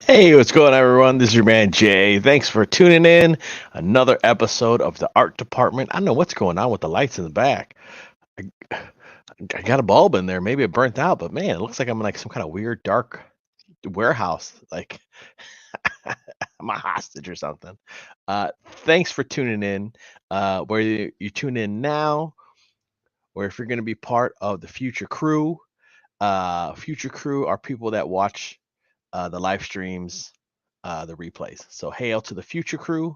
Hey, what's going on, everyone? This is your man Jay. Thanks for tuning in. Another episode of the Art Department. I don't know what's going on with the lights in the back. I, I got a bulb in there. Maybe it burnt out, but man, it looks like I'm in like some kind of weird dark warehouse. Like I'm a hostage or something. Thanks for tuning in. Whether you tune in now or if you're going to be part of the future crew. Future crew are people that watch the live streams, the replays. So hail to the future crew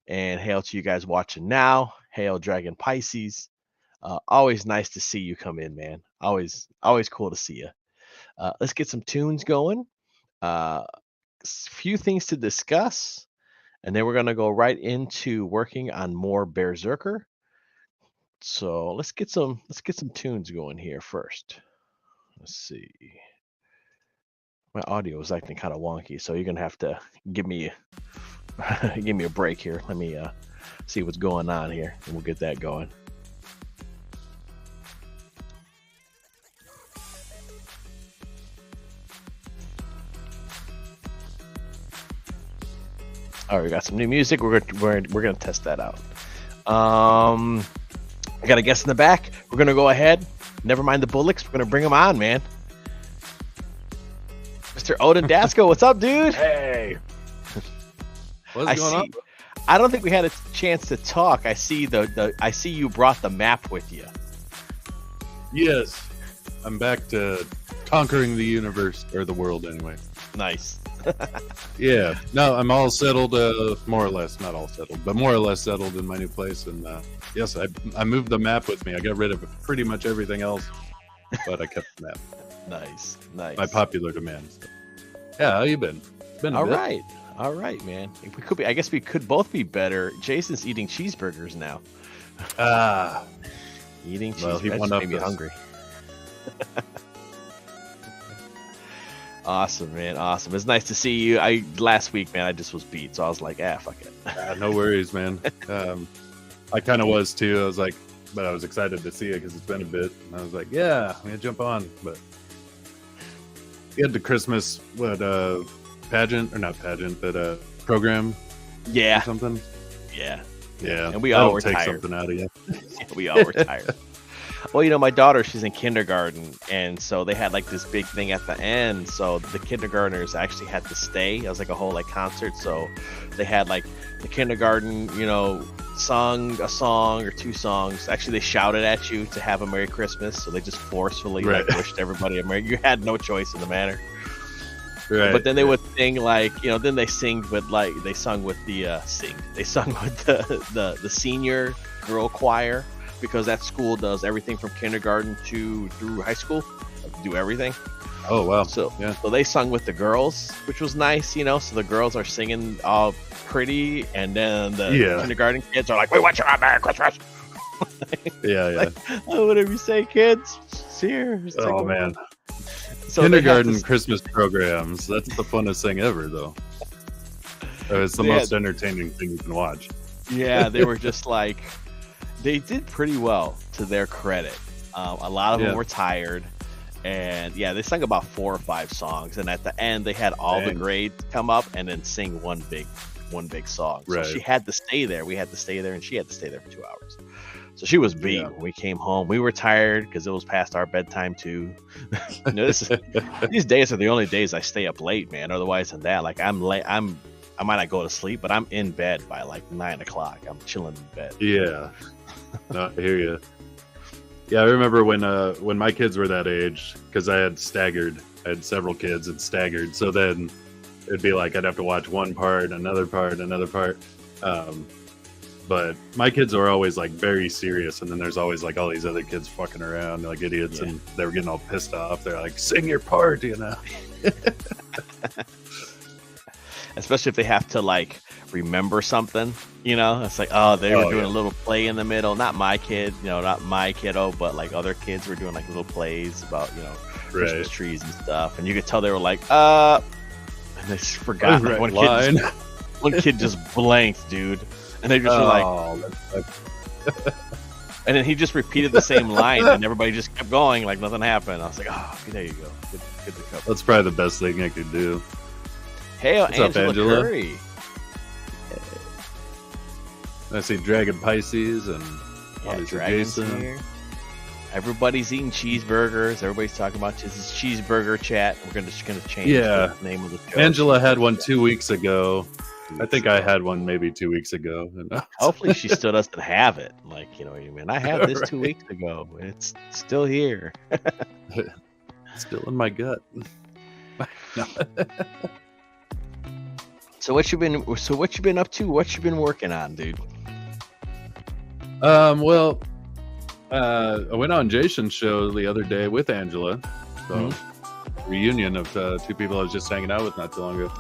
and hail to you guys watching now. Hail Dragon Pisces. Always nice to see you come in, man. Always cool to see you. Let's get some tunes going. Few things to discuss, and then we're gonna go right into working on more Berserker. So let's get some tunes going here first. Let's see. My audio is acting kind of wonky, so you're gonna have to give me a break here. Let me see what's going on here, and we'll get that going. All right, we got some new music. We're gonna test that out. I got a guest in the back. We're gonna go ahead. Never mind the bullocks. We're gonna bring them on, man. Mr. Odin Dasko, what's up, dude? Hey. What's going on? I don't think we had a chance to talk. I see I see you brought the map with you. Yes. I'm back to conquering the universe, or the world anyway. Nice. Yeah. No, I'm all settled, more or less. Not all settled, but more or less settled in my new place. And yes, I moved the map with me. I got rid of pretty much everything else, but I kept the map. Nice. My popular demand. So. Yeah, how you been? Been a bit. All right, man. I guess we could both be better. Jason's eating cheeseburgers now. Eating cheeseburgers. He made me hungry. Awesome, man. Awesome. It's nice to see you. Last week, man, I just was beat, so I was like, fuck it. No worries, man. I kind of was too. I was like, but I was excited to see it because it's been a bit. And I was like, yeah, I'm gonna jump on. But you had the Christmas pageant, or not pageant, but program. Yeah. Or something. Yeah. And we all were take tired. Something out of you. We all were tired. Well, my daughter, she's in kindergarten, and so they had like this big thing at the end. So the kindergartners actually had to stay. It was like a whole concert. So they had like the kindergarten, sung a song or two songs. Actually, they shouted at you to have a Merry Christmas. So they just forcefully wished everybody a Merry. You had no choice in the matter. Right. But then they would sing then they sung with the senior girl choir. Because that school does everything from kindergarten through high school, do everything. Oh wow! So they sung with the girls, which was nice, So the girls are singing all pretty, and then the kindergarten kids are like, "We want you on Merry Christmas." Yeah. Oh, whatever you say, kids. It's here. Oh man! So kindergarten Christmas programs—that's the funnest thing ever, though. It's the most entertaining thing you can watch. Yeah, they were just like. They did pretty well, to their credit. A lot of them were tired, and they sung about 4 or 5 songs. And at the end, they had all the grades come up and then sing one big song. So she had to stay there. We had to stay there, and she had to stay there for 2 hours. So she was beat when we came home. We were tired because it was past our bedtime too. These days are the only days I stay up late, man. Otherwise than that, like I'm late. I might not go to sleep, but I'm in bed by like 9 o'clock. I'm chilling in bed. Yeah. No, I hear you. Yeah, I remember when my kids were that age, because I had several kids and staggered. So then it'd be like I'd have to watch one part, another part. But my kids are always like very serious, and then there's always like all these other kids fucking around like idiots, and they were getting all pissed off. They're like, "Sing your part," you know. Especially if they have to like remember something, you know. It's like, oh, they were doing a little play in the middle. Not my kid, you know, not my kiddo, but like other kids were doing like little plays about, you know, Christmas trees and stuff, and you could tell they were like, and they just forgot. Like, one kid just blanked, dude. And they just were like, and then he just repeated the same line, and everybody just kept going like nothing happened. I was like, oh, there you go. Good to cover. That's probably the best thing I could do. Hey, Angela Curry. I see Dragon Pisces and Jason. Here. Everybody's eating cheeseburgers. Everybody's talking about this is cheeseburger chat. We're just gonna change the name of the show. Angela had one 2 weeks ago. I think I had one maybe 2 weeks ago. Hopefully she still doesn't have it. Like, you know what I mean? I had this 2 weeks ago. It's still here. Still in my gut. So what you been up to? What you been working on, dude? Well, I went on Jason's show the other day with Angela. So reunion of two people I was just hanging out with not too long ago.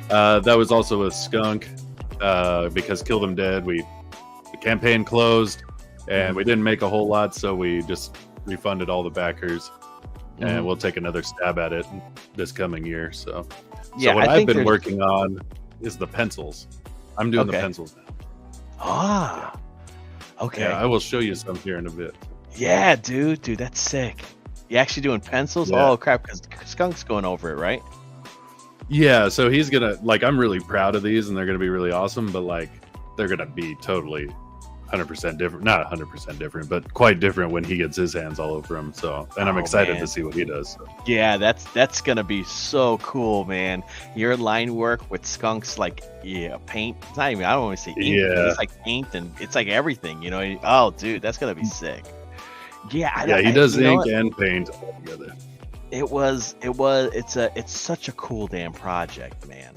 That was also a skunk because Kill Them Dead. The campaign closed and we didn't make a whole lot, so we just refunded all the backers, and we'll take another stab at it this coming year. So what I've been working on is the pencils. I'm doing the pencils now. Okay. Yeah, I will show you some here in a bit. Yeah, dude, that's sick. You actually doing pencils? Yeah. Oh crap! Because Skunk's going over it, right? Yeah, so he's gonna I'm really proud of these, and they're gonna be really awesome. But like, they're gonna be totally 100% different. Not 100% different, but quite different when he gets his hands all over them. So, and I'm excited to see what he does. So. Yeah, that's gonna be so cool, man. Your line work with Skunk's paint. It's not even. I don't want to say ink. Yeah. It's like paint and it's like everything. You know. Oh, dude, that's gonna be sick. Yeah. He does ink and paint all together. It's such a cool damn project, man.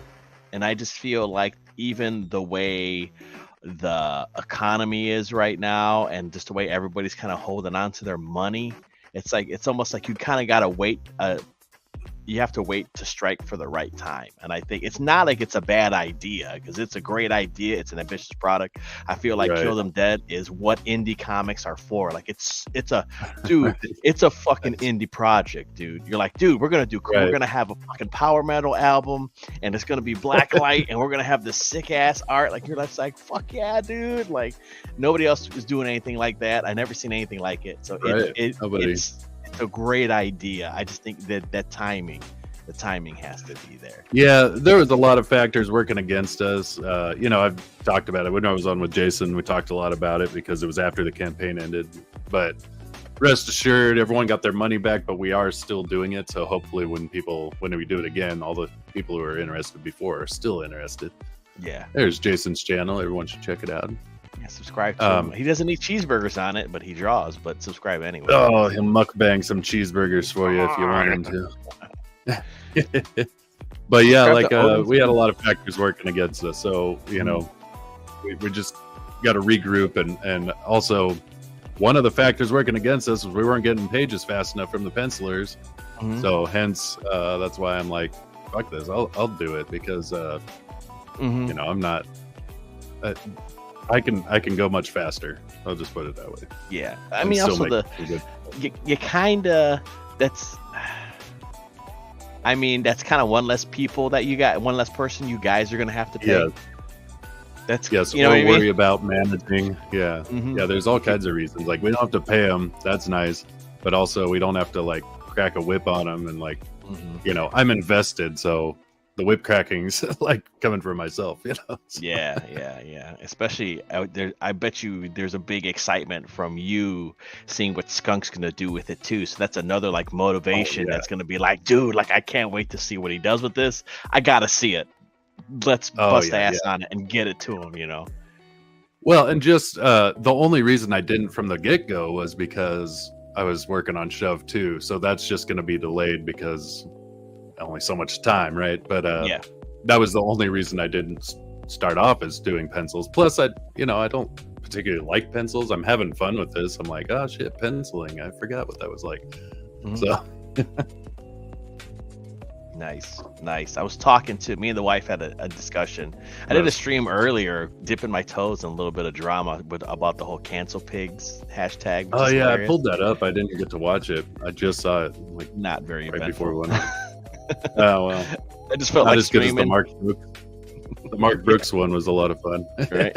And I just feel like even the way the economy is right now and just the way everybody's kind of holding on to their money, it's almost like you kind of got to wait. You have to wait to strike for the right time. And I think it's not like it's a bad idea, because it's a great idea. It's an ambitious product. I feel like Kill Them Dead is what indie comics are for. Like it's a fucking indie project, dude. You're like, dude, we're going to have a fucking power metal album, and it's going to be black light, and we're going to have this sick ass art. Like you're like, fuck yeah, dude. Like nobody else is doing anything like that. I never seen anything like it. So it's a great idea. I just think that the timing has to be there. Yeah, there was a lot of factors working against us. I've talked about it when I was on with Jason. We talked a lot about it because it was after the campaign ended. But rest assured, everyone got their money back. But we are still doing it. So hopefully, when we do it again, all the people who were interested before are still interested. Yeah, there's Jason's channel. Everyone should check it out. Yeah, subscribe to him. He doesn't eat cheeseburgers on it, but he draws. But subscribe anyway. Oh, he'll mukbang some cheeseburgers for you if you want him to. But yeah, we had a lot of factors working against us. So, we just got to regroup. And also, one of the factors working against us was we weren't getting pages fast enough from the pencilers. So hence, that's why I'm like, fuck this. I'll do it because, I'm not... I can go much faster. I'll just put it that way. Yeah, I mean, also you kind of that's kind of one less people that you got, one less person you guys are gonna have to pay. Yeah, we'll worry about managing. Yeah, yeah. There's all kinds of reasons. Like we don't have to pay them. That's nice, but also we don't have to crack a whip on them and I'm invested, so. The whip cracking's coming from myself, So. Yeah. Especially out there, I bet you there's a big excitement from you seeing what Skunk's gonna do with it too. So that's another motivation that's gonna be like, dude, I can't wait to see what he does with this. I gotta see it. Let's bust ass on it and get it to him, Well, and just the only reason I didn't from the get-go was because I was working on Shove 2, so that's just gonna be delayed because only so much time, right? But that was the only reason I didn't start off as doing pencils. Plus, I don't particularly like pencils. I'm having fun with this. I'm like, oh shit, penciling. I forgot what that was like. Mhm. So Nice. I was talking to me and the wife had a discussion. I did a stream earlier, dipping my toes in a little bit of drama about the whole cancel pigs hashtag. Which oh is yeah, hilarious. I pulled that up. I didn't get to watch it. I just saw it like Not very right eventful. before we went on. Oh well, I just felt not like as good as the streaming. Mark Brooks. The Mark Brooks one was a lot of fun. Right.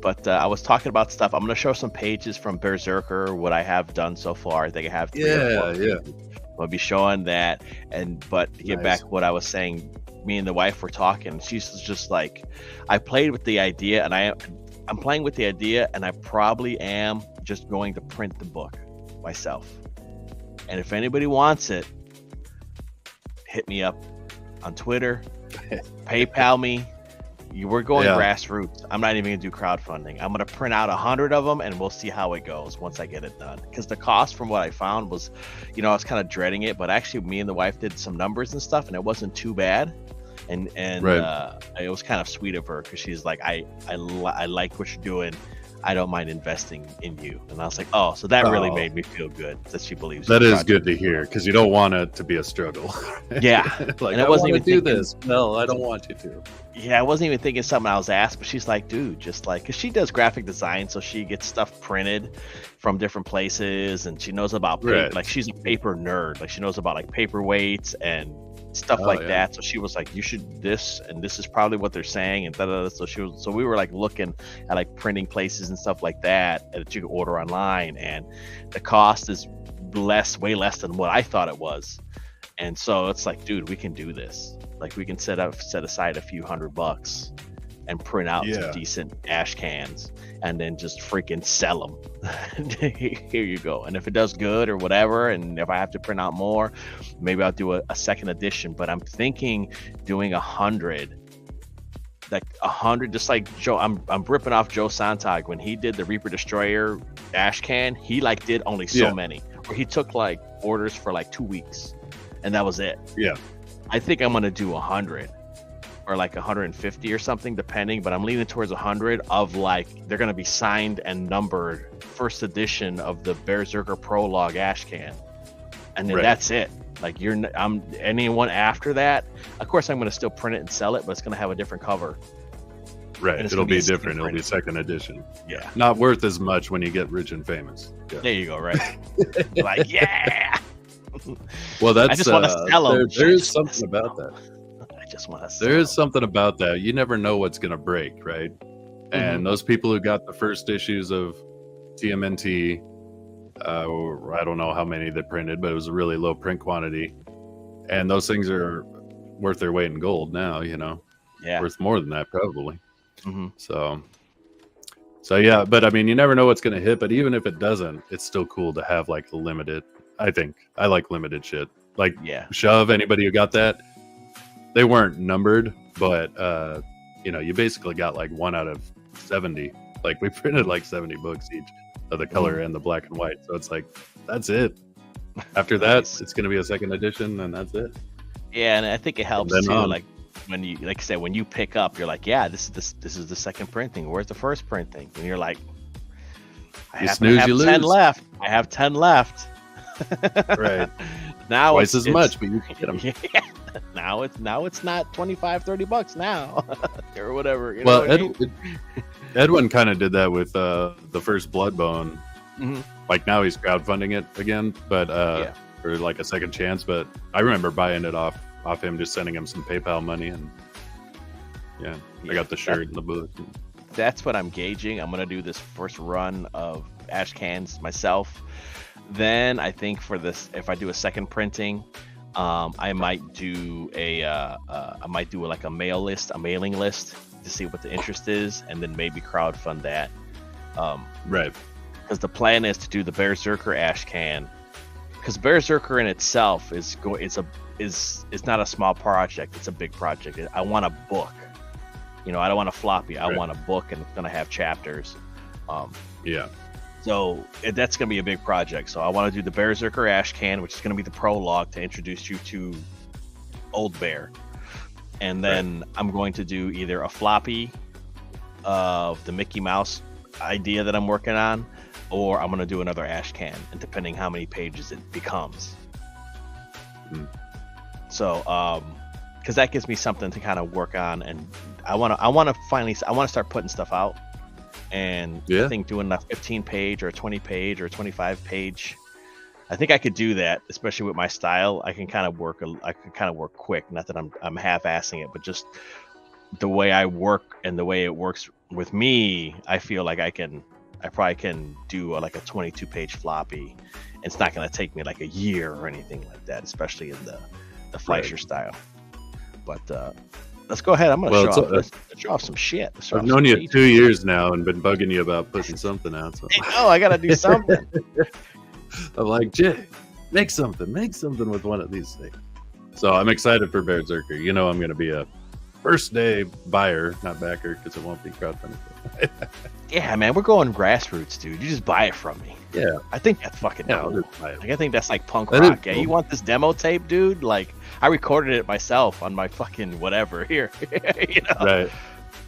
But I was talking about stuff. I'm going to show some pages from Berserker, what I have done so far. I think I have 3 or 4. Yeah. I'll be showing that. But to get Nice. back to what I was saying, me and the wife were talking. She's just like, I played with the idea, and I'm playing with the idea, and I probably am just going to print the book myself. And if anybody wants it, hit me up on Twitter, PayPal me. We're going grassroots. I'm not even gonna do crowdfunding. I'm gonna print out 100 of them, and we'll see how it goes once I get it done. Because the cost, from what I found, was, I was kind of dreading it, but actually, me and the wife did some numbers and stuff, and it wasn't too bad. And it was kind of sweet of her, because she's like, I like what you're doing. I don't mind investing in you. And I was like, oh, so that really made me feel good that she believes. That is good to hear, because you don't want it to be a struggle. Yeah. Like, And I wasn't want to even do thinking- this. No, I don't want you to. Yeah, I wasn't even thinking something I was asked, but she's like, dude, just like, because she does graphic design, so she gets stuff printed from different places, and she knows about paper. Right. Like, she's a paper nerd. Like, she knows about like paperweights and stuff like that. So she was like, you should this, and this is probably what they're saying, and da-da-da. So we were like looking at like printing places and stuff like that you can order online, and the cost is way less than what I thought it was. And so it's like, dude, we can do this. Like, we can set aside a few $100 and print out some decent ash cans, and then just freaking sell them. Here you go. And if it does good or whatever, and if I have to print out more, maybe I'll do a second edition. But I'm thinking doing 100, like 100, just like Joe. I'm ripping off Joe Sontag when he did the Reaper Destroyer ash can. He like did only so many, or he took like orders for like 2 weeks, and that was it. Yeah. I think I'm gonna do 100 or like 150 or something, depending. But I'm leaning towards 100 of like, they're gonna be signed and numbered first edition of the Berserker Prologue ash can, and then that's it. Like, anyone after that, of course, I'm gonna still print it and sell it, but it's gonna have a different cover. Right. It'll be different. It'll be second edition. Yeah. Not worth as much when you get rich and famous. Yeah. There you go. Right. Like, yeah. Well, that's I just want to sell them. There's something about that. I just want to sell There is something about that. You never know what's going to break, right? And those people who got the first issues of TMNT, I don't know how many they printed, but it was a really low print quantity. And those things are worth their weight in gold now, worth more than that probably. So yeah, but I mean, you never know what's going to hit, but even if it doesn't, it's still cool to have like a limited. I think I like limited shit. Like Shove, anybody who got that, they weren't numbered, but you basically got like 1 out of 70. Like, we printed like 70 books each of the color and the black and white. So it's like, that's it. After that, it's going to be a second edition, and that's it. Yeah, and I think it helps too. Like, when you, like I said, when you pick up, you're like, yeah, this is the second printing. Where's the first printing? And you're like, I have 10 left. I have 10 left. Right. Now twice as much, but you can get them. Yeah. Now it's not $25-$30 now or whatever. Well, Edwin kind of did that with the first Bloodbone. Like, now he's crowdfunding it again, but for like a second chance. But I remember buying it off him, just sending him some PayPal money, and I got the shirt and the book. That's what I'm gauging. I'm gonna do this first run of ash cans myself. Then I think for this, if I do a second printing, I might do like a mailing list to see what the interest is, and then maybe crowdfund that. Right. Because the plan is to do the Berserker ash can, because Berserker in itself is not a small project. It's a big project. I want a book. I don't want a floppy. I want a book, and it's gonna have chapters. So that's going to be a big project. So I want to do the Berserker ash can, which is going to be the prologue to introduce you to Old Bear. and then I'm going to do either a floppy of the Mickey Mouse idea that I'm working on, or I'm going to do another ash can, and depending how many pages it becomes. So, because that gives me something to kind of work on, and I want to start putting stuff out, and I think doing a 15 page or a 20 page or a 25 page, I think I could do that, especially with my style. I can kind of work quick. Not that I'm half-assing it, but just the way I work and the way it works with me, I feel like I probably can do like a 22 page floppy. It's not going to take me like a year or anything like that, especially in the Fleischer style. But let's go ahead. I'm going to show off some shit. I've known you 2 years now and been bugging you about putting something out. So. I got to do something. I'm like, Jay, make something with one of these things. So I'm excited for Berserker. You know, I'm going to be a first day buyer, not backer, because it won't be crowdfunding. Yeah, man, we're going grassroots, dude. You just buy it from me. Yeah, I think that's fucking cool. I'll just buy it. Like, I think that's like punk That rock. is Yeah, you want this demo tape, dude? Like, I recorded it myself on my fucking whatever here. You know,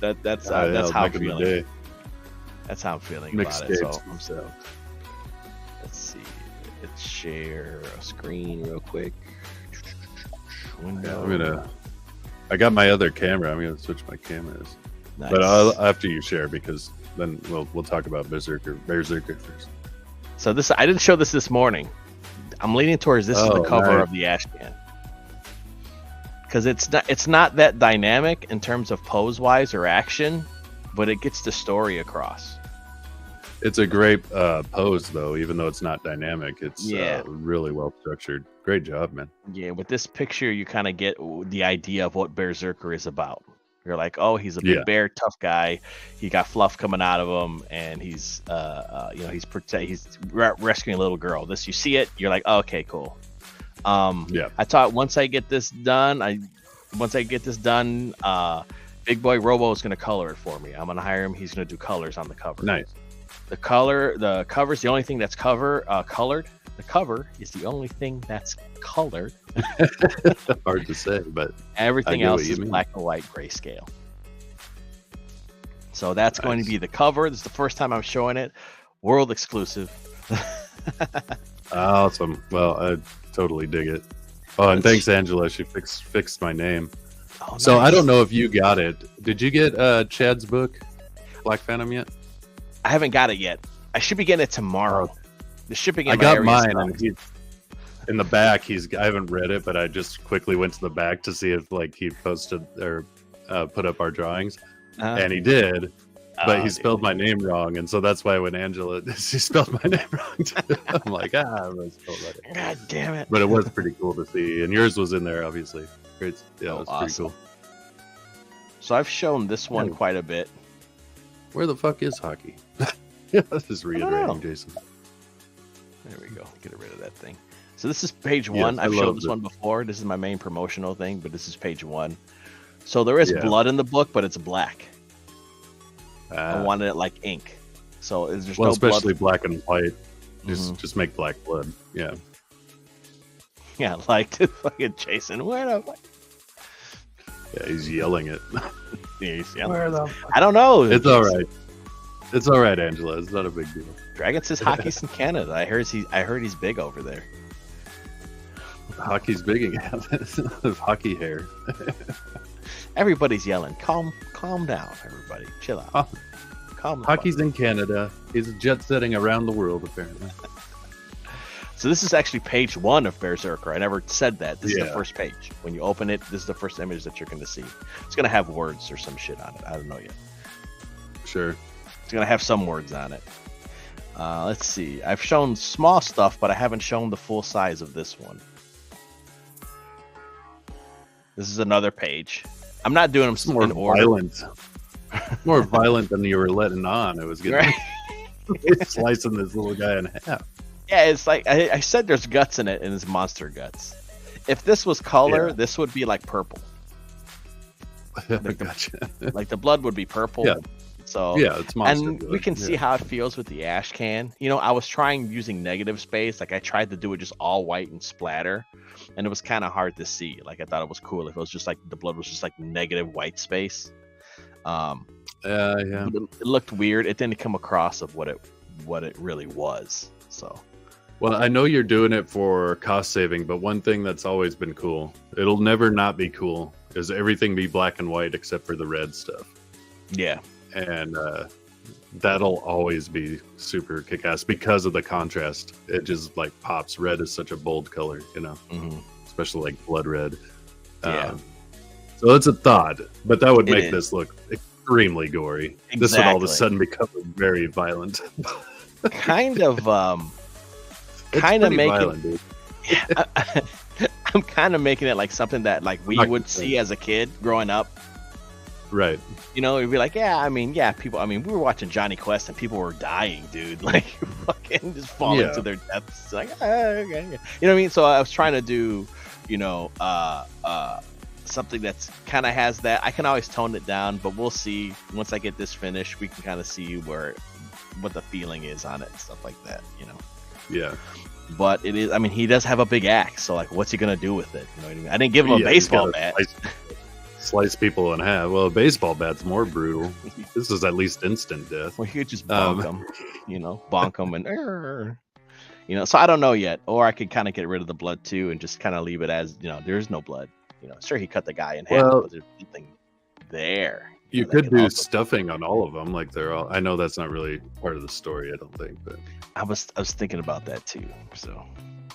Right. That's how I'm back in the feeling. day. That's how I'm feeling about it. Mixtapes. So let's see. Let's share a screen real quick. Window. I got my other camera. I'm gonna switch my cameras. Nice. But after you share, because then we'll talk about Berserker first. So I didn't show this morning. I'm leaning towards this is the cover of the ash can, because it's not that dynamic in terms of pose wise or action, but it gets the story across. It's a great pose, though, even though it's not dynamic. It's really well structured. Great job, man. Yeah, with this picture, you kind of get the idea of what Berserker is about. You're like, oh, he's a big bear, tough guy. He got fluff coming out of him, and he's he's rescuing a little girl. You see it, you're like, oh, okay, cool. I thought once I get this done, Big Boy Robo is gonna color it for me. I'm gonna hire him. He's gonna do colors on the cover. Nice. The cover's the only thing that's colored. The cover is the only thing that's colored. Hard to say, but everything else is black and white grayscale. So that's going to be the cover. This is the first time I'm showing it. World exclusive. Awesome. Well, I totally dig it. Oh, and thanks, Angela. She fixed my name. Oh, nice. So I don't know if you got it. Did you get Chad's book, Black Phantom, yet? I haven't got it yet. I should be getting it tomorrow. The shipping. I got mine, and he's in the back. I haven't read it, but I just quickly went to the back to see if he posted or put up our drawings, and he did. But he spelled my name wrong, and so that's why when Angela she spelled my name wrong too. I'm like, I spelled that. God damn it! But it was pretty cool to see, and yours was in there, obviously. Great, yeah, it was awesome. Pretty cool. So I've shown this one quite a bit. Where the fuck is hockey? This is reiterating, Jason. There we go. Get rid of that thing. So this is page one. I've showed this one before. This is my main promotional thing, but this is page one. So there is blood in the book, but it's black. I wanted it like ink. So there's no especially blood. black and white. Just make black blood. Yeah. Yeah, like to fucking Jason. Where the fuck? Yeah, he's yelling it. Yeah, he's yelling. Where the fuck? I don't know. It's all right. It's all right, Angela. It's not a big deal. Dragon says hockey's in Canada. I heard he's big over there. Hockey's big again. Hockey hair. Everybody's yelling. Calm down, everybody. Chill out. Calm down. Hockey's in Canada. He's jet setting around the world, apparently. So this is actually page one of Berserker. I never said that. This is the first page. When you open it, this is the first image that you're going to see. It's going to have words or some shit on it. I don't know yet. Sure. It's going to have some words on it. Let's see. I've shown small stuff, but I haven't shown the full size of this one. This is another page. I'm not doing them more in order. Violent. More violent than you were letting on. It was getting slicing this little guy in half. Yeah, it's like I said there's guts in it, and it's monster guts. If this was color, this would be like purple. Gotcha. Like the blood would be purple. Yeah. So Yeah, it's monster and we blood. can see Yeah. how it feels with the ash can. You know, I was trying using negative space. Like I tried to do it just all white and splatter, and it was kind of hard to see. Like I thought it was cool if it was just like the blood was just like negative white space. Um, Yeah. but it looked weird. It didn't come across of what it really was. So Well, I know you're doing it for cost saving, but one thing that's always been cool, it'll never not be cool, is everything be black and white except for the red stuff. yeah, And that'll always be super kick-ass because of the contrast. It just like pops. Red is such a bold color, you know, hmm especially like blood red. yeah. So it's a thought, but that would It make is. this look extremely gory. This would all of a Exactly. sudden become very violent. Kind of It's kind of pretty making violent, dude. I'm kind of making it like something that like we Not would concerned. see as a kid growing up. Right. You know, it'd be like, yeah, people. I mean, we were watching Johnny Quest and people were dying, dude. Like, fucking just falling Yeah. to their deaths. Like, okay. You know what I mean? So I was trying to do, you know, something that's kind of has that. I can always tone it down, but we'll see. Once I get this finished, we can kind of see what the feeling is on it and stuff like that. You know. Yeah. But it is. I mean, he does have a big axe, so like, what's he gonna do with it? You know what I mean? I didn't give him a Yeah, he's baseball gotta bat. Slice people in half. Well, a baseball bat's more brutal. This is at least instant death. Well, he could just bonk him, you know, bonk him and, you know. So I don't know yet. Or I could kind of get rid of the blood too and just kind of leave it as, you know, there's no blood. You know, sure he cut the guy in half, Well, but there's nothing there. You know, that could can do also- stuffing on all of them, like they're all. I know that's not really part of the story. I don't think, but I was thinking about that too. So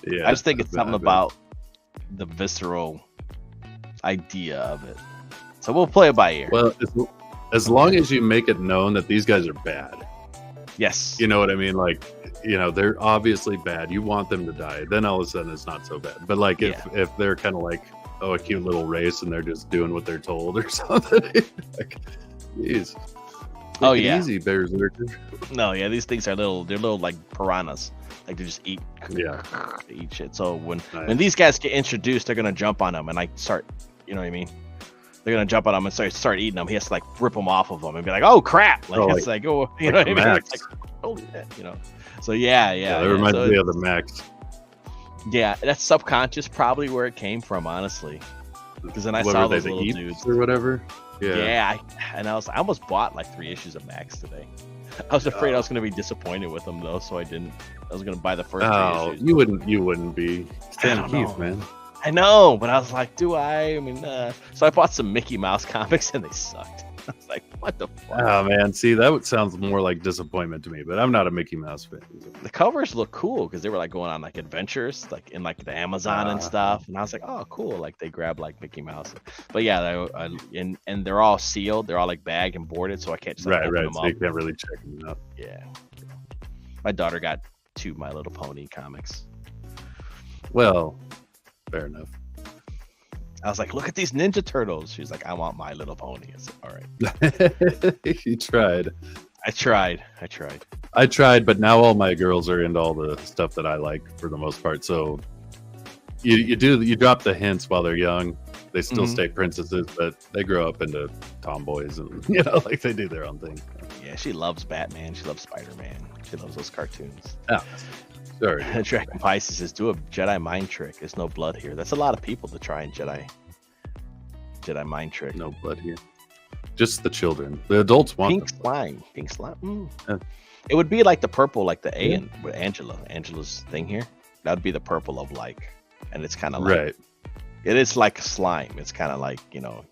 yeah, I just think it's bet- something I bet. about the visceral idea of it. So we'll play it by ear. Well, as long as you make it known that these guys are bad, yes. you know what I mean. Like, you know, they're obviously bad. You want them to die. Then all of a sudden, it's not so bad. But like, if they're kind of like, oh, a cute little race, and they're just doing what they're told or something, like, geez. Oh, Take it yeah. easy, bears. No, yeah, these things are they're little like piranhas. Like they just eat shit. So when these guys get introduced, they're gonna jump on them and like start, you know what I mean? They're gonna jump on them and start eating them. He has to like rip them off of them and be like, "Oh crap!" Like it's like, oh, you know what I mean? It's like, holy shit, you know. So yeah. That reminds me of the Max. Yeah, that's subconscious, probably where it came from, honestly. Because then I What saw were they, those the little Eeps dudes. or whatever. Yeah, I almost bought like 3 issues of Max today. I was afraid I was going to be disappointed with them though, so I didn't. I was going to buy the first 3 issues. You wouldn't be. Stan Keith, man. I know, but I was like, do I? I mean, so I bought some Mickey Mouse comics and they sucked. I was like, what the fuck? Oh man, see that sounds more like disappointment to me, but I'm not a Mickey Mouse fan. The covers look cool because they were like going on like adventures, like in like the Amazon and stuff. And I was like, oh, cool. Like they grab like Mickey Mouse, but yeah, and they're all sealed. They're all like bagged and boarded, so I can't just like, open them So up. you can't really check them out. Yeah, my daughter got 2 My Little Pony comics. Well, fair enough. I was like, look at these Ninja Turtles. She's like, I want My Little Pony. I said, all right. You tried. I tried. I tried, but now all my girls are into all the stuff that I like for the most part. So you drop the hints while they're young. They still stay princesses, but they grow up into tomboys, and you know, like they do their own thing. Yeah, she loves Batman. She loves Spider-Man. She loves those cartoons. Oh, sorry. Dragon Pisces says, do a Jedi mind trick. There's no blood here. That's a lot of people to try and Jedi mind trick. No blood here. Just the children. The adults want Pink them. slime. Mm. Yeah. It would be like the purple, like the A and with Angela's thing here. That would be the purple of like, and it's kind of like, Right. it is like slime. It's kind of like, you know,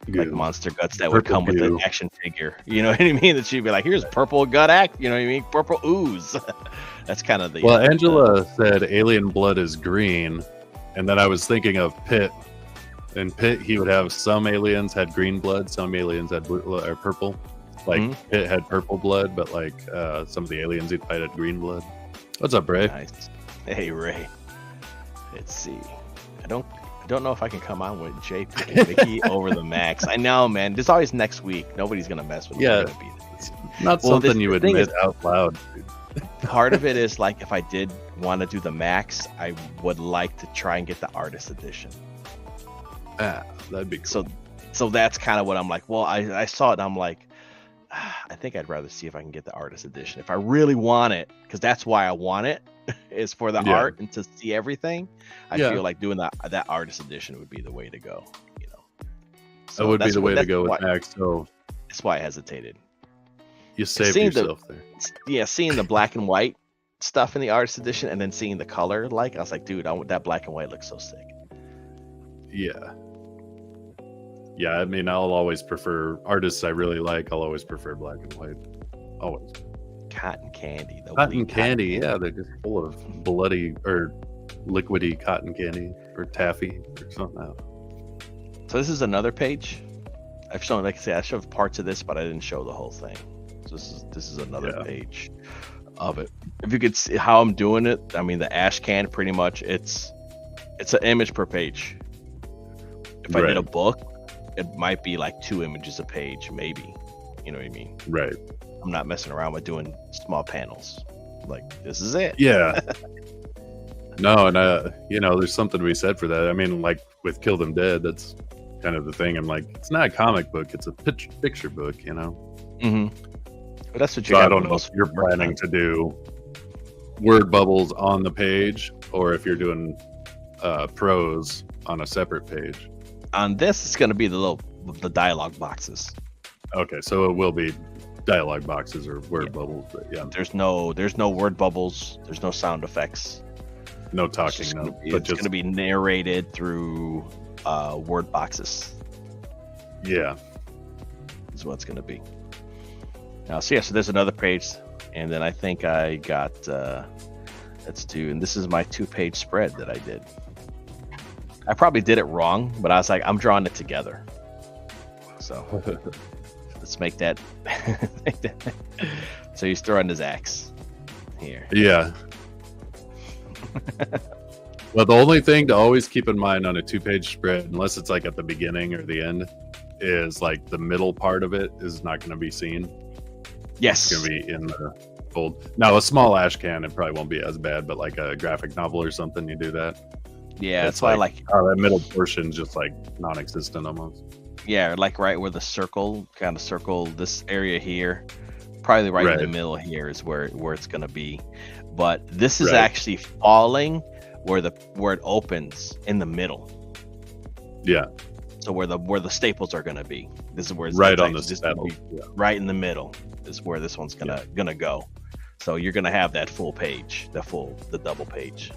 like Goo. monster guts that would Purple come with goo. the action figure. You know what I mean? That she'd be like, here's purple gut act. You know what I mean? Purple ooze. That's kind of the. Well, Angela said alien blood is green, and then I was thinking of Pitt. In Pitt, he would have some aliens had green blood, some aliens had blue, or purple. Like Pitt had purple blood, but like some of the aliens he'd fight had green blood. What's up, Ray? Nice. Hey, Ray. Let's see. I don't know if I can come on with Jay picking Mickey over the Max. I know, man. There's always next week. Nobody's gonna mess with me. Yeah. They're gonna beat it. It's not Well, something you the thing admit is- out loud. Dude. Part of it is like if I did want to do the Max, I would like to try and get the artist edition. Ah, that'd be cool. So that's kind of what I'm like. Well, I saw it and I'm like, think I'd rather see if I can get the artist edition if I really want it, because that's why I want it is for the Yeah. art and to see everything. I Yeah. feel like doing that artist edition would be the way to go. You know, That would be that's the way to that's go why, with Max. So that's why I hesitated. you saved Seeing the yourself there. seeing the black and white stuff in the artist edition and then seeing the color, like I was like, dude, that black and white looks so sick. Yeah. Yeah, I mean, I'll always prefer artists I really like. I'll always prefer black and white. Always. Cotton candy, though. Cotton candy, yeah, they're just full of bloody or liquidy cotton candy or taffy or something else. So this is another page. I've shown, like I said, I showed parts of this, but I didn't show the whole thing. So this is another page of it. If you could see how I'm doing it, I mean, the ash can pretty much it's an image per page. If I did a book, it might be like 2 images a page, maybe. You know what I mean? Right. I'm not messing around with doing small panels. Like, this is it. Yeah. No, and you know, there's something to be said for that. I mean, like with Kill Them Dead, that's kind of the thing. I'm like, it's not a comic book; it's a picture book, you know. Mm-hmm. But that's what you. So I don't know if you're planning to do word bubbles on the page, or if you're doing prose on a separate page. On this, it's going to be the dialogue boxes. Okay, so it will be dialogue boxes or word bubbles, but yeah, there's no word bubbles. There's no sound effects. No talking, It's going to be narrated through word boxes. Yeah, is what it's going to be. Now, so there's another page, and then I think I got let's do, and this is my 2-page spread that I did. I probably did it wrong, but I was like, I'm drawing it together. So let's make that. So he's throwing his axe here. Yeah. Well, the only thing to always keep in mind on a 2-page spread, unless it's like at the beginning or the end, is like the middle part of it is not going to be seen. Yes. It's going to be in the fold. Now, a small ash can, it probably won't be as bad, but like a graphic novel or something, you do that. Yeah, that's why I like that middle portion just like non-existent almost. Yeah, like right where the circle, kind of circle this area here, probably right in the middle here is where it's gonna be. But this is actually falling where it opens in the middle. Yeah. So where the staples are gonna be. This is where it's right on the saddle. Right in the middle is where this one's gonna go. So you're gonna have that full page, the double page.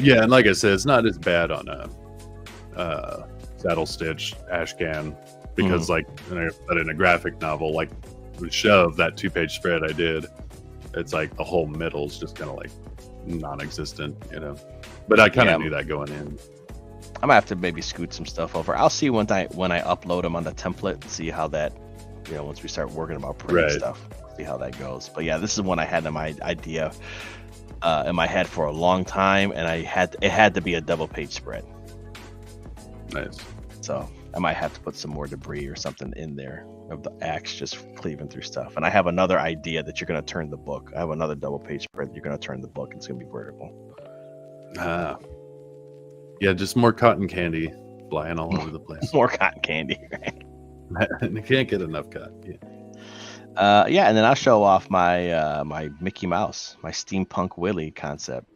Yeah, and like I said, it's not as bad on a saddle stitch ash can because like in a graphic novel, like the shove, that 2-page spread I did, it's like the whole middle's just kind of like non-existent, you know. But I kind of knew that going in. I'm gonna have to maybe scoot some stuff over. I'll see when I upload them on the template and see how that, you know, once we start working about printing stuff, see how that goes. But yeah, this is one I had in my idea in my head for a long time, and it had to be a double-page spread. Nice. So I might have to put some more debris or something in there of the axe just cleaving through stuff. And I have another idea that you're going to turn the book. I have another double-page spread. You're going to turn the book. It's going to be vertical. Yeah, just more cotton candy flying all over the place. More cotton candy, right? You can't get enough cotton. Yeah, and then I'll show off my my Mickey Mouse, my Steampunk Willie concept.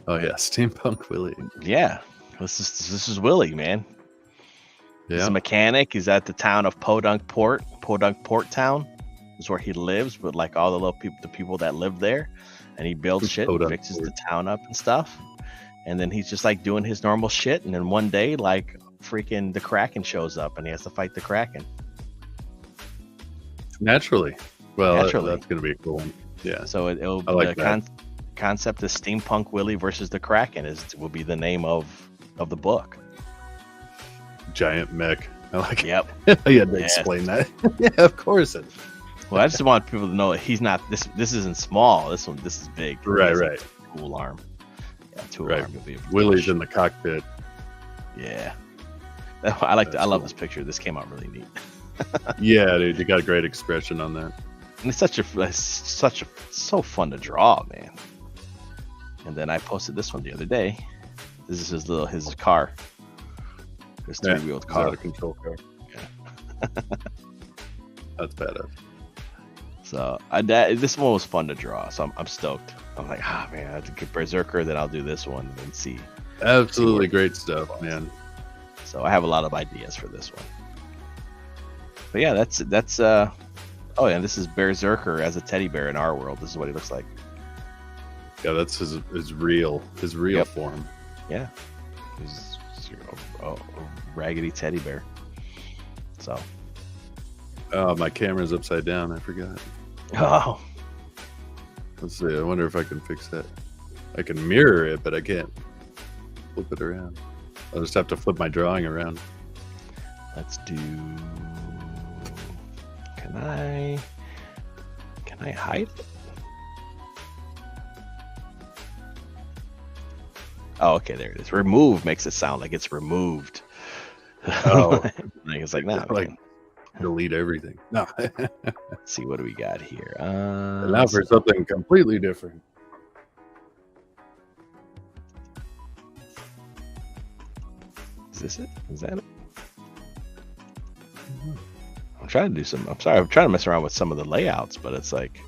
Oh yeah, Steampunk Willie. Yeah, this is Willie, man. Yeah. He's a mechanic. He's at the town of Podunk Port Town is where he lives with like all the people that live there, and he builds shit, and fixes the town up and stuff. And then he's just like doing his normal shit, and then one day like freaking the Kraken shows up, and he has to fight the Kraken. Naturally. Well, that's going to be a cool one. Yeah. So it'll be like the concept of Steampunk Willie versus the Kraken will be the name of the book. Giant mech. I like Yep. You had to explain that. Yeah, of course. Well, I just want people to know that he's not this isn't small. This is big. Right. Tool arm. Yeah, tool arm. Willie's in the cockpit. Yeah. I love this picture. This came out really neat. Yeah, dude, you got a great expression on that. And it's so fun to draw, man. And then I posted this one the other day. This is his car. His 3-wheeled car. Out of control car. Yeah. That's badass. So this one was fun to draw, so I'm stoked. I'm like, man, I have to get Berserker, then I'll do this one and then see. Absolutely great stuff, man. So I have a lot of ideas for this one. But yeah, that's oh yeah, this is Berserker as a teddy bear in our world. This is what he looks like. Yeah, that's his real form. Yeah, he's a raggedy teddy bear. So. Oh, my camera's upside down. I forgot. Oh. Let's see. I wonder if I can fix that. I can mirror it, but I can't flip it around. I'll just have to flip my drawing around. Let's do. Can I hide it? Oh, okay, there it is. Remove makes it sound like it's removed. Oh, it's like nah, like delete everything. No. Let's see what do we got here. And now for something completely different. Is this it? Is that it? I'm trying to do some. I'm sorry. I'm trying to mess around with some of the layouts, but it's like.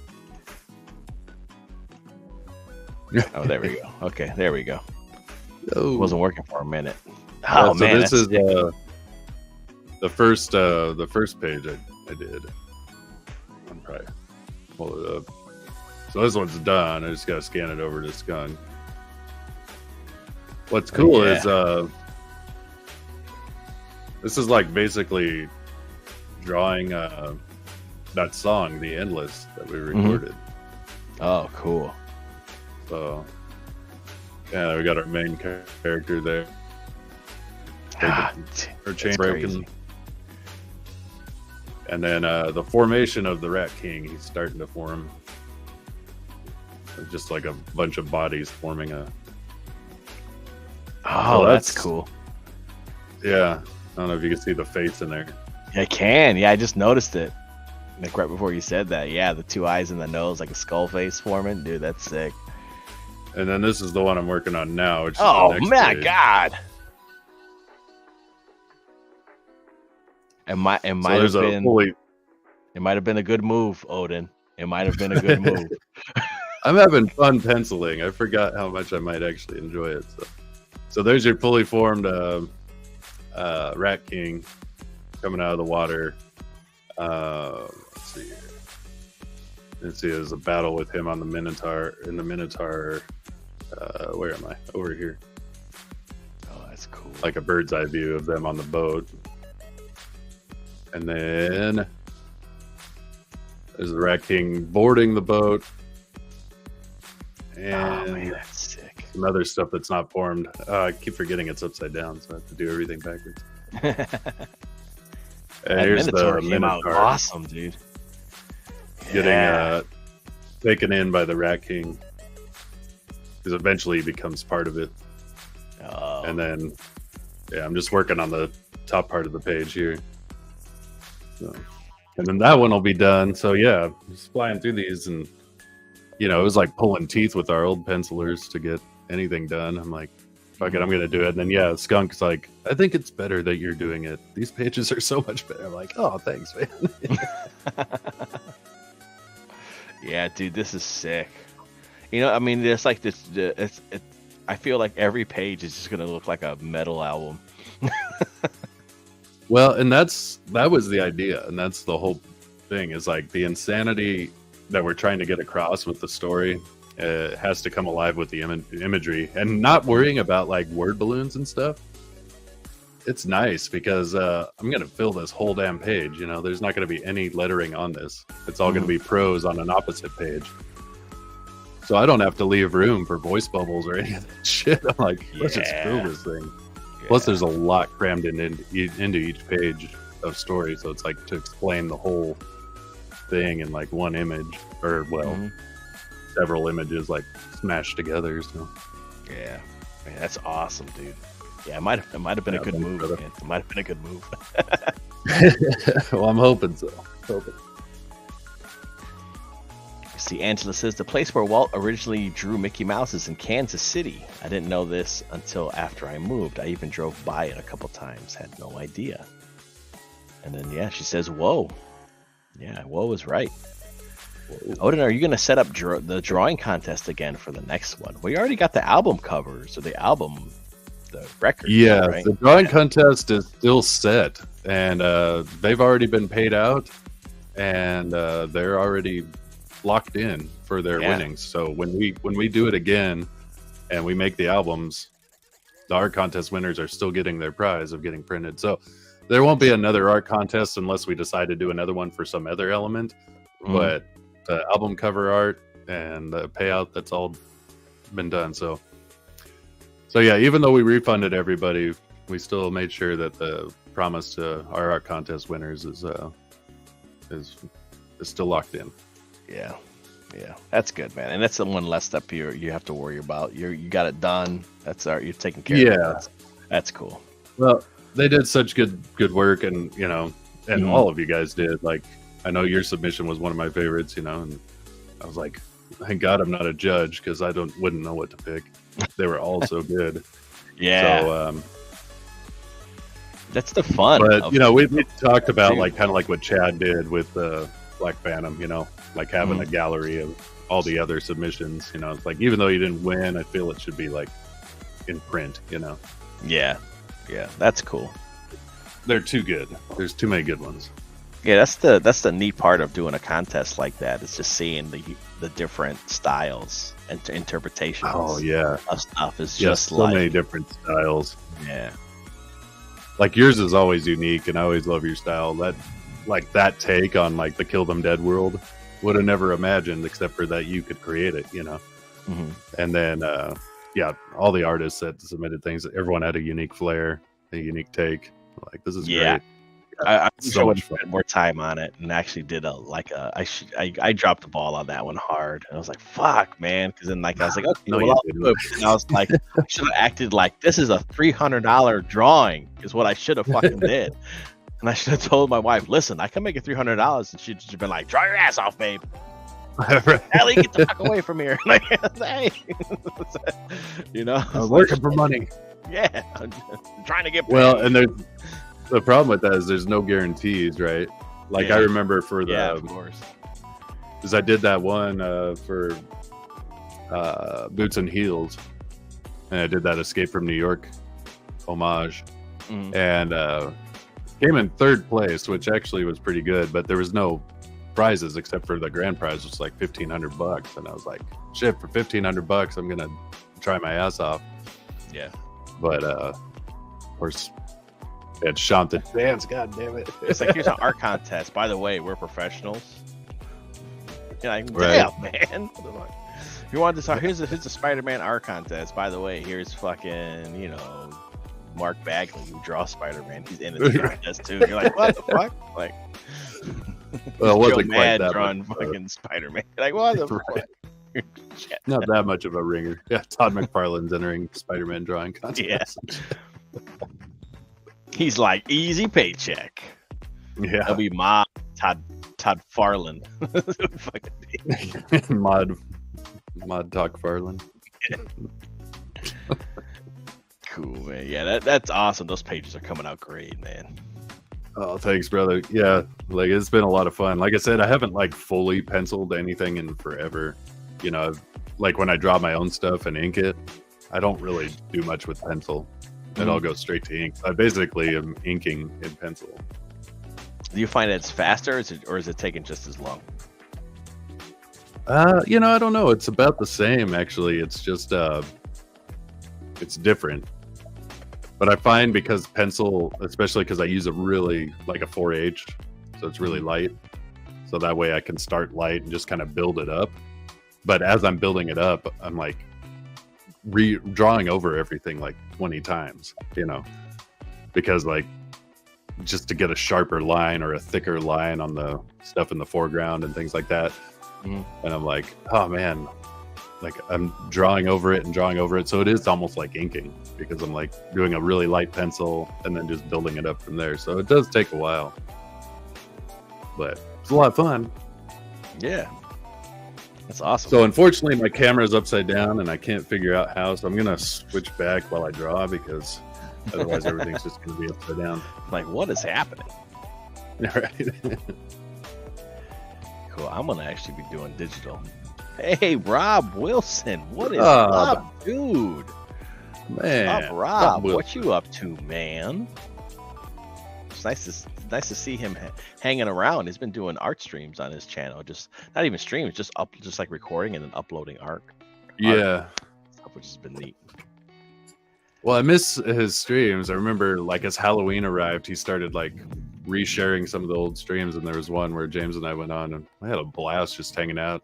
Oh, there we go. Okay, there we go. Oh. It wasn't working for a minute. Oh, Oh man, this is the first page I did. I'm probably pull it up. So this one's done. I just gotta scan it over to Skunk. What's cool is this is like basically drawing that song, The Endless, that we recorded. Oh, cool. So yeah, we got our main character there. Her chain broken. Crazy. And then the formation of the Rat King, he's starting to form. It's just like a bunch of bodies forming a. Oh, so that's cool. Yeah, I don't know if you can see the face in there. I can. Yeah, I just noticed it. Like right before you said that. Yeah, the two eyes and the nose, like a skull face forming. Dude, that's sick. And then this is the one I'm working on now. Which is Oh the next my page. god! It might have been. It might have been a good move, Odin. It might have been a good move. I'm having fun penciling. I forgot how much I might actually enjoy it. So there's your fully formed Rat King coming out of the water. Let's see here. Let's see, there's a battle with him on the Minotaur. In the Minotaur, where am I? Over here. Oh, that's cool. Like a bird's eye view of them on the boat. And then there's the Rat King boarding the boat. And oh man, that's sick. some other stuff that's not formed. I keep forgetting it's upside down, so I have to do everything backwards. And here's Minotaur the came out Minotaur awesome, dude. getting taken in by the Rat King, because eventually he becomes part of it. Oh. And then, yeah, I'm just working on the top part of the page here. So, and then that one will be done. So yeah, just flying through these, and it was like pulling teeth with our old pencilers to get anything done. I'm like, fuck it, I'm gonna do it. And then yeah, Skunk's like, I think it's better that you're doing it. These pages are so much better. I'm like, oh, thanks, man. Yeah, dude, this is sick. I mean, there's like this. I feel like every page is just gonna look like a metal album. Well, and that was the idea, and that's the whole thing, is like the insanity that we're trying to get across with the story has to come alive with the imagery, and not worrying about like word balloons and stuff. It's nice because I'm gonna fill this whole damn page. There's not gonna be any lettering on this. It's all gonna be prose on an opposite page. So I don't have to leave room for voice bubbles or any of that shit. I'm like, let's just fill this thing. Yeah. Plus, there's a lot crammed into each page of story, so it's like to explain the whole thing in like one image, or several images like smashed together. So yeah, man, that's awesome, dude. Yeah, it might have been a good move. Man. It might have been a good move. Well, I'm hoping so. See, Angela says the place where Walt originally drew Mickey Mouse is in Kansas City. I didn't know this until after I moved. I even drove by it a couple times. Had no idea. And then yeah, she says, "Whoa." Yeah, whoa is right. Odin, are you going to set up the drawing contest again for the next one? We already got the album covers or the record. Yeah, right? the drawing contest is still set, and they've already been paid out, and they're already locked in for their winnings. So when we do it again, and we make the albums, the art contest winners are still getting their prize of getting printed. So there won't be another art contest unless we decide to do another one for some other element. But the album cover art and the payout, that's all been done. So yeah, even though we refunded everybody, we still made sure that the promise to our art contest winners is still locked in. Yeah, that's good, man. And that's the one less step you have to worry about. You got it done. You're taking care of it. That's cool. Well, they did such good work, and and all of you guys did. Like, I know your submission was one of my favorites, and I was like, thank God I'm not a judge, because I wouldn't know what to pick. They were all so good. Yeah. So that's the fun. But we talked about kind of like what Chad did with Black Phantom, like having a gallery of all the other submissions. It's like, even though you didn't win, I feel it should be like in print. Yeah, that's cool. They're too good. There's too many good ones. Yeah, that's the neat part of doing a contest like that. It's just seeing the different styles and interpretations. Oh yeah, of stuff. Is just so many different styles. Yeah, like yours is always unique, and I always love your style. That take on like the Kill Them Dead world would have never imagined, except for that you could create it. And then all the artists that submitted things, everyone had a unique flair, a unique take. Like, this is great. I so much fun. Spend more time on it, and actually did I dropped the ball on that one hard. And I was like, "Fuck, man!" Because then I was like, "Okay, I'll do it." And I was like, "I should have acted like this is a $300 drawing," is what I should have fucking did. And I should have told my wife, "Listen, I can make it $300," and she'd just been like, "Draw your ass off, babe." Ellie, get the fuck away from here! Like, hey. I'm working for money. Yeah, I'm trying to get paid. Well, and the problem with that is there's no guarantees, right? Like, I remember for of course, because I did that one for Boots and Heels, and I did that Escape from New York homage, and came in third place, which actually was pretty good, but there was no prizes except for the grand prize, which was like $1,500, and I was like, shit, for $1,500 I'm gonna try my ass off. Yeah, but of course it shot the dance. God damn it! It's like, here's an art contest. By the way, we're professionals. You're like, right. Damn, man. You want this? Here's the Spider-Man art contest. By the way, here's fucking Mark Bagley, who draws Spider-Man. He's in the contest too. You're like, what the fuck? Like, well, it wasn't quite mad that drawing much, fucking Spider-Man. Like, what the fuck? Not that much of a ringer. Yeah, Todd McFarlane's entering Spider-Man drawing contest. Yeah. He's like, easy paycheck. Yeah. That'll be Todd Farland. Mod Talk Farland. Cool, man. Yeah, that's awesome. Those pages are coming out great, man. Oh, thanks, brother. Yeah, like, it's been a lot of fun. Like I said, I haven't like fully penciled anything in forever. Like when I draw my own stuff and ink it, I don't really do much with pencil. It all goes straight to ink. I basically am inking in pencil. Do you find it's faster, or is it taking just as long? I don't know. It's about the same, actually. It's just it's different. But I find, because pencil, especially because I use a really, like a 4H, so it's really light. So that way I can start light and just kind of build it up. But as I'm building it up, I'm like drawing over everything like 20 times, because like, just to get a sharper line or a thicker line on the stuff in the foreground and things like that. And I'm like, oh man, like I'm drawing over it. So it is almost like inking, because I'm like doing a really light pencil and then just building it up from there. So it does take a while, but it's a lot of fun. Yeah. That's awesome. So unfortunately my camera is upside down and I can't figure out how, so I'm going to switch back while I draw, because otherwise everything's just going to be upside down. Like, what is happening? Right. cool. I'm gonna actually be doing digital. Hey, Rob Wilson, what is Rob. up, dude? Man, Rob, what you up to, man? It's nice to see him hanging around. He's been doing art streams on his channel, just not even streams, just like recording and then uploading art. Yeah, which has been neat. well, I miss his streams. I remember, like, as Halloween arrived, he started like resharing some of the old streams, and there was one where James and I went on, and I had a blast just hanging out.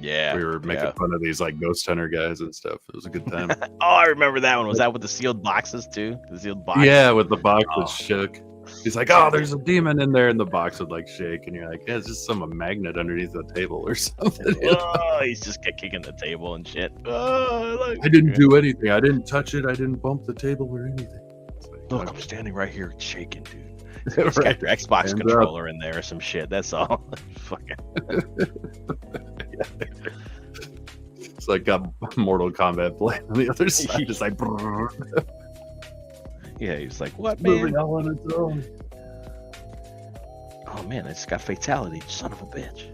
Yeah, we were making fun of these like ghost hunter guys and stuff. It was a good time. Oh, I remember that one. Was that with the sealed boxes too? The sealed box. Yeah, with the box that shook. He's like, "Oh, there's a demon in there," and the box would like shake, and you're like, "Yeah, it's just some magnet underneath the table or something." Oh, he's just kicking the table and shit. Oh, I didn't do anything. I didn't touch it. I didn't bump the table or anything. Like, look, I'm standing right here shaking, dude. It's right. got your Xbox controller in there or some shit. That's all. Fucking. It's like got Mortal Kombat playing on the other side. Just like, yeah, he's like, what, man? Moving all on its own. Oh man, it's got fatality, son of a bitch.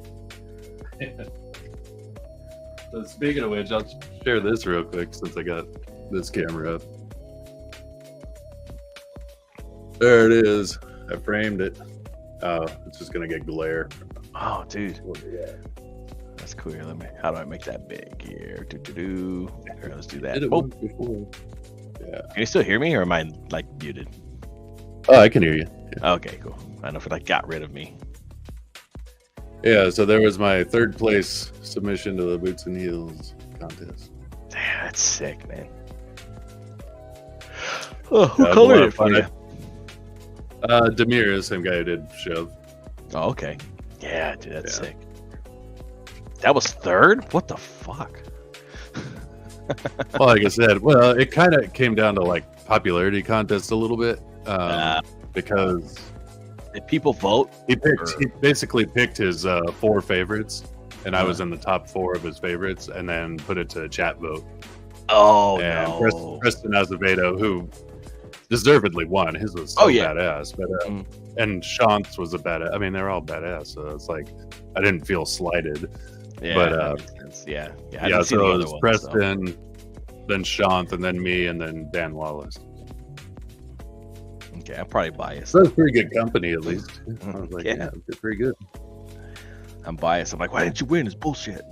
So speaking of which, I'll share this real quick since I got this camera up. There it is. I framed it. Oh, it's just gonna get glare. Oh, dude. That's cool. Here, how do I make that big here? Here, let's do that. Oh. Yeah. Can you still hear me, or am I like muted? Oh, I can hear you. Yeah. Okay, cool. I don't know if it like got rid of me. Yeah, so there was my third place submission to the Boots and Heels contest. Damn, that's sick, man. Oh, who colored it for you? Demir, same guy who did Shove. Oh, okay. Yeah, dude, that's sick. That was third? What the fuck? Well, like I said, it kind of came down to like popularity contest a little bit because did people vote? He basically picked his 4 favorites, and I was in the top 4 of his favorites, and then put it to a chat vote. Oh, and no. Preston Azevedo, who deservedly won, his was so badass, but and Shantz was a badass. I mean, they're all badass, so it's like I didn't feel slighted. Yeah, but yeah. So it was Preston, then Shant, and then me, and then Dan Wallace. Okay, I'm probably biased. So that's pretty good company, at least. I was like, yeah, it's pretty good. I'm biased. I'm like, why didn't you win? It's bullshit.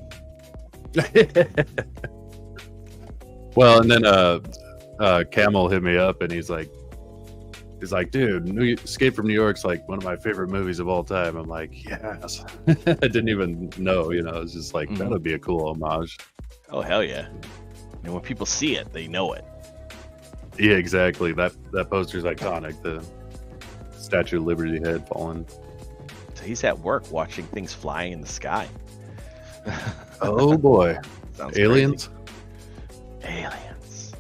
Well, and then Camel hit me up, and he's like, dude, Escape from New York's like one of my favorite movies of all time. I'm like, yes. I didn't even know, it's just like, that would be a cool homage. Oh, hell yeah. And when people see it, they know it. Yeah, exactly. That poster's iconic. The Statue of Liberty head falling. So he's at work watching things flying in the sky. Oh, boy. Sounds Aliens? Crazy. Aliens.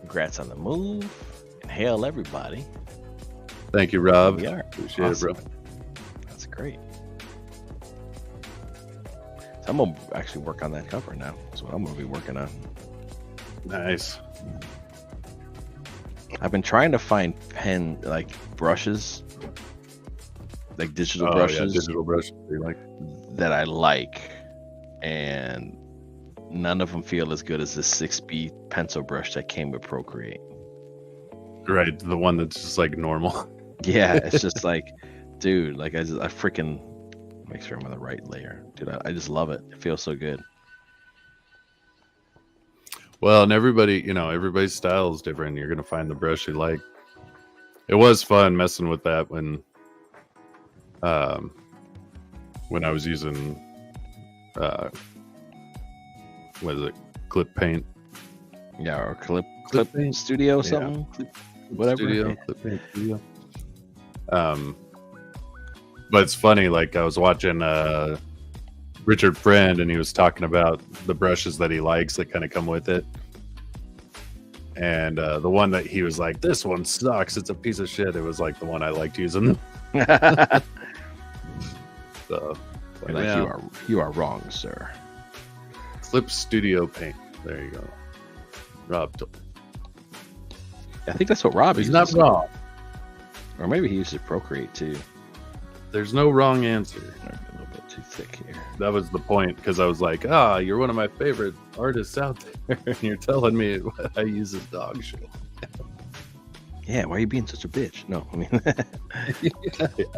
Congrats on the move. Hail everybody. Thank you, Rob. We are. Appreciate it, bro. That's great. So I'm gonna actually work on that cover now. That's what I'm gonna be working on. Nice. I've been trying to find brushes, like digital brushes. Yeah, digital brushes that I like, and none of them feel as good as this 6B pencil brush that came with Procreate. Right, the one that's just like normal. Yeah, it's just like, dude, like I freaking make sure I'm on the right layer, dude. I just love it. It feels so good. Well, and everybody's style is different. You're gonna find the brush you like. It was fun messing with that when I was using what is it, Clip Paint? Yeah, or Clip Paint Studio, something. Yeah. Whatever. Clip Paint Studio. But it's funny, like I was watching Richard Friend, and he was talking about the brushes that he likes that kind of come with it. And the one that he was like, this one sucks, it's a piece of shit. It was like the one I liked using. So, you are wrong, sir. Clip Studio Paint. There you go. Rob. I think that's what Rob He's uses. not wrong. Or maybe he uses Procreate too. There's no wrong answer. A little bit too thick here. That was the point, because I was like, you're one of my favorite artists out there, and you're telling me what I use as dog shit. Yeah, why are you being such a bitch? No, I mean,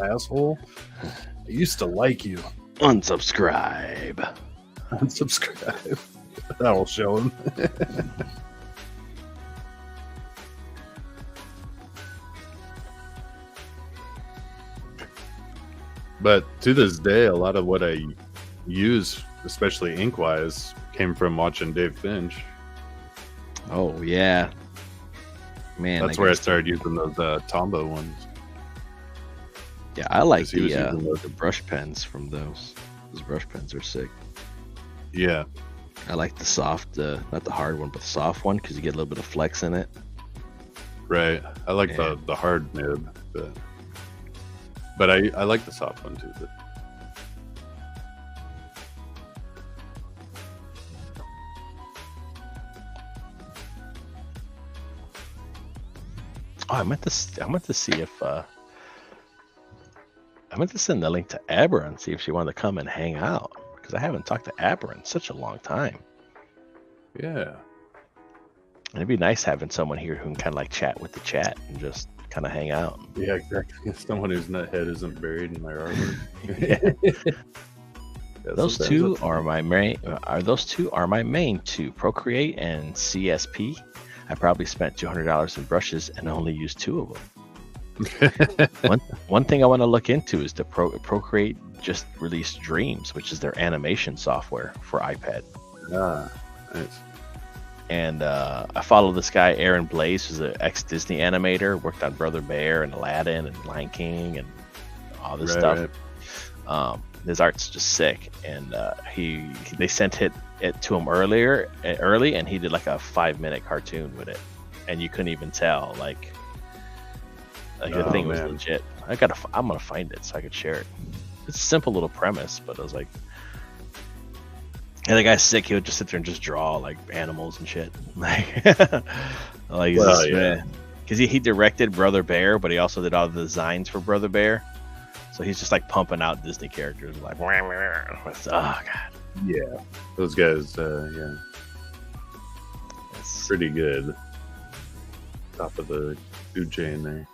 Asshole. I used to like you. unsubscribe. Unsubscribe. That will show him. But to this day, a lot of what I use, especially ink-wise, came from watching Dave Finch. Oh yeah, man. That's where I started using those Tombow ones. Yeah, I like 'Cause he was using those. the brush pens from those. Those brush pens are sick. Yeah, I like the soft, not the hard one, but the soft one because you get a little bit of flex in it. right. I like Yeah. the hard nib, but I like the soft one too. But Oh, I meant to see if I meant to send the link to Abra and see if she wanted to come and hang out because I haven't talked to Abra in such a long time. yeah, And it'd be nice having someone here who can kind of like chat with the chat and just kind of hang out. yeah, exactly. Someone whose nut head isn't buried in my artwork. Yeah. Yeah, Those sometimes two that's- are my main. Those two are my main two: Procreate and CSP. I probably spent $200 in brushes and only used 2 of them. One thing I want to look into is the Procreate just released Dreams, which is their animation software for iPad. Nice. And I follow this guy Aaron Blaze, who's an ex-Disney animator, worked on Brother Bear and Aladdin and Lion King and all this stuff. Right. His art's just sick, and they sent it to him early, and he did like a 5-minute cartoon with it, and you couldn't even tell like the Oh, thing was man. legit. I'm gonna find it so I could share it. It's a simple little premise, but I was like, and the guy's sick. He would just sit there and just draw like animals and shit, like Yeah. because he directed Brother Bear, but he also did all the designs for Brother Bear. So he's just like pumping out Disney characters, like, oh god, Yeah, those guys, yeah, it's pretty good. Top of the food chain there.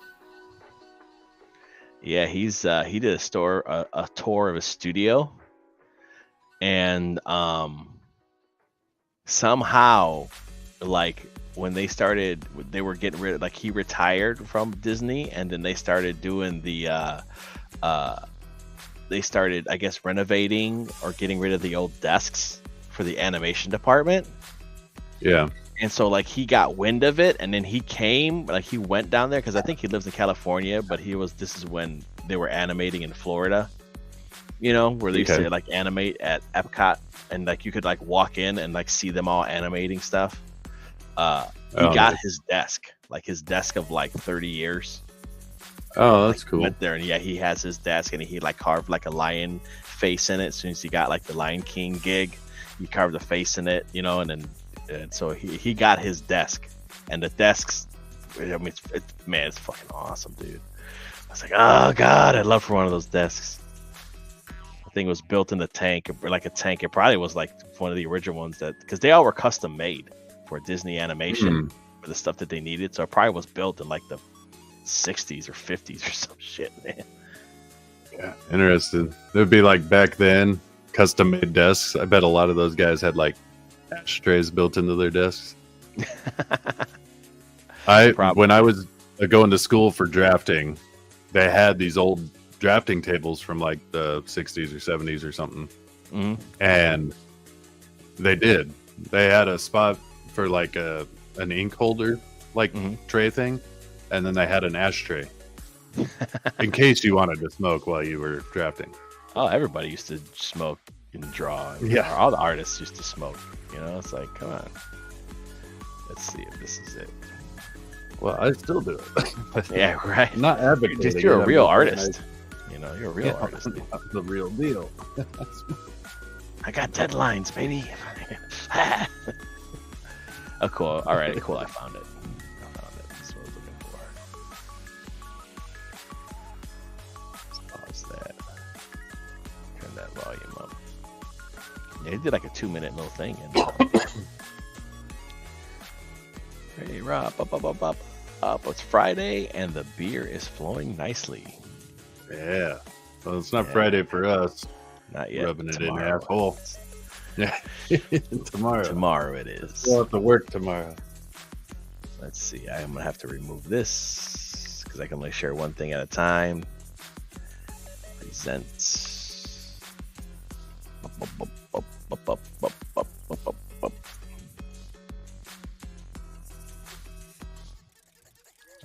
Yeah, he did a tour of his studio, and somehow, like when they were getting rid of, like he retired from Disney, and then they started doing they started, I guess, renovating or getting rid of the old desks for the animation department. Yeah, And so like he got wind of it, and then he went down there because I think he lives in California, but this is when they were animating in Florida, where they used to like animate at Epcot, and like you could like walk in and like see them all animating stuff. He got his desk of like 30 years. Oh, that's cool. Went there, and yeah, he has his desk, and he like carved like a lion face in it. As soon as he got like the Lion King gig, he carved a face in it, and so he got his desk, and the desks. I mean, it's fucking awesome, dude. I was like, oh god, I'd love for one of those desks. The thing was built in the tank, like a tank. It probably was like one of the original ones because they all were custom made for Disney animation for the stuff that they needed. So it probably was built in like the 60s or 50s or some shit, man. Yeah, interesting. It would be like back then, custom made desks. I bet a lot of those guys had like ashtrays built into their desks. When I was going to school for drafting, they had these old drafting tables from like the 60s or 70s or something. Mm-hmm. And they had a spot for like an ink holder like tray thing, and then they had an ashtray in case you wanted to smoke while you were drafting. Oh, everybody used to smoke and draw. Yeah. All the artists used to smoke. It's like, come on. Let's see if this is it. Well, I still do it. Yeah, right. I'm not advocating. Just you're a real I'm artist. You're a real artist. Dude. The real deal. I got deadlines, baby. Oh, cool. All right, cool. I found it. That's what I was looking for. Let's pause that. Turn that volume Yeah, he did like a 2-minute little thing. And, hey, Rob, up. It's Friday, and the beer is flowing nicely. Yeah. Well, it's not Friday for us. Not yet. Rubbing it in, Tomorrow. asshole. Yeah. Tomorrow. Tomorrow it is. We'll have to work tomorrow. Let's see. I'm going to have to remove this because I can only share one thing at a time. Present.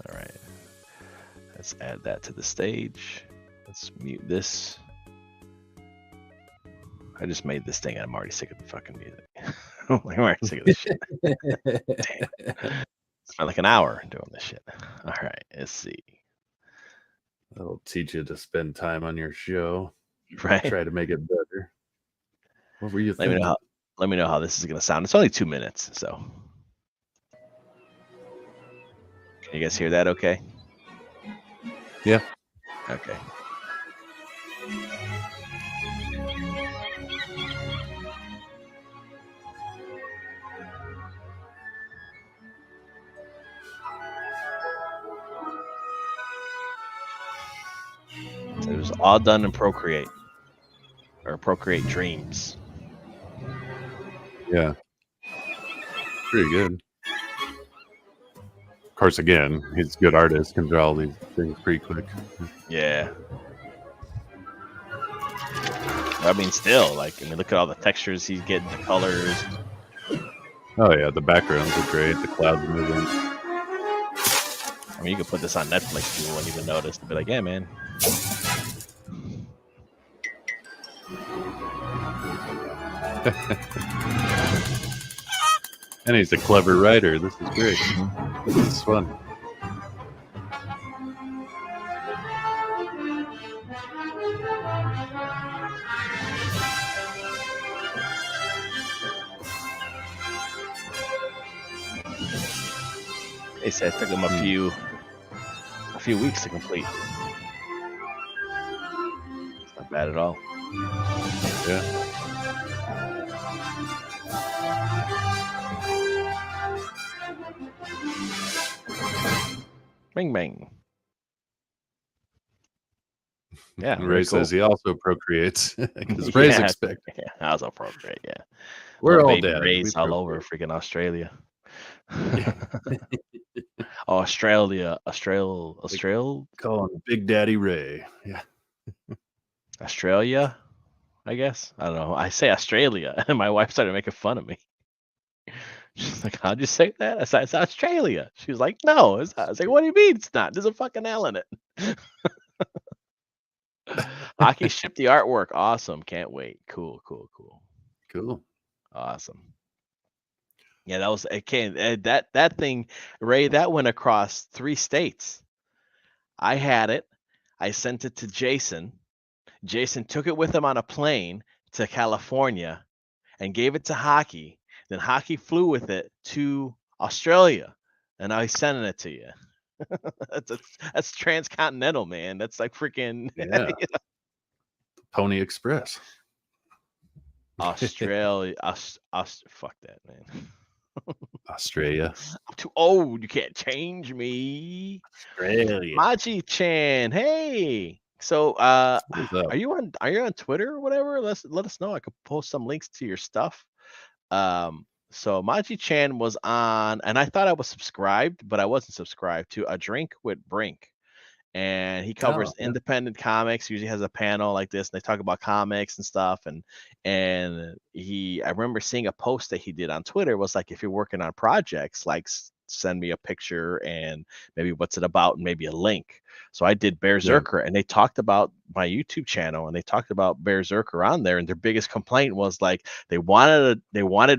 All right. Let's add that to the stage. Let's mute this. I just made this thing and I'm already sick of the fucking music. I'm already sick of this shit. Damn. Spent like an hour doing this shit. All right, let's see. That'll teach you to spend time on your show. Right. Try to make it better. What were you thinking? Let me know how this is gonna sound. It's only 2 minutes, so. Can you guys hear that okay? Yeah. Okay. So it was all done in Procreate. Or Procreate Dreams. Yeah. Pretty good. Of course, again, he's a good artist, can draw all these things pretty quick. Yeah. I mean, still, look at all the textures he's getting, the colors. Oh, yeah, the backgrounds are great, the clouds moving. I mean, you could put this on Netflix, you wouldn't even notice. Be like, yeah, man. And he's a clever writer. This is great. This is fun. They said it took him a few weeks to complete. It's not bad at all. Yeah. Bing bang. Yeah. And Ray says he also procreates because Ray's expecting. Yeah, I also procreate. Yeah. We're all baby dead. Rays all over freaking Australia. Australia. Call him Big Daddy Ray. Yeah. Australia, I guess. I don't know. I say Australia, and my wife started making fun of me. She's like, "How'd you say that?" I said, "It's Australia." She was like, "No, it's not." I was like, "What do you mean it's not? There's a fucking L in it." Hockey shipped the artwork. Awesome. Can't wait. Cool. Awesome. Yeah, that was that thing, Ray, that went across 3 states. I had it. I sent it to Jason. Jason took it with him on a plane to California and gave it to Hockey. Then Hockey flew with it to Australia, and now he's sending it to you. That's transcontinental, man. That's like freaking Pony Express. Australia. Fuck that, man. Australia. I'm too old. You can't change me. Australia. Maji-chan, hey. So, are you on Twitter or whatever? Let us know. I could post some links to your stuff. So Maji-chan was on, and I thought I was subscribed, but I wasn't subscribed to A Drink with Brink. And he covers independent comics. Usually has a panel like this, and they talk about comics and stuff. And I remember seeing a post that he did on Twitter was like, if you're working on projects, like send me a picture and maybe what's it about and maybe a link. So I did Berserker, and they talked about my YouTube channel, and they talked about Berserker on there. And their biggest complaint was like they wanted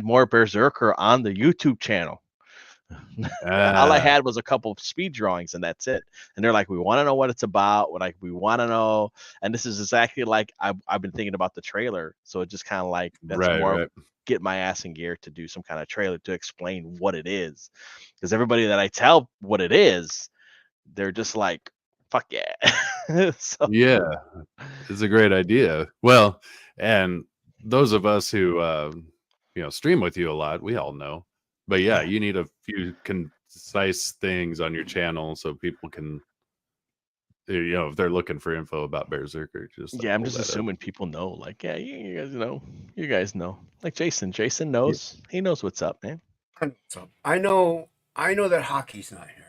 more Berserker on the YouTube channel. All I had was a couple of speed drawings, and that's it. And they're like, we want to know what it's about. We want to know. And this is exactly like I've been thinking about the trailer. So it just kind of like get my ass in gear to do some kind of trailer to explain what it is. Because everybody that I tell what it is, they're just like, fuck yeah. Yeah, it's a great idea. Well, and those of us who stream with you a lot, we all know. But yeah, you need a few concise things on your channel so people can, if they're looking for info about Berserker, just Yeah, I'm pull just that up. assuming people know. Like, yeah, you guys know. Like Jason knows. Yeah. He knows what's up, man. I know that Hockey's not here.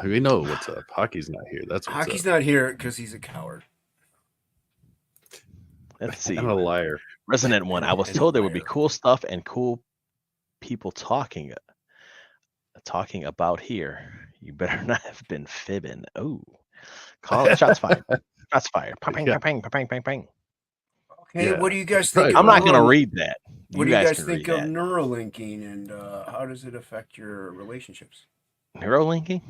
We know what's up. Hockey's not here. That's what's Hockey's up. not here because he's a coward. Let's see. And a liar. Resonant one. I was told there would be cool stuff and cool people talking about here. You better not have been fibbing. Oh, call it. Shots fired. Shots fired. Pang, pang, pang, pang, pang, pang. Okay, what do you guys think? I'm not going to read that. What do you guys think of neurolinking, and how does it affect your relationships? Neurolinking?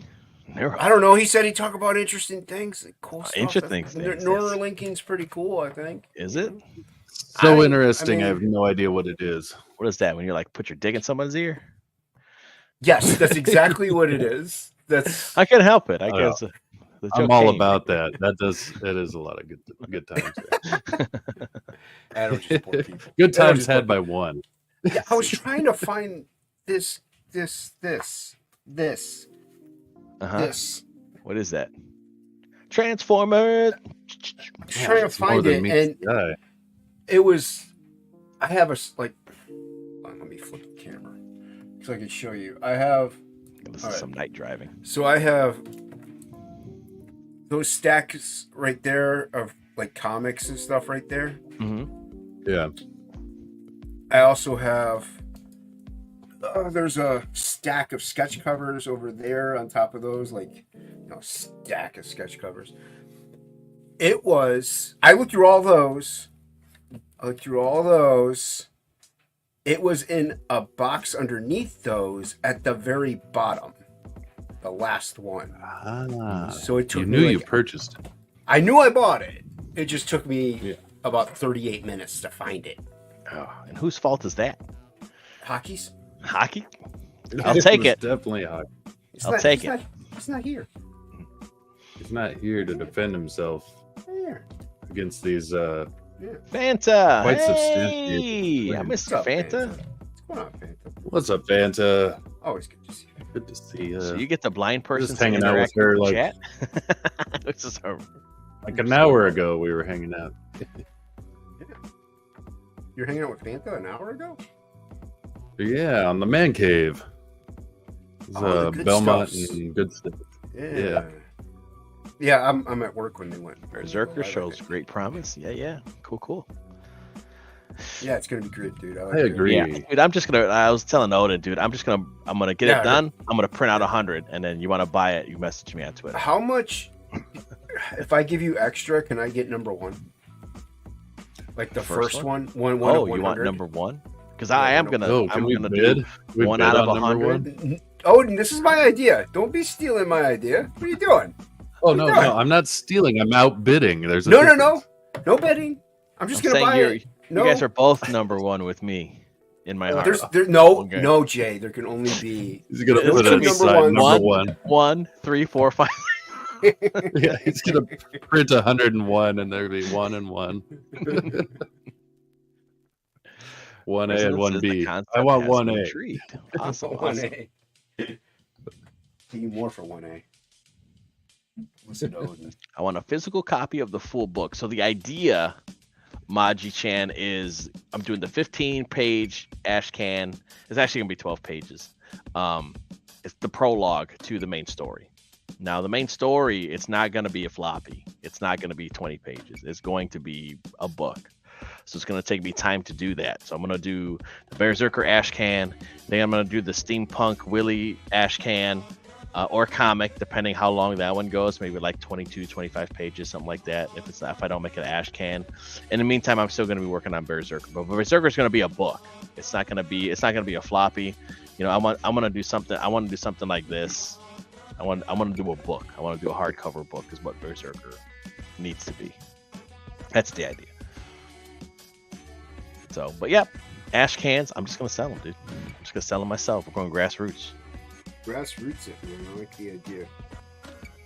I don't know. He said he'd talk about interesting things, cool stuff. Interesting things. Neuralinking's pretty cool, I think. Is it? So interesting. I have no idea what it is. What is that? When you're like, put your dick in someone's ear? Yes, that's exactly what it is. I can't help it. I guess. I'm all about that. That is a lot of good times. Adam's just poor people. Good times had by one. Yeah, I was trying to find this. What is that? Transformer. I'm trying to find it, and it was. I have let me flip the camera so I can show you. I have. This is some night driving. So I have those stacks right there of like comics and stuff right there. Mm-hmm. Yeah. I also have. There's a stack of sketch covers over there on top of those, stack of sketch covers. I looked through all those. It was in a box underneath those at the very bottom. The last one. So it took you purchased it. I knew I bought it. It just took me about 38 minutes to find it. Oh, and whose fault is that? Hockey's? Hockey? I'll take it. Definitely hockey. I'll take it. He's not here. He's not here to defend himself against these Fanta. Quite Hey, I missed Fanta. What's going on, Fanta? What's up, Fanta? Always good to see you. Good to see you. So you get the blind person just hanging out with her chat? This is her. Like an hour ago, we were hanging out. You're hanging out with Fanta an hour ago? Yeah, on the man cave. Belmont stuff. and good stuff. Yeah, I'm at work when they went. Berserker shows great promise. Yeah. Cool. Yeah, it's gonna be great, dude. I agree. Yeah, dude, I was telling Odin, dude, I'm gonna get it done. I'm gonna print out 100, and then you want to buy it, you message me on Twitter. How much? If I give you extra, can I get number one? Like the first one? One. Oh, you want number one? Because I'm gonna do one out of 100. Odin, this is my idea. Don't be stealing my idea. What are you doing? Oh no, I'm not stealing. I'm outbidding. There's no bidding. I'm just gonna buy it. You guys are both number one with me in my heart. No, Jay. There can only be. He's gonna put it aside. Number one. 1, 3, 4, 5. Yeah, he's gonna print 101, and there'll be 1 and 1. 1A and 1B. I want 1A. Awesome. 1A. Need more for 1A. Listen to Odin. I want a physical copy of the full book. So the idea, Maji-chan, is I'm doing the 15-page Ashcan. It's actually going to be 12 pages. It's the prologue to the main story. Now, the main story, it's not going to be a floppy. It's not going to be 20 pages. It's going to be a book. So it's going to take me time to do that. So I'm going to do the Berserker Ashcan. Then I'm going to do the Steampunk Willy Ashcan. Or comic, depending how long that one goes, maybe like 22, 25 pages, something like that. If I don't make an Ashcan. In the meantime, I'm still going to be working on Berserker. But Berserker is going to be a book. It's not going to be a floppy. I'm going to do something. I want to do something like this. I want to do a book. I want to do a hardcover book. Is what Berserker needs to be. That's the idea. So, but yeah, Ashcans. I'm just going to sell them, dude. I'm just going to sell them myself. We're going grassroots. Grassroots it, man. I like the idea.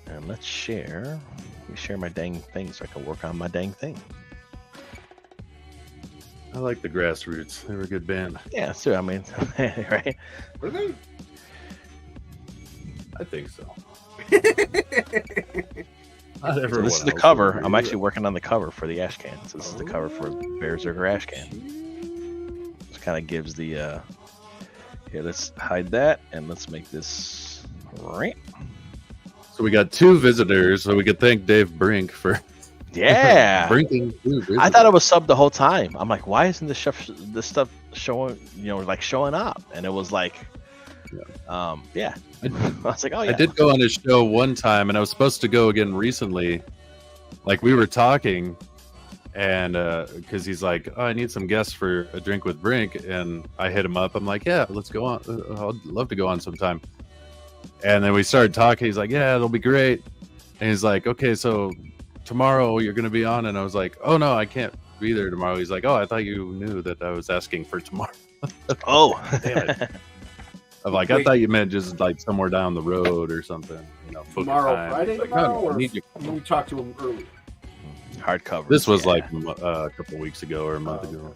And let's share. Let me share my dang thing so I can work on my dang thing. I like the Grassroots. They were a good band. Yeah, so I mean, right? Were they? I think so. So this is the cover. I'm actually working on the cover for the ash can. So this is the cover for Berserker ash can. This kind of gives the here, let's hide that and let's make this right. So we got 2 visitors, so we could thank Dave Brink for brinking 2 visitors. I thought it was subbed the whole time. I'm like, why isn't this stuff showing, like showing up? And it was like, I was like, oh yeah. I did go on his show one time, and I was supposed to go again recently. Like, we were talking, and because he's like, oh, I need some guests for a drink with Brink, and I hit him up. I'm like, yeah, let's go on. I'd love to go on sometime. And then we started talking. He's like, yeah, it'll be great. And he's like, okay, so tomorrow you're going to be on. And I was like, oh, no, I can't be there tomorrow. He's like, oh, I thought you knew that I was asking for tomorrow. Oh, damn it. I'm like, I thought you meant just like somewhere down the road or something. You know, tomorrow, Friday, like, tomorrow, no, or need you. when we talked to him early. Hardcover. This was like a couple weeks ago or a month ago.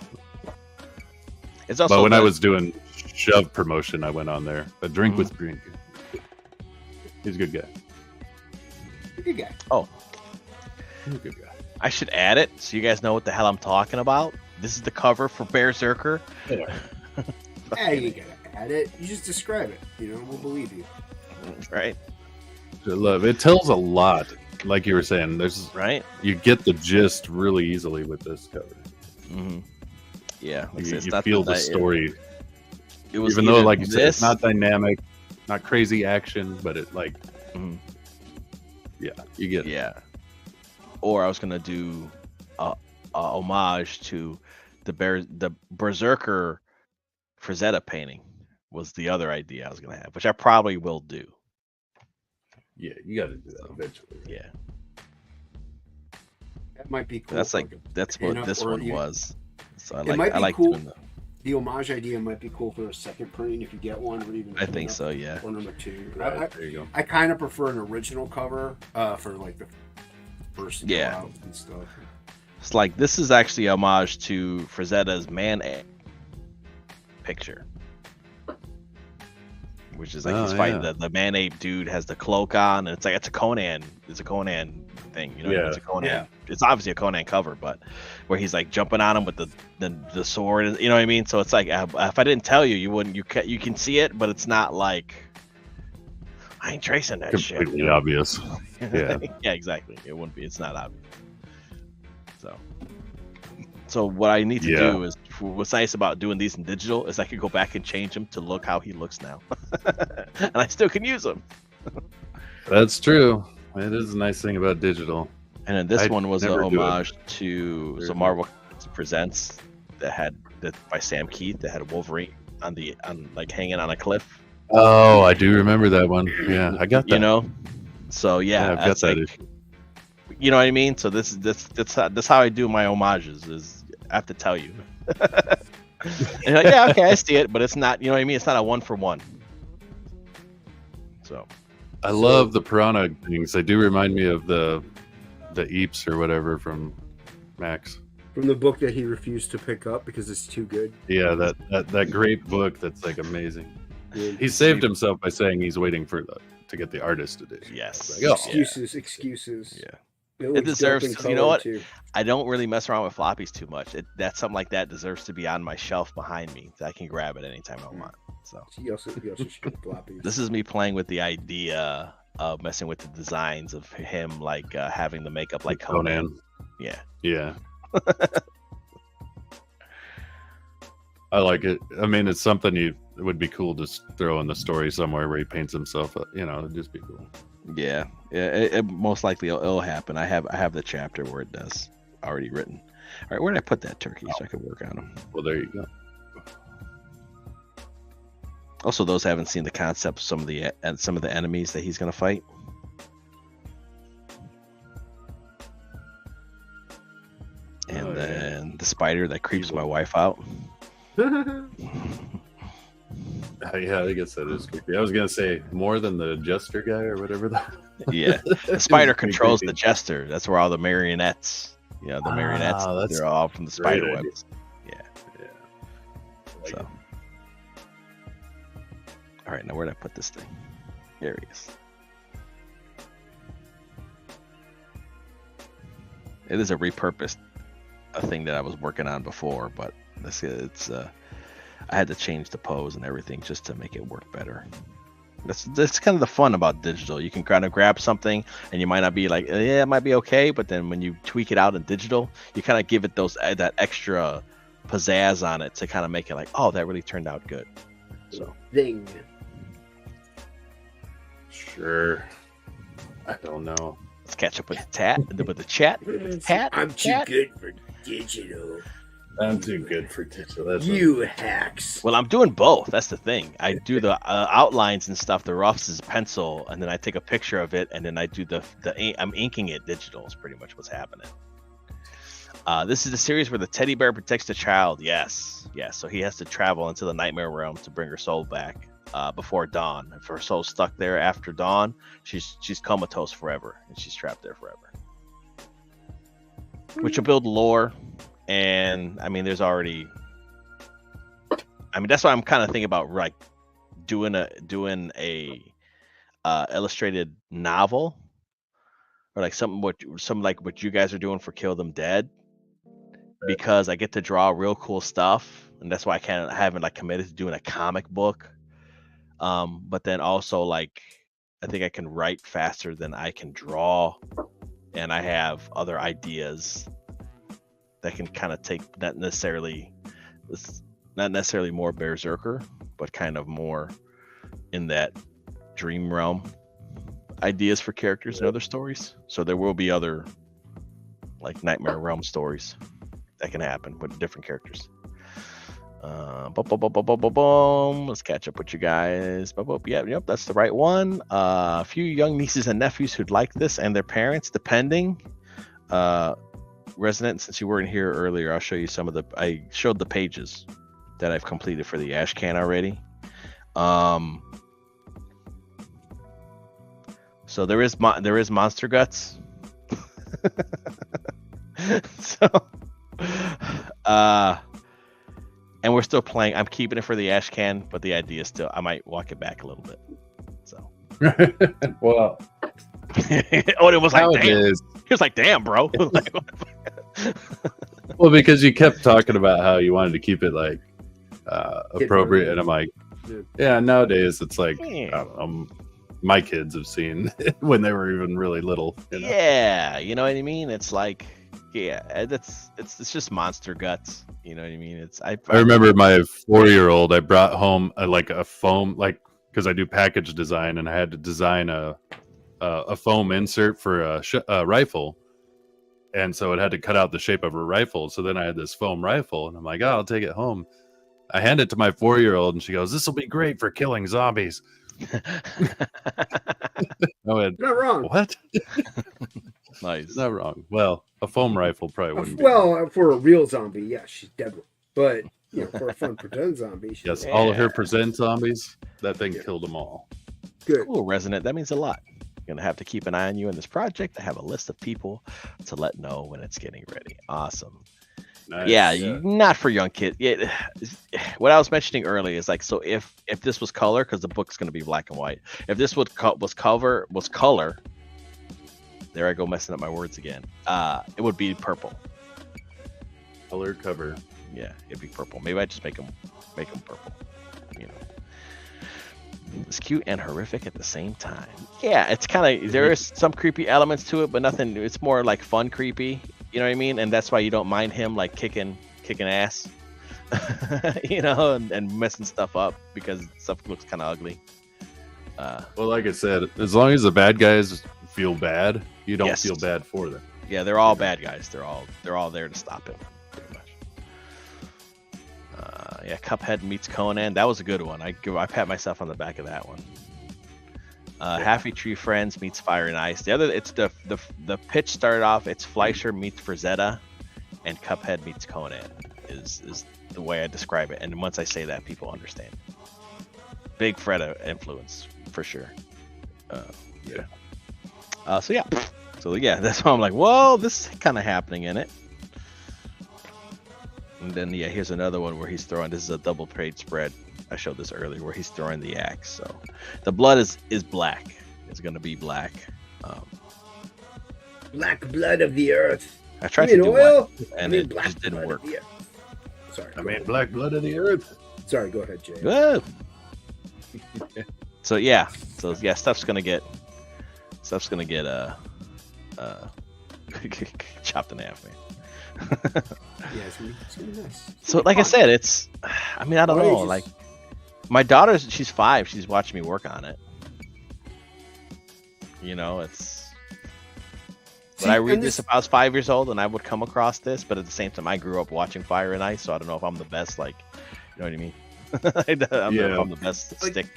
It's also but when I was doing Shove promotion, I went on there. A drink with Brink. He's a good guy. Good guy. Oh, He's a good guy. I should add it so you guys know what the hell I'm talking about. This is the cover for Berserker. Yeah. Hey, you gotta add it. You just describe it. You know, we'll believe you. Right. I love it. Tells a lot. Like you were saying, there's right. You get the gist really easily with this cover. Mm-hmm. Yeah, like you feel the story. It was even though, like you said, it's not dynamic, not crazy action, but it like, yeah, you get it. Yeah. Or I was gonna do a homage to the Berserker Frazetta painting was the other idea I was gonna have, which I probably will do. Yeah, you got to do that eventually. Yeah, that might be cool. That's what this one was. So I like cool. doing The homage idea might be cool for a second printing if you get one, or even I think so. Yeah. Or number 2. Right, there you go. I kind of prefer an original cover for like the first out and stuff. It's like this is actually a homage to Frazetta's man picture, which is like he's fighting the man ape dude has the cloak on, and it's a Conan thing, you know. Yeah. It's a Conan. It's obviously a Conan cover, but where he's like jumping on him with the sword, you know what I mean? So it's like if I didn't tell you, you wouldn't. You can see it, but it's not like I ain't tracing that shit. Completely obvious. Yeah. Yeah, exactly. It wouldn't be. It's not obvious. So what I need to do is, what's nice about doing these in digital is I can go back and change him to look how he looks now, and I still can use him. That's true. It is a nice thing about digital. And then this one was a homage to Marvel Presents that by Sam Keith that had Wolverine on like hanging on a cliff. Oh, I do remember that one. Yeah, I got that. You know, so yeah, I've got that issue. You know what I mean? So that's how I do my homages. Is I have to tell you. And you're like, yeah, okay, I see it, but it's not. You know what I mean? It's not a 1-for-1. So, I love the piranha things. They do remind me of the Eeps or whatever from Max. From the book that he refused to pick up because it's too good. Yeah, that great book that's like amazing. He saved himself by saying he's waiting to get the artist edition. Yes. Like, excuses. Yeah. It deserves. You know what? Too. I don't really mess around with floppies too much. That's something like that deserves to be on my shelf behind me. So I can grab it anytime I want. So you also should get floppies. This is me playing with the idea of messing with the designs of him, like having the makeup like Conan. Yeah. Yeah. I like it. I mean, it's something it would be cool to throw in the story somewhere where he paints himself up. You know, it'd just be cool. Yeah. It most likely it'll happen. I have the chapter where it does already written. All right, where did I put that turkey so I could work on them? Well, there you go. Also, those haven't seen the concept of some of the enemies that he's gonna fight. And then the spider that creeps my wife out. Yeah, I guess that is creepy. I was gonna say more than the jester guy or whatever. Yeah, the spider controls the jester. That's where all the marionettes. You know, the marionettes. They're all from the spider webs. Yeah. So, all right, now where did I put this thing? There he is. It is a repurposed thing that I was working on before, but it's I had to change the pose and everything just to make it work better. That's kind of the fun about digital. You can kind of grab something and you might not be like, yeah, it might be okay, but then when you tweak it out in digital, you kind of give it that extra pizzazz on it to kind of make it like, oh, that really turned out good. So Thing. Sure. I don't know. let's catch up with the chat. Pat, I'm too chat. good for digital. I'm too good for digital. That's You hacks. Well, I'm doing both. That's the thing. I do the outlines and stuff. The roughs is pencil, and then I take a picture of it, and then I do the I'm inking it digital. Is pretty much what's happening. This is the series where the teddy bear protects the child. Yes. So he has to travel into the nightmare realm to bring her soul back before dawn. If her soul's stuck there after dawn, she's comatose forever, and she's trapped there forever. Which will build lore. And I mean, there's already. I mean, that's why I'm kind of thinking about like doing a illustrated novel, or like something like what you guys are doing for Kill Them Dead, because I get to draw real cool stuff, and that's why I haven't like committed to doing a comic book. But then also like I think I can write faster than I can draw, and I have other ideas that can kind of take not necessarily more berserker, but kind of more in that dream realm ideas for characters and other stories. So there will be other like nightmare realm stories that can happen with different characters. Let's catch up with you guys. Yep, that's the right one. A few young nieces and nephews who'd like this, and their parents, depending. Resident, since you weren't here earlier, I'll show you I showed the pages that I've completed for the ash can already. So there is monster guts. So and we're still playing. I'm keeping it for the ash can, but the idea is still I might walk it back a little bit. So well, it was like damn. He was like, damn, bro. Well, because you kept talking about how you wanted to keep it like appropriate, and I'm like, yeah, nowadays it's like my kids have seen when they were even really little. You know? Yeah, you know what I mean. It's like, yeah, it's just monster guts. You know what I mean. I remember my 4-year-old. I brought home a foam, like because I do package design, and I had to design a foam insert for a rifle. And so it had to cut out the shape of a rifle. So then I had this foam rifle, and I'm like, oh, I'll take it home. I hand it to my 4-year-old, and she goes, this will be great for killing zombies. I went, not wrong. What? Nice. Not wrong. Well, a foam rifle probably wouldn't be. Well, for a real zombie, yeah, she's dead. But for a fun pretend zombie, yes, all of her present zombies, that thing killed them all. Good. Cool, Resident. That means a lot. Gonna have to keep an eye on you in this project. I have a list of people to let know when it's getting ready. Awesome. Nice. Yeah, not for young kids. Yeah, what I was mentioning earlier is like, so if this was color, because the book's gonna be black and white. If this was color, there I go messing up my words again. It would be purple. Color cover. Yeah, it'd be purple. Maybe I just make them purple. You know. It's cute and horrific at the same time. Yeah, it's kind of, there is some creepy elements to it, but nothing, it's more like fun creepy, you know what I mean? And that's why you don't mind him like kicking ass, you know, and messing stuff up because stuff looks kind of ugly. Well, like I said, as long as the bad guys feel bad, you don't feel bad for them. Yeah, they're all bad guys. They're all there to stop him. Yeah, Cuphead meets Conan. That was a good one. I pat myself on the back of that one. Happy Tree Friends meets Fire and Ice. The other, it's the pitch started off. It's Fleischer meets Frazetta, and Cuphead meets Conan is the way I describe it. And once I say that, people understand. Big Fred influence for sure. So yeah, that's why I'm like, whoa, this is kind of happening in it. And then here's another one where he's throwing. This is a double trade spread. I showed this earlier where he's throwing the axe. So the blood is black. It's gonna be black. Black blood of the earth. I tried to do oil, one, and it just didn't work. Sorry. I mean, black blood of the earth. Sorry, go ahead, Jay. Whoa. So stuff's gonna get chopped in half, man. It's gonna be nice. So like I said, it's. I mean, I don't know. Like my daughter, she's 5. She's watching me work on it. You know, it's. Would I read this if I was 5 years old and I would come across this? But at the same time, I grew up watching Fire and Ice, so I don't know if I'm the best. Like, you know what I mean? I'm the best stick.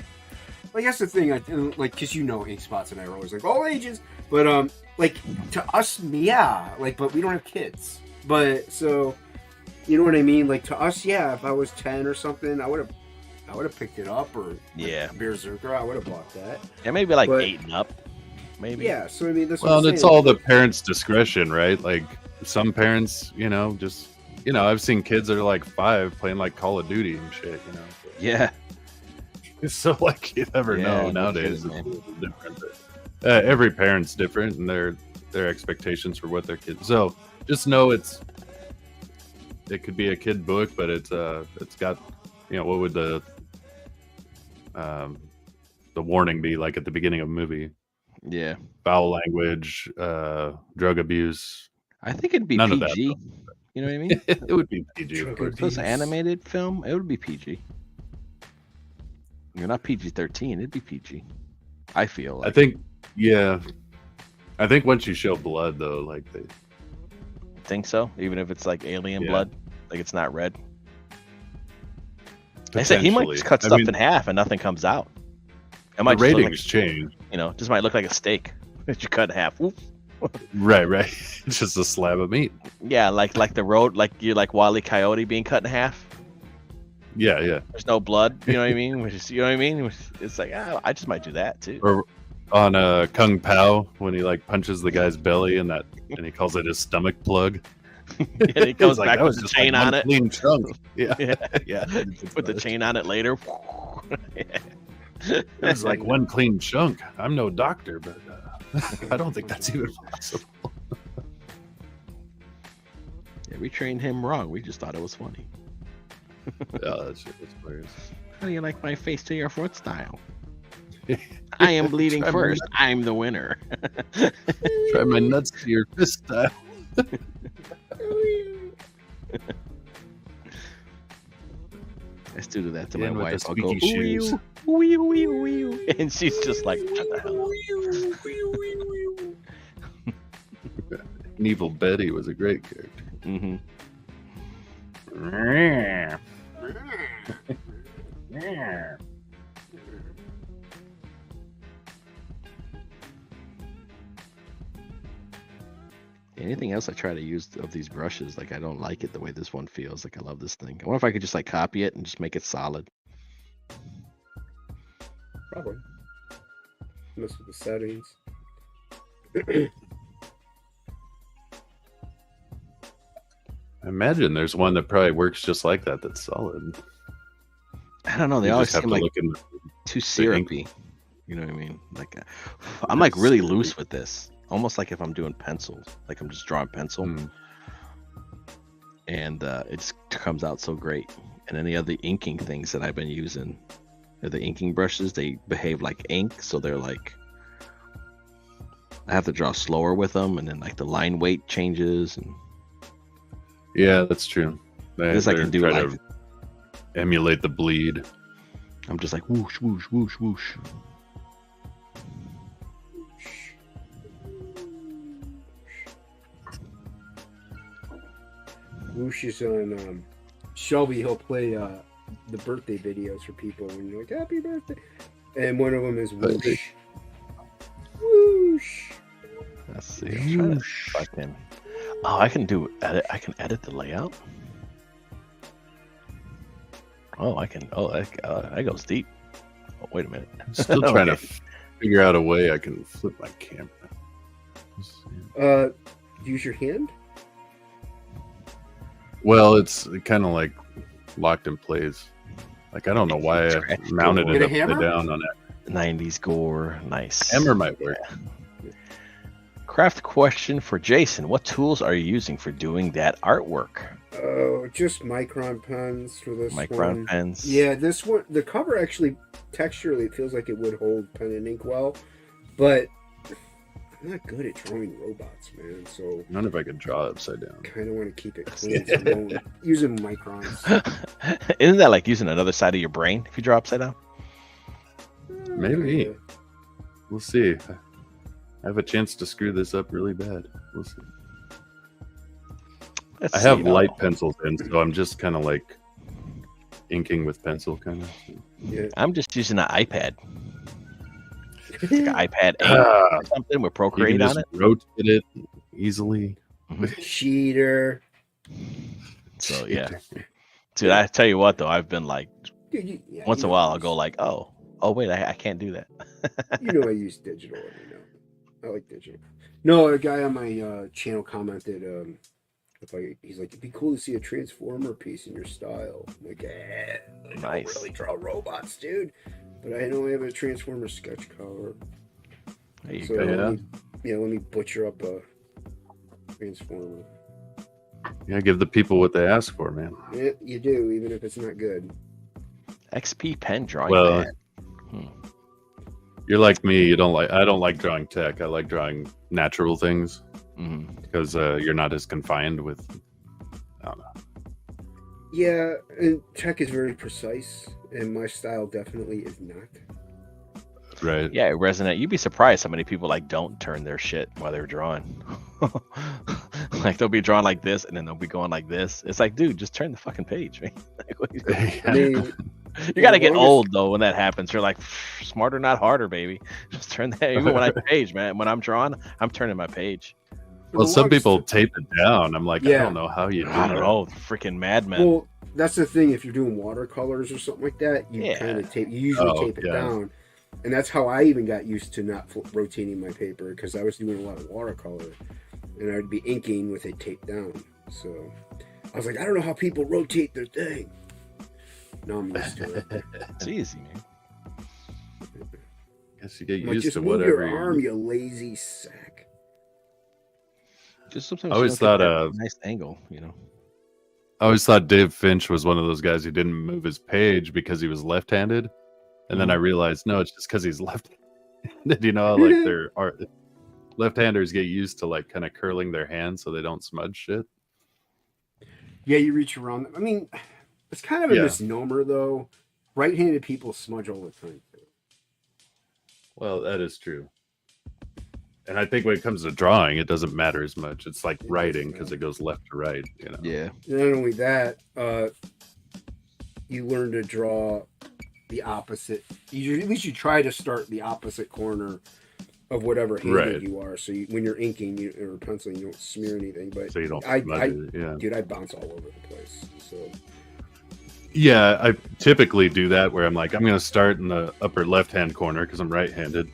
Like that's the thing, like, because Ink Spots and I are always like all ages, but like to us, but we don't have kids, but so you know what I mean. Like to us, if I was 10 or something, I would have picked it up, or Berserker, I would have bought that. Yeah, maybe like 8 and up, maybe. Yeah, so I mean, it's all the parents' discretion, right? Like some parents, just I've seen kids that are like 5 playing like Call of Duty and shit, Yeah. So like you never know nowadays. It's a little different. Every parent's different, and their expectations for what their kids. So just know it could be a kid book, but it's got what would the warning be like at the beginning of a movie? Yeah. Foul language, drug abuse. I think it'd be None PG. Of that. You know what I mean? It would be PG. If it was an animated film, it would be PG. You're not PG-13, it'd be PG. I feel like. I think once you show blood, though, like they think so, even if it's like alien blood, like it's not red. I say he might just cut stuff in half and nothing comes out. It might the ratings change. Just might look like a steak that you cut in half. Whoop. Right. It's just a slab of meat. Yeah, like the road, like you're like Wile E. Coyote being cut in half. Yeah. There's no blood, you know what I mean? It's like, I just might do that too. Or on Kung Pao, when he like punches the guy's belly and he calls it his stomach plug. And he comes back with the chain on it. Clean chunk. Yeah. Put the chain on it later. It's like one clean chunk. I'm no doctor, but I don't think that's even possible. Yeah, we trained him wrong. We just thought it was funny. That shit was hilarious. How do you like my face to your foot style? I am bleeding first. I'm the winner. Try my nuts to your fist style. I still do that to my with wife. the I'll go, squeaky shoes. ooh, and she's just like, what the hell? And Evil Betty was a great character. Mm-hmm. Anything else I try to use of these brushes, like I don't like it the way this one feels. Like I love this thing. I wonder if I could just like copy it and just make it solid. Probably. Mess with the settings. I imagine there's one that probably works just like that. That's solid. I don't know. They always seem like too syrupy. You know what I mean? Like I'm like really loose with this. Almost like if I'm doing pencils, like I'm just drawing pencil, and it just comes out so great. And any of the inking things that I've been using, the inking brushes, they behave like ink, so they're like I have to draw slower with them, and then like the line weight changes. And yeah, that's true. I can do like to emulate the bleed. I'm just like whoosh, whoosh, whoosh, whoosh. Whoosh is on Shelby. He'll play the birthday videos for people when you're like happy birthday, and one of them is whoosh. Whoosh. Let's see. I'm trying to fucking. Oh, I can do edit. I can edit the layout. Oh, I can. Oh, that goes deep. Oh, wait a minute. I'm still trying to figure out a way I can flip my camera. Use your hand. Well, it's kind of like locked in place. Like I don't know why I mounted Get it a upside hammer? down on it. 90s gore, nice. Hammer might work. Craft question for Jason: what tools are you using for doing that artwork? Oh, just micron pens for this Micron one. pens. Yeah, this one, the cover actually, texturally, it feels like it would hold pen and ink well, but I'm not good at drawing robots, man, so I wonder if I could draw it upside down. kind of want to keep it clean. So I'm using microns. Isn't that like using another side of your brain if you draw upside down? Maybe. Kinda. We'll see. I have a chance to screw this up really bad. We'll see. Let's I have see, light pencils in, so I'm just kind of like inking with pencil, kind of. Yeah. I'm just using an iPad. Like an iPad 8 or something with You Procreate can on just it. rotate it easily. Cheater. So yeah, dude. I tell you what though, I've been like Dude, yeah, once you in a know while I I'll go use- like, oh wait, I can't do that. You know I use digital every now. I like digital. No, a guy on my channel commented, he's like, it'd be cool to see a Transformer piece in your style. I'm like, I Nice. don't really draw robots, dude. But I know I have a Transformer sketch cover. There you So go. let me butcher up a Transformer. Yeah, give the people what they ask for, man. Yeah, you do, even if it's not good. XP pen drawing Well, pad. You're like me. You don't like. I don't like drawing tech. I like drawing natural things Mhm. because you're not as confined with. I don't know. Yeah, and tech is very precise, and my style definitely is not. Right. Yeah, resonate. You'd be surprised how many people like don't turn their shit while they're drawing. Like they'll be drawing like this, and then they'll be going like this. It's like, dude, just turn the fucking page, man. Like, what are you doing? I mean, You gotta get longest- old though when that happens. You're like, smarter, not harder, baby. Just turn that. Even when I page, man. When I'm drawing, I'm turning my page. for Well, the some longest- people tape it down. I'm like, I Yeah. don't know how you do I don't that. know, freaking madman. Well, that's the thing. If you're doing watercolors or something like that, you Yeah. kind of tape. You usually Oh, tape it yeah. down, and that's how I even got used to not rotating my paper because I was doing a lot of watercolor, and I'd be inking with it taped down. So I was like, I don't know how people rotate their thing. Now I'm used to it. It's easy, man. Guess you get Like, used just to move whatever. your arm, you lazy sack. Just sometimes I you always don't get thought, that nice angle, you know. I always thought Dave Finch was one of those guys who didn't move his page because he was left-handed, and then I realized no, it's just because he's left-handed. You know, like their art. Left-handers get used to like kind of curling their hands so they don't smudge shit. Yeah, you reach around. I mean, it's kind of a Yeah. misnomer though. Right-handed people smudge all the time. Well, that is true. And I think when it comes to drawing, it doesn't matter as much. It's like writing because it goes left to right. You know. Yeah. Not only that, you learn to draw the opposite. At least you try to start the opposite corner of whatever handed Right. you are. So when you're inking or penciling, you don't smear anything. But So you don't I- smudge it. Yeah. dude, I bounce all over the place. So Yeah, I typically do that where I'm like, I'm going to start in the upper left-hand corner because I'm right-handed,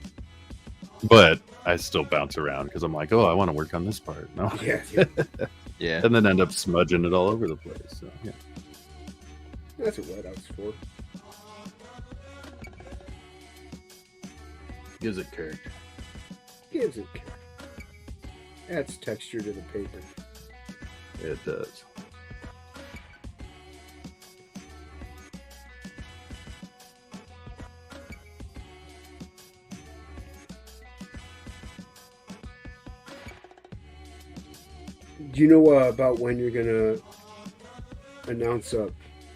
but I still bounce around because I'm like, oh, I want to work on this part. No, yeah, Yeah. and then end up smudging it all over the place. So yeah, that's what whiteout's for. gives it character. Gives it. Adds texture to the paper. It does. Do you know about when you're gonna announce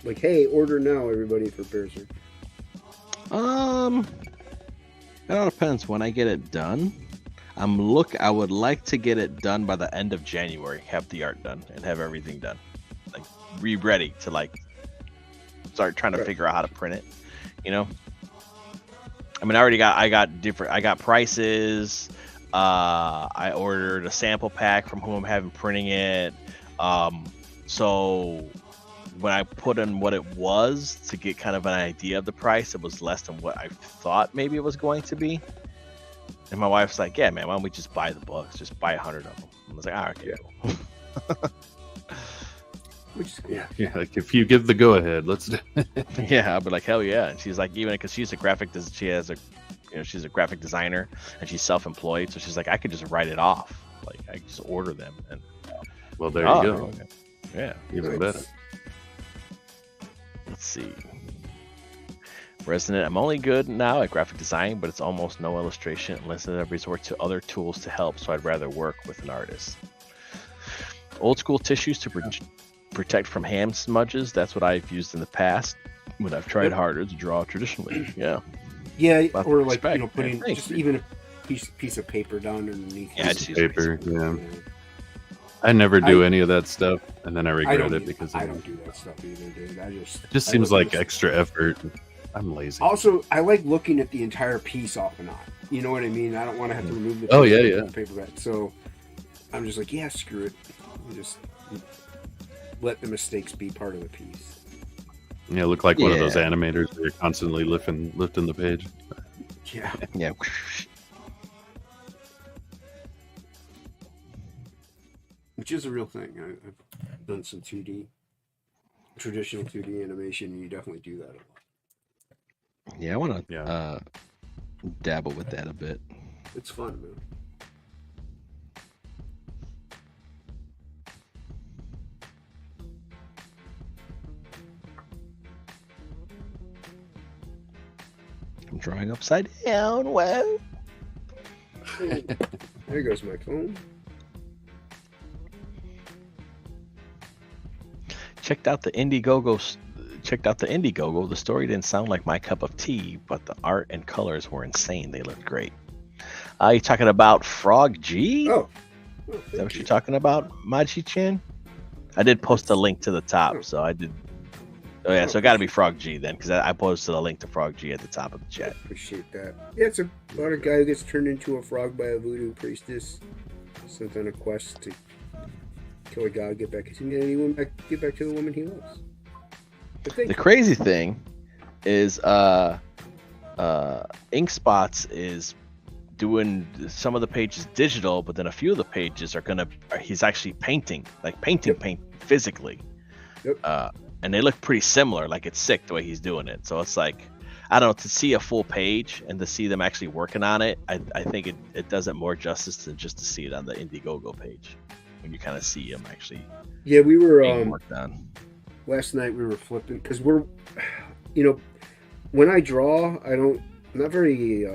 like, hey, order now, everybody, for Berserk? It all depends when I get it done. I would like to get it done by the end of January, have the art done and have everything done. Like ready to like start trying to Right. figure out how to print it, you know? I mean, I got prices. I ordered a sample pack from whom I'm having printing it. So when I put in what it was to get kind of an idea of the price, it was less than what I thought maybe it was going to be. And my wife's like, yeah, man, why don't we just buy the books? Just buy 100 of them. I was like, all right, okay, cool. which is cool. Yeah. Like if you give the go ahead, let's do it. Yeah, I'll be like, hell yeah. And she's like, even because she's she's a graphic designer and she's self-employed, so she's like, I could just write it off. Like I just order them and Well, there you go. Okay. Yeah. Even better. Let's see. Resident, I'm only good now at graphic design, but it's almost no illustration unless I resort to other tools to help, so I'd rather work with an artist. Old school tissues to protect from hand smudges, that's what I've used in the past when I've tried harder to draw traditionally. Yeah. Yeah, Lots or of like, respect, putting man. just even a piece of paper down underneath. Yeah, it. just Paper, yeah. I never do any of that stuff, and then I regret it because I don't do that stuff either, dude. it just seems like extra effort. I'm lazy. Also, I like looking at the entire piece off and on. You know what I mean? I don't want to have to remove the paper back. So I'm just like, yeah, screw it. I'll just let the mistakes be part of the piece. Yeah, look like one of those animators where you're constantly lifting the page. Yeah. Yeah. Which is a real thing. I've done some traditional 2D animation, and you definitely do that a lot. Yeah, I want to dabble with that a bit. It's fun, man. I'm drawing upside down. Wow. There goes my phone. Checked out the Indiegogo. The story didn't sound like my cup of tea, but the art and colors were insane. They looked great. You talking about Frog G? Oh. Is that what you're talking about, Machi-chan? I did post a link to the top, so I did. Oh yeah, so it got to be Frog G then, because I posted a link to Frog G at the top of the chat. Appreciate that. Yeah, it's about a guy who gets turned into a frog by a voodoo priestess, sent on a quest to kill a god, get back to the woman he loves. The crazy thing is, Ink Spots is doing some of the pages digital, but then a few of the pages he's actually painting physically. Yep. And they look pretty similar. Like, it's sick the way he's doing it. So it's like, I don't know, to see a full page and to see them actually working on it, I think it does it more justice than just to see it on the Indiegogo page when you kind of see him actually. Yeah, we were worked on. Last night we were flipping because we're, when I draw, I'm not very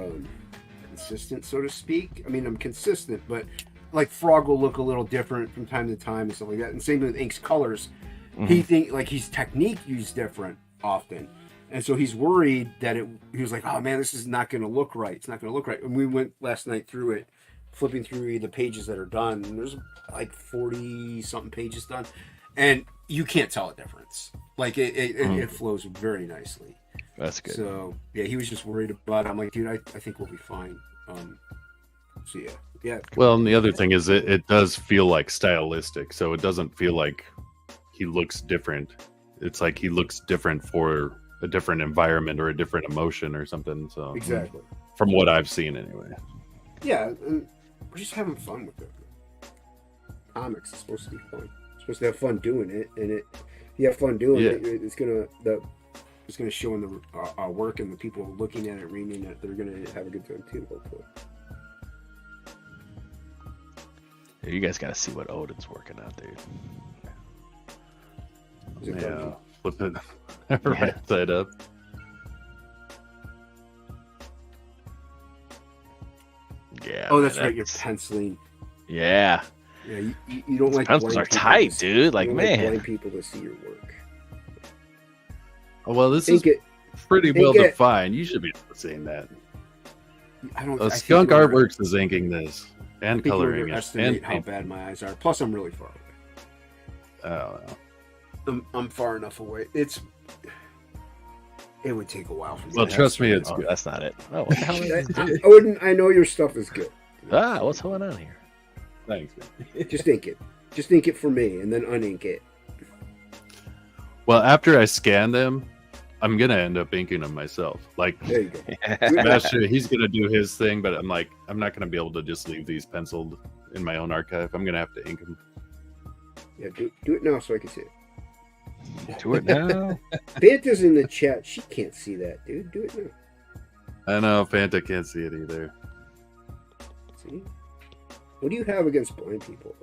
consistent, so to speak. I mean, I'm consistent, but like Frog will look a little different from time to time and stuff like that. And same with Ink's colors. Mm-hmm. His technique used different often. And so he's worried that he was like, oh man, this is not going to look right. It's not going to look right. And we went last night through it, flipping through the pages that are done. And there's like 40 something pages done. And you can't tell a difference. Like it flows very nicely. That's good. So yeah, he was just worried about it. I'm like, dude, I think we'll be fine. So yeah. Well, and the other thing is it does feel like stylistic. So it doesn't feel like he looks different. It's like he looks different for a different environment or a different emotion or something. So exactly. From what I've seen anyway. Yeah, and we're just having fun with it. Comics is supposed to be fun. You're supposed to have fun doing it, and if you have fun doing it, it's gonna show in our work, and the people looking at it, reading it, they're gonna have a good time too, hopefully. You guys gotta see what Odin's working on, dude. Yeah, flip it right side up. Yeah. Oh, that's right. You're penciling. Yeah. Yeah, you don't like pencils are tight, dude. Like, man, like blind people to see your work. Oh well, this is pretty well defined. You should be saying that. Skunk Artworks is inking this and coloring it. And how bad my eyes are. Plus, I'm really far away. Oh. I'm far enough away. It would take a while for me. Well, trust me, it's good. That's not it. Oh, what the hell is I know your stuff is good. What's going on here? Thanks. Just ink it. Just ink it for me, and then unink it. Well, after I scan them, I'm gonna end up inking them myself. Like, there you go. Master, he's gonna do his thing, but I'm not gonna be able to just leave these penciled in my own archive. I'm gonna have to ink them. Yeah, do it now so I can see it. Do it now. Fanta's in the chat. She can't see that, dude. Do it now. I know Fanta can't see it either. See? What do you have against blind people?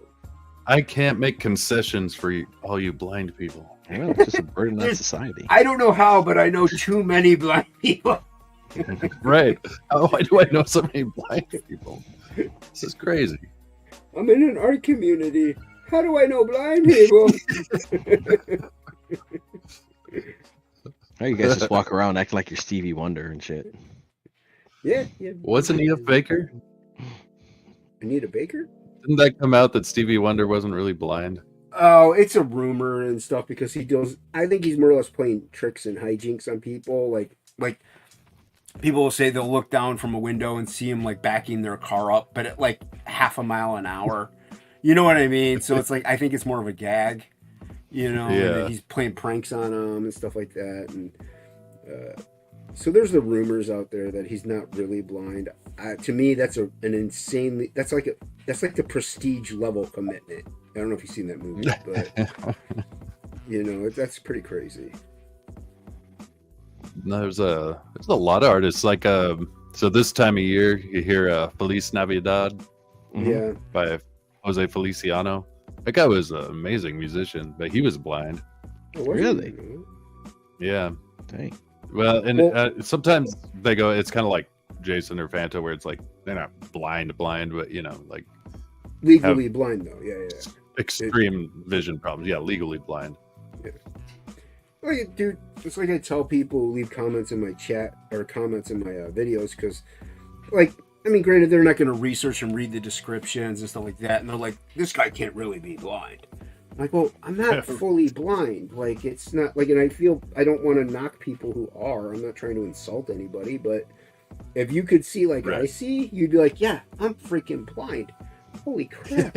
I can't make concessions for all you blind people. Well, it's just a burden on society. I don't know how, but I know too many blind people. Right. Why do I know so many blind people? This is crazy. I'm in an art community. How do I know blind people? Oh, you guys just walk around acting like you're Stevie Wonder and shit. Yeah. Wasn't he a faker? Anita Baker? Didn't that come out that Stevie Wonder wasn't really blind? Oh, it's a rumor and stuff because he does. I think he's more or less playing tricks and hijinks on people. Like people will say they'll look down from a window and see him like backing their car up, but at like half a mile an hour. You know what I mean? So it's like I think it's more of a gag. You know, Yeah. and he's playing pranks on them and stuff like that. And so there's the rumors out there that he's not really blind. To me, that's an insanely that's like the Prestige level commitment. I don't know if you've seen that movie, but you know that's pretty crazy. No, there's a lot of artists like so this time of year you hear Feliz Navidad Yeah. by Jose Feliciano. That guy was an amazing musician, but he was blind. Oh, was Really? he? Yeah. Dang. Well, and sometimes they go. It's kind of like Jason or Fanta, where it's like they're not blind, but you know, like Legally blind though. Yeah. extreme vision problems. Yeah, legally blind. Like, dude, it's like I tell people who leave comments in my chat or comments in my videos because, like, I mean, granted, they're not going to research and read the descriptions and stuff like that, and they're like, this guy can't really be blind. I'm like, well, I'm not fully blind. Like, it's not like, and I feel I don't want to knock people who are. I'm not trying to insult anybody, but if you could see like I see, you'd be like, yeah, I'm freaking blind. Holy crap.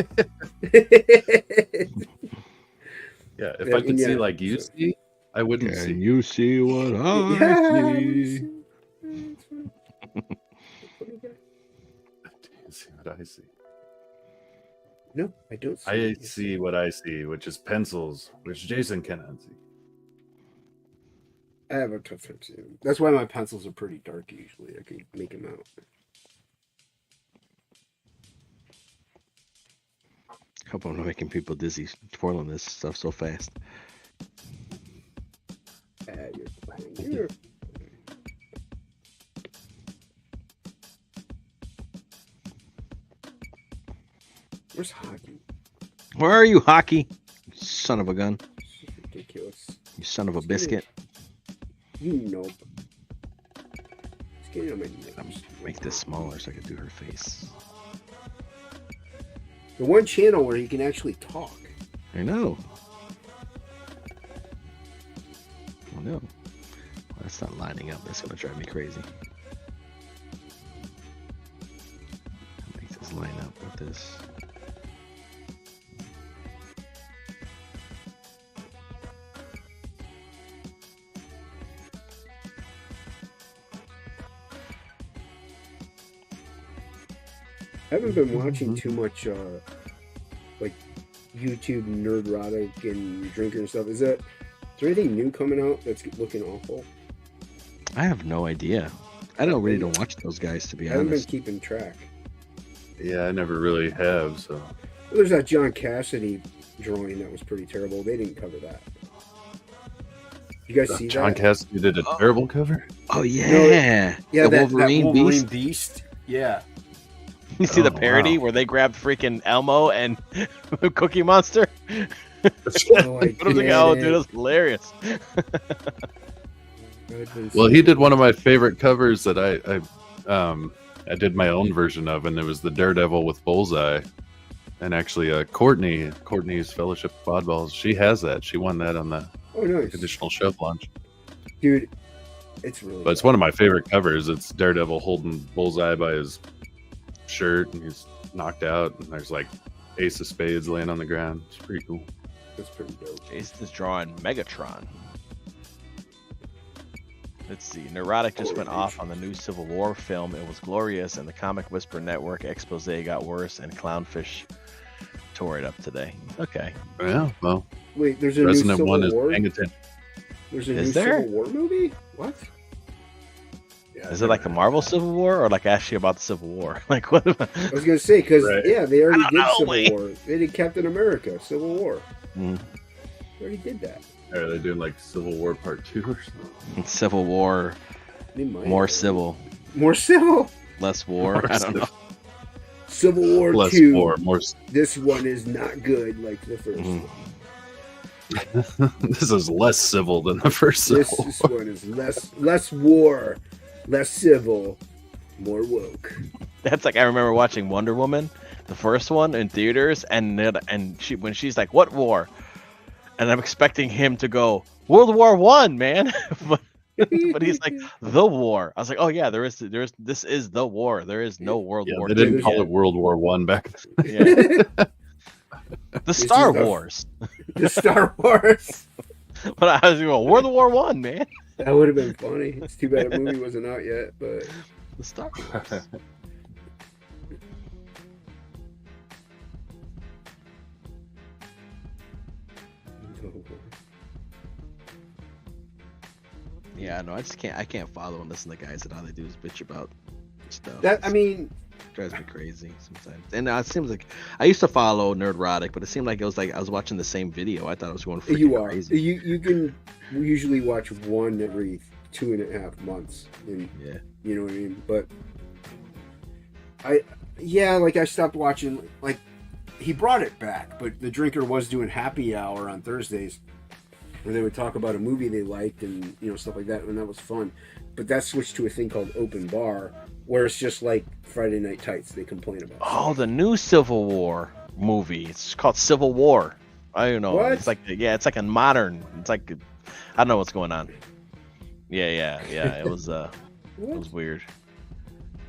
Yeah, if I could see like you see, I wouldn't see. You see what I see. See what I see. No, I don't see. I see what I see, which is pencils, which Jason cannot see. I have a tough time seeing them. That's why my pencils are pretty dark usually. I can make them out. Hope I'm not making people dizzy twirling this stuff so fast. You're playing here. Where's hockey? Where are you, hockey? You son of a gun. This is ridiculous. You son of a biscuit. You know. It's getting on my nerves. Make this smaller so I can do her face. The one channel where you can actually talk. I know. Oh no. Well, that's not lining up. That's gonna drive me crazy. Make this line up with this. I haven't been watching too much like YouTube nerdrotic and drinker and stuff. Is there anything new coming out that's looking awful? I have no idea. I don't watch those guys, to be I haven't been honest. keeping track. Yeah, I never really have. So Well, there's that John Cassidy drawing that was pretty terrible. They didn't cover that. You guys see John that? Cassidy did a terrible cover. Oh yeah, Yeah, the that Wolverine Beast. Beast. Yeah. You see the Oh, parody wow. where they grabbed freaking Elmo and Cookie Monster? Oh, I But I was like, get oh, it. dude, that's hilarious. Well, he did one of my favorite covers that I did my own version of, and it was the Daredevil with Bullseye. And actually, Courtney's Fellowship of Oddballs, she has that. She won that on the Oh, nice. additional shelf launch. Dude, it's really But it's one of my favorite covers. It's Daredevil holding Bullseye by his shirt, and he's knocked out, and there's like Ace of Spades laying on the ground. It's pretty cool. That's pretty dope. Jason's drawing Megatron. Let's see. Neurotic just went off on the new Civil War film. It was glorious, and the Comic Whisper Network expose got worse, and Clownfish tore it up today. Okay. Yeah, well, Wait, there's a Resident new 1 Civil is War. paying attention. There's a Is new there? Civil War movie. What? Yeah, Is it like a Marvel Civil War or like actually about the Civil War? Like what? I was gonna say because Right. yeah, they already I did don't know, Civil man. War. They did Captain America, Civil War. Mm. They already did that. Are they doing like Civil War Part 2 or something? Civil War, They might. more civil, More civil. less war. More I don't know. Civil War Less 2. war, more. This one is not good like the first Mhm. one. This is less civil than the first This Civil War. one is less war, less civil, more woke. That's like I remember watching Wonder Woman, the first one in theaters, and when she's like, "What war?" and I'm expecting him to go World War One, man, but he's like the war. I was like, "Oh yeah, there is this is the war. There is no World Yeah, War they II didn't call yet." it World War One back then. Yeah. The Star is the- Wars. The Star Wars. But I was going World War One, man. That would have been funny. It's too bad the movie wasn't out yet, but The Star Wars. Yeah, no, I just can't. I can't follow and listen to guys that all they do is bitch about stuff. that I mean, Drives me crazy sometimes. And it seems like I used to follow Nerdrotic, but it seemed like it was like I was watching the same video. I thought I was going freaking you are. crazy. You can usually watch one every 2.5 months, and Yeah. you know what I mean. But I stopped watching. Like he brought it back, but the Drinker was doing happy hour on Thursdays, where they would talk about a movie they liked and stuff like that, and that was fun. But that switched to a thing called Open Bar, where it's just like Friday Night Tights. They complain about. Oh, the new Civil War movie. It's called Civil War. I don't know. What? It's like it's like a modern. It's like I don't know what's going on. Yeah. It was it was weird.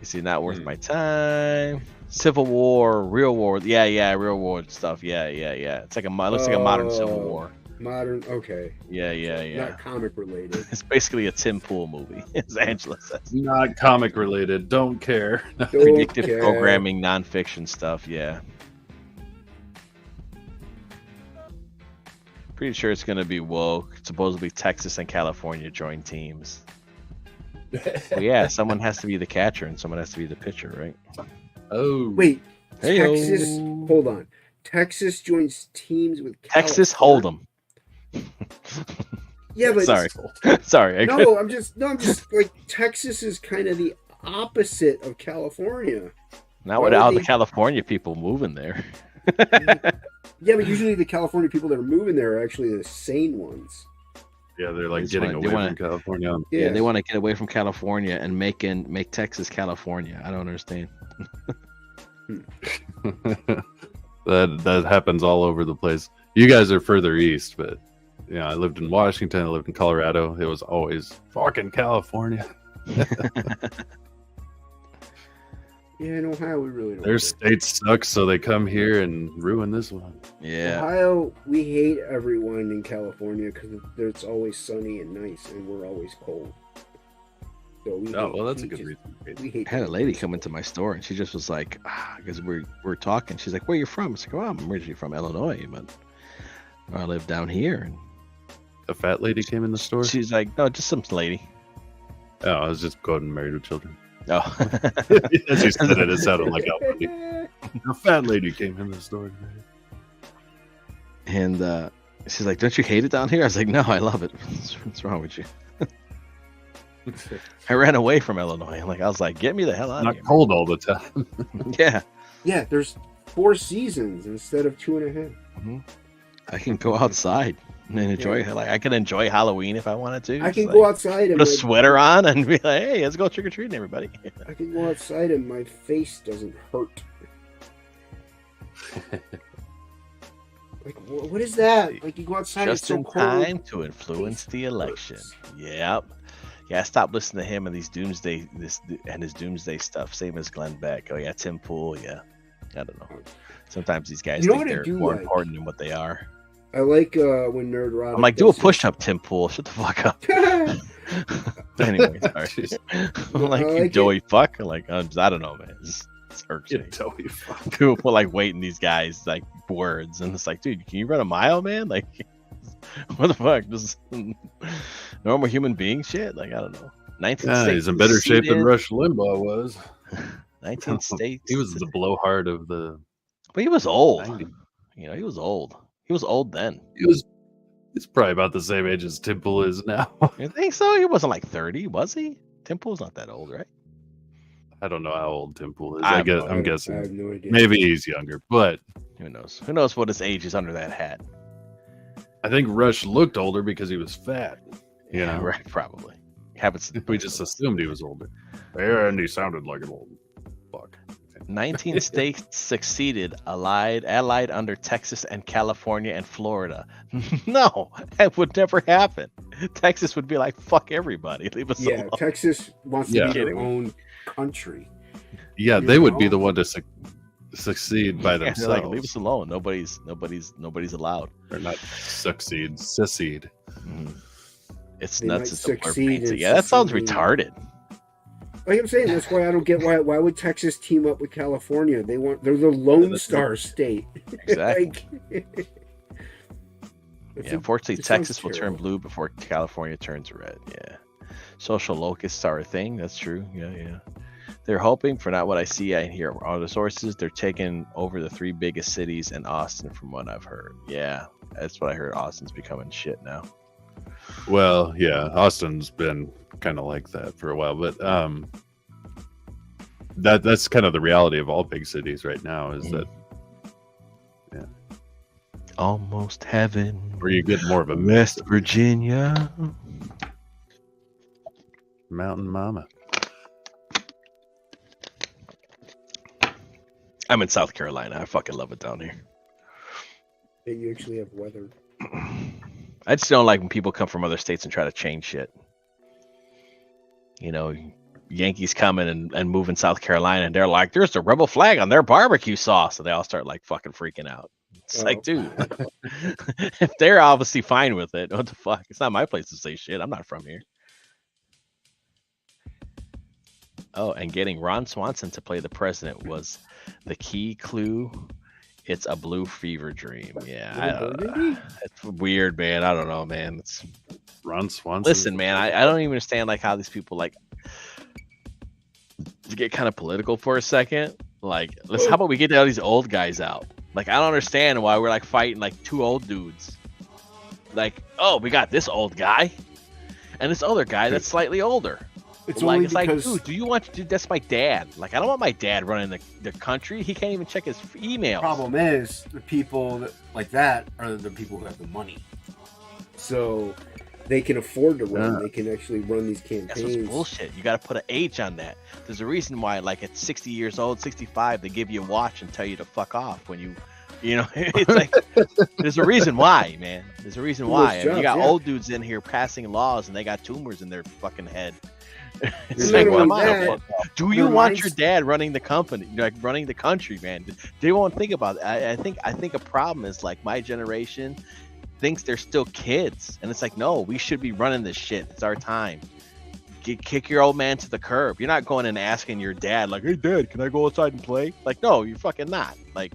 You see, not worth my time. Civil War, Real War. Yeah, Real War stuff. Yeah. It's like looks like a modern Civil War. Modern, okay. Yeah. Not comic related. It's basically a Tim Pool movie, as Angela says. Not comic related. Don't care. Predictive Okay. programming, nonfiction stuff. Yeah. Pretty sure it's gonna be woke. Supposedly Texas and California join teams. Well, yeah, someone has to be the catcher and someone has to be the pitcher, right? Oh, Wait, Heyo. Texas. Hold on. Texas joins teams with Texas California? Hold'em. Yeah, but Sorry. Sorry. I'm just like Texas is kind of the opposite of California. Not Why with would all they- the California people moving there. Yeah, but usually the California people that are moving there are actually the sane ones. yeah, they're like They just getting wanna- they away wanna- from California. Yeah, they want to get away from California and make Texas California. I don't understand. that happens all over the place. You guys are further east, but yeah, I lived in Washington. I lived in Colorado. It was always fucking California. Yeah, in Ohio we really don't. Their care. state sucks, so they come here and ruin this one. Yeah. Ohio, we hate everyone in California because it's always sunny and nice, and we're always cold. So we Oh hate- well, that's a we good just- reason. We hate I had a them. lady come into my store and she just was like, because we're talking. She's like, "Where are you from?" I was like, "Oh, I'm originally from Illinois, but I live down here." And A fat lady came in the store. she's like, "No, just some lady." Oh, I was just going married with children. Oh, As you said it, it sounded like how funny. A fat lady came in the store today. and she's like, "Don't you hate it down here?" I was like, "No, I love it." What's wrong with you? I ran away from Illinois. I was like, "Get me the hell out of Not here!" cold all the time. Yeah, Yeah, there's 4 seasons instead of 2.5. I can go outside and enjoy. Like, I can enjoy Halloween if I wanted to. I Just, can like, go outside and put a sweater on and be like, "Hey, let's go trick or treating, everybody." I can go outside and my face doesn't hurt. Like, what is that? Like, you go outside, it's Just so in cold. time to influence the election. Yep. Yeah, I stopped listening to him and his doomsday stuff. Same as Glenn Beck. Oh yeah, Tim Pool. Yeah, I don't know. Sometimes these guys You know think what I they're do more like? important than what they are. I like when Nerdrotic. I'm like, do a push up, Tim Pool. Shut the fuck up. Anyway, sorry. Jeez. I'm like, I you like doughy fuck. Like, I don't know, man. It's hurts You me. doughy fuck. People put like weight in these guys like words, and it's like, dude, can you run a mile, man? Like, What the fuck? Just normal human being shit? Like, I don't know. 19 Yeah, states he's in better shape than seceded. Rush Limbaugh was. 19 states. He was the blowhard of the. But he was old. 90s. You know, he was old. He was old then. He's probably about the same age as Temple is now. You think so? He wasn't like 30, was he? Temple's not that old, right? I don't know how old Temple is. I'm I'm I guessing have no idea. maybe he's younger, but Who knows? Who knows what his age is under that hat? I think Rush looked older because he was fat. You know, Right? Probably. Happens. we just assumed he was older. Yeah, and he sounded like an old fuck. 19 states succeeded, allied under Texas and California and Florida. No, that would never happen. Texas would be like, fuck everybody. Leave us Yeah, alone. Texas wants to Yeah. be their Kidding me. own country. Yeah, You they would be know? the one to succeed by Yeah, they're themselves. like, leave us alone. Nobody's allowed. They're not secede. It's They nuts. might It's the blur succeed paints it. in Yeah, that sounds seceding. retarded. Like I'm saying, that's why I don't get why would Texas team up with California? They're the Lone that's Star state. Exactly. Like, Yeah, unfortunately, it sounds Texas will turn terrible. blue before California turns red. Yeah. Social locusts are a thing. That's true. Yeah. They're hoping, for not what I see, I hear all the sources, they're taking over the 3 biggest cities and Austin, from what I've heard. Yeah, that's what I heard. Austin's becoming shit now. Well, yeah, Austin's been kind of like that for a while, but that's kind of the reality of all big cities right now. Is that Almost heaven. where you get more of a West Virginia. mountain mama? I'm in South Carolina. I fucking love it down here. that you actually have weather. I just don't like when people come from other states and try to change shit. You know, Yankees coming and moving South Carolina, and they're like, there's a rebel flag on their barbecue sauce. So they all start like fucking freaking out. It's like, dude, if they're obviously fine with it, what the fuck? It's not my place to say shit. I'm not from here. Oh, and getting Ron Swanson to play the president was the key clue. It's a blue fever dream. Yeah, it's weird, man. I don't know, man. It's Ron Swanson. listen, man. I don't even understand like how these people like to get kind of political for a second. Like, how about we get all these old guys out? Like, I don't understand why we're like fighting like 2 old dudes. Like, oh, we got this old guy and this other guy that's slightly older. It's like, only it's because like, dude, do you want to? That's my dad. Like, I don't want my dad running the country. He can't even check his emails. problem is the people that, like that are the people who have the money, so they can afford to run. Yeah. They can actually run these That's what's campaigns. bullshit. You got to put an age on that. There's a reason why, like at 60 years old, 65, they give you a watch and tell you to fuck off when you know, it's like, there's a reason why, man. There's a reason why. Those You got jobs, yeah. old dudes in here passing laws and they got tumors in their fucking head. It's And like, not come only on. that, Do you their want minds- your dad running the company, like running the country, man? They won't think about it. I think a problem is like my generation thinks they're still kids, and it's like, no, we should be running this shit. It's our time. Kick your old man to the curb. You're not going and asking your dad like, hey dad, can I go outside and play? Like, no, you're fucking not. Like,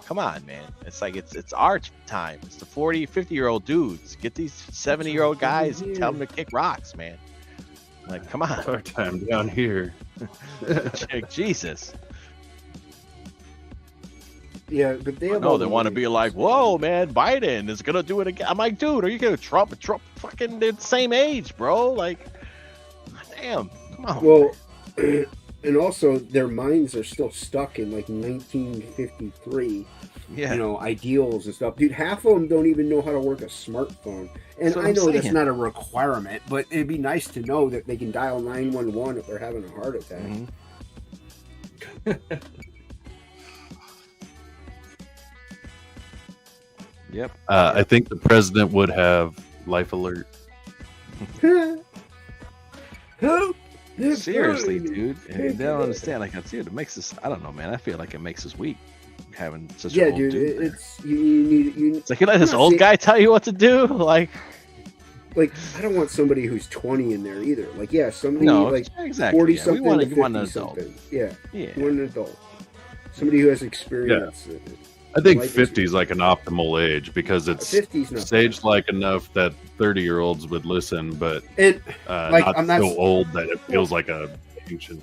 come on, man. It's like it's our time. It's the 40, 50-year-old dudes. Get these 70-year-old guys and tell them to kick rocks, man. Like, come on. Our time down here. Jesus. Yeah, but they have No, all they the want to money. be like, whoa, man, Biden is gonna do it again. I'm like, dude, are you gonna Trump fucking they're the same age, bro? Like, damn, come on. Well, and also their minds are still stuck in like 1953. Yeah. You know, ideals and stuff. Dude, half of them don't even know how to work a smartphone. And That's what I I'm know that's saying. not a requirement, but it'd be nice to know that they can dial 911 if they're having a heart attack. Mhm. Yep. I think the president would have life alert. Help! Seriously, dude. They don't understand. Like, dude, it makes us. I don't know, man. I feel like it makes us weak having such Yeah, an old dude, dude. there. it's you need It's like, you let this I'm not old saying- guy tell you what to do. Like, like I don't want somebody who's 20 in there either. Like, yeah, somebody no, like exactly. 40 Yeah. We something want to you 50 want an adult. something. Yeah, Yeah. you want an adult. Somebody who has experience. I think life 50 is like an optimal age because it's 50's not stage like enough that 30-year-olds would listen, but And like not I'm not, so old that it feels like a ancient.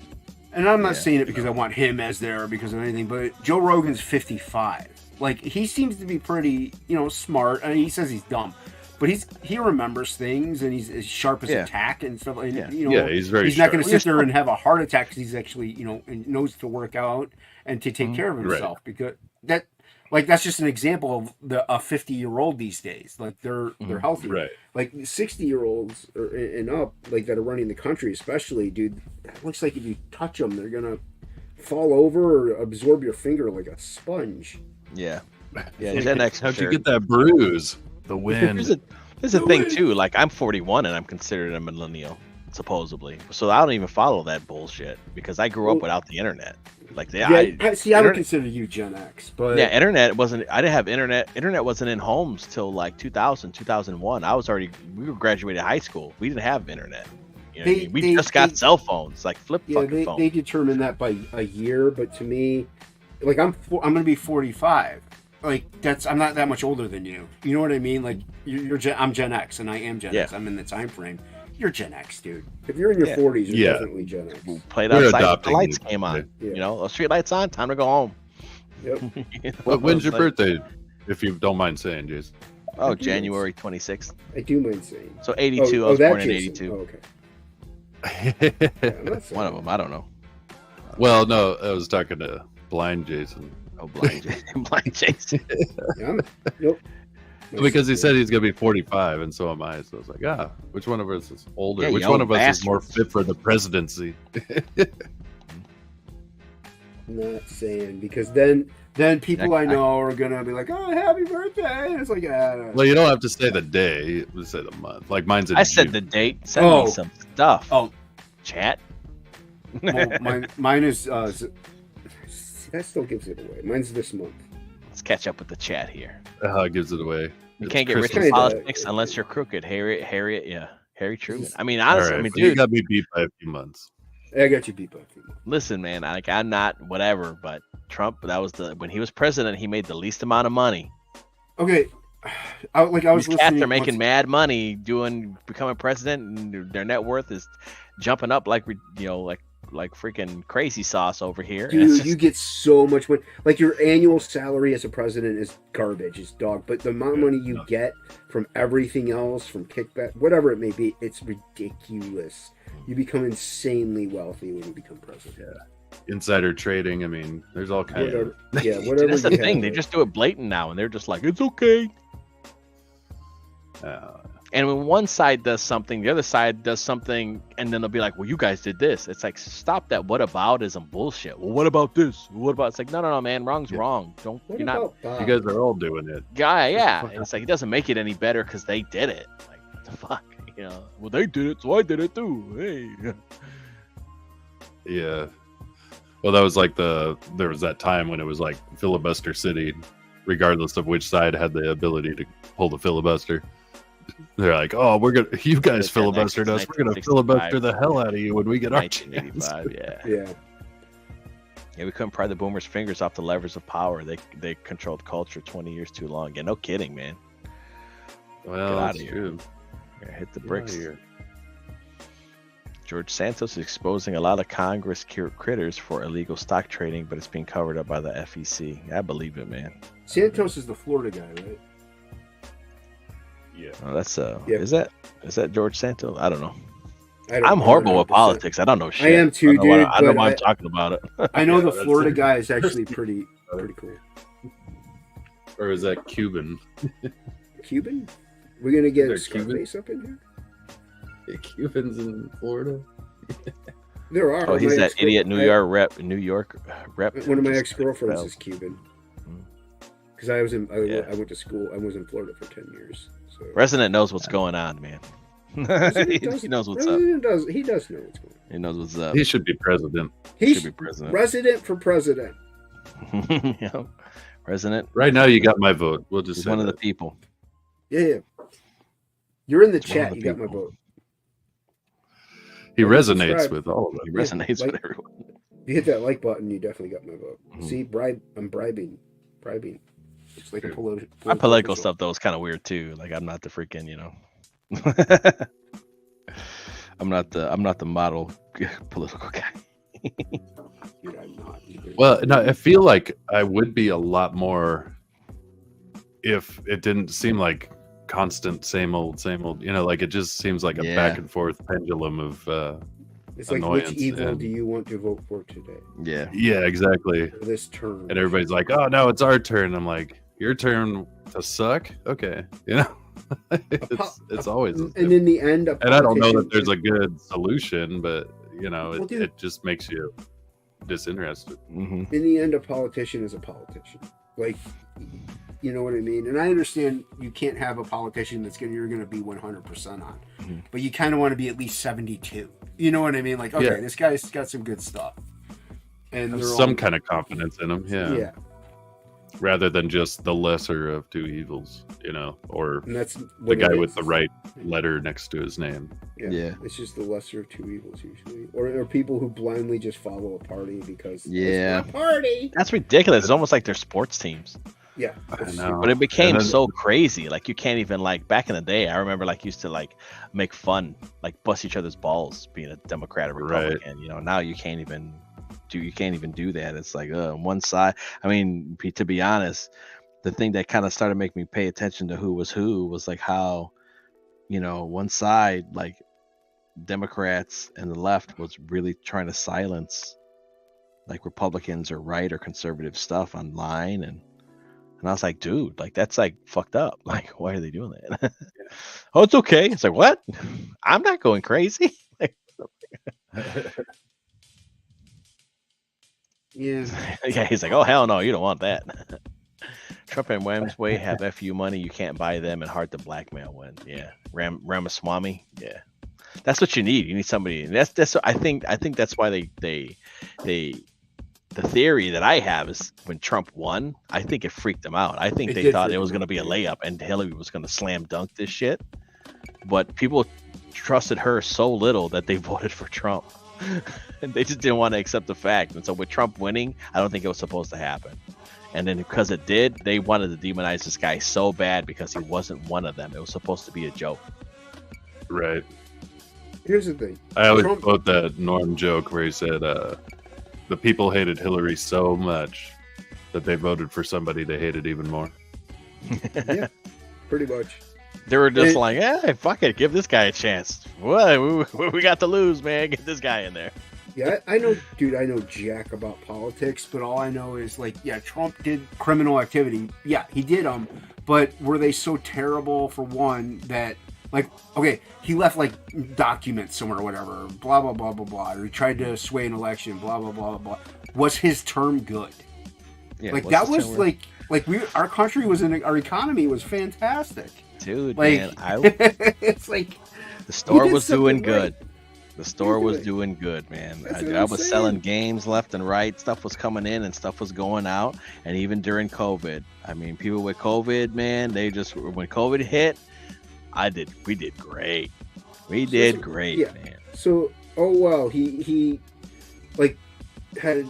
and I'm not saying it because I want him as there or because of anything, but Joe Rogan's 55. Like he seems to be pretty, smart. I mean, he says he's dumb, but he remembers things and he's as sharp as a tack and stuff. And, he's very. He's not going to sit there and have a heart attack because he's actually, and knows to work out and to take care of himself because that's just an example of a 50-year-old these days. Like they're healthy. Right. Like 60-year-olds and up, like that are running the country, especially, dude. That looks like if you touch them, they're gonna fall over or absorb your finger like a sponge. Yeah. Gen X. How'd you get that bruise? The wind. There's a thing too. Like I'm 41 and I'm considered a millennial, supposedly. So I don't even follow that bullshit because I grew up without the internet. Like I would consider you Gen X, but internet wasn't. I didn't have internet. Internet wasn't in homes till like 2000, 2001. We were graduated high school. We didn't have internet. We just got cell phones, like flip fucking phones. They determine that by a year, but to me, like I'm gonna be 45. Like I'm not that much older than you. You know what I mean? Like I'm Gen X, and I am Gen X. I'm in the time frame. You're Gen X, dude. If you're in your 40s, you're definitely Gen X. Played outside. The lights came on. Yeah. The street lights on. Time to go home. Yep. When's your birthday? If you don't mind saying, Jason. Oh, January 26th. I do mind saying. So 82. I was born in 82. Oh, okay. One of them. I don't know. Well, no, I was talking to Blind Jason. Oh, Blind Jason. Blind Jason. Nope. Because he said he's gonna be 45, and so am I. So I was like, which one of us is older? Yeah, which one of us is more fit for the presidency? Not saying, because then people I know are gonna be like, "Oh, happy birthday!" And it's like, well, you don't have to say the day. You say the month. Like mine's in I June. said the date. Send me some stuff. Oh, chat. Well, mine is. That still gives it away. Mine's this month. Let's catch up with the chat here. It gives it away. You can't get rich in politics unless you're crooked. Harry Truman. I mean, honestly, right, dude, you got me beat by a few months. I got you beat by a few months. Listen, man, I'm not whatever, but Trump. That was when he was president, he made the least amount of money. Okay, I was These listening. Cats are making mad money becoming president, and their net worth is jumping up like freaking crazy sauce over here. Dude, you get so much money. Like your annual salary as a president is garbage, is dog. But the amount of money you get from everything else, from kickback, whatever it may be, it's ridiculous. You become insanely wealthy when you become president. Yeah. Insider trading. I mean, there's all kinds of. Yeah, whatever. That's the thing. They just do it blatant now, and they're just like, it's okay. And when one side does something, the other side does something, and then they'll be like, well, you guys did this. It's like, stop that whataboutism bullshit. Well, what about this? What about? It's like, no, man, wrong's wrong. You guys are all doing it. Yeah. And it's like, it doesn't make it any better because they did it. Like, what the fuck? Well, they did it, so I did it too. Hey. Yeah. Well, that was like there was that time when it was like filibuster city, regardless of which side had the ability to pull the filibuster. They're like, oh, you guys filibustered us. We're gonna filibuster the hell out of you when we get our chance. Yeah, we couldn't pry the boomers' fingers off the levers of power. They controlled culture 20 years too long. Yeah, no kidding, man. Well, that's true. Yeah, hit the bricks. George Santos is exposing a lot of Congress critters for illegal stock trading, but it's being covered up by the FEC. I believe it, man. Santos is the Florida guy, right? Yeah. Oh, that's Is that George Santos? I don't know. I'm horrible with politics. I don't know shit. I am too, dude. I don't know why I'm talking about it. I know the Florida guy is actually pretty cool. Or is that Cuban? Cuban? We're gonna get Scarface up in here. Cubans in Florida. There are. Oh, he's that idiot New York rep. One of my ex-girlfriends is Cuban. Because I went to school. I was in Florida for 10 years. So. President knows what's going on, man. He knows what's up. He does know what's going on. He knows what's up. He should be president. He should be president. Resident for president. Yeah. President. Right now, you got my vote. We'll just say one of the people. Yeah. You're in the chat. You got my vote. He resonates with all of them. He resonates with everyone. If you hit that like button, you definitely got my vote. See, I'm bribing. Just like a My political official. stuff though is kind of weird too. Like I'm not the freaking, I'm not the model political guy. Dude, I'm not either. Well, no, I feel like I would be a lot more if it didn't seem like constant same old. Like it just seems like a Yeah. back and forth pendulum of It's like, annoyance which evil and- do you want to vote for today? yeah, exactly. For this term. And everybody's like, "Oh no, it's our turn." I'm like, "Your turn to suck?" Okay, it's always. the And same. in the end, And I don't know that there's a good solution, but Well, dude. it just makes you disinterested. Hmm. in the end, a politician is a politician. Like, you know what I mean? And I understand you can't have a politician you're going to be 100% on, Mhm. but you kind of want to be at least 72. You know what I mean? Like, okay, Yeah. this guy's got some good stuff, and Have they're some all, kind of confidence in them, yeah. rather than just the lesser of two evils, or And that's the what guy it with is. the right letter next to his name. Yeah. It's just the lesser of two evils usually, or people who blindly just follow a party because Yeah. it's my party. That's ridiculous. It's almost like they're sports teams. Yeah, I it's know. But it became And then- so crazy. Like you can't even back in the day. I remember used to make fun, bust each other's balls, being a Democrat or Right. Republican. Now you can't even do that. It's like one side. I mean, to be honest, the thing that kind of started making me pay attention to who was like how, one side Democrats and the left was really trying to silence Republicans or right or conservative stuff online and I was like, dude, that's fucked up. Why are they doing that? Oh, it's okay. It's like, what? I'm not going crazy. yeah. Yeah, he's like, oh hell no, you don't want that. Trump and Wemsway have FU money. You can't buy them and hard to blackmail when. Yeah, Ramaswamy. Yeah, that's what you need. You need somebody. And that's. I think that's why they. The theory that I have is when Trump won, I think it freaked them out. I think It they did thought freak it was them going to out, be a yeah. layup and Hillary was going to slam dunk this shit. But people trusted her so little that they voted for Trump. And they just didn't want to accept the fact. And so with Trump winning, I don't think it was supposed to happen. And then because it did, they wanted to demonize this guy so bad because he wasn't one of them. It was supposed to be a joke. Right. Here's the thing. I always Trump- quote that Norm joke where he said, "The people hated Hillary so much that they voted for somebody they hated even more." Yeah, pretty much. They were just It- like, "Yeah, fuck it, give this guy a chance. What we got to lose, man? Get this guy in there." Yeah, I know, dude. I know jack about politics, but all I know is Trump did criminal activity. Yeah, he did but were they so terrible for one that okay, he left documents somewhere or whatever, blah blah blah blah blah, or he tried to sway an election, blah blah blah blah. Was his term good? Yeah, That was our country was our economy was fantastic. dude, Like man. it's like The store did was doing something good. right. The store was good. doing good, man. That's what I I'm was saying. selling games left and right. Stuff was coming in and stuff was going out. And even during COVID, I mean, people with COVID, man, when COVID hit, we did great. We did great, yeah. man. So, he had,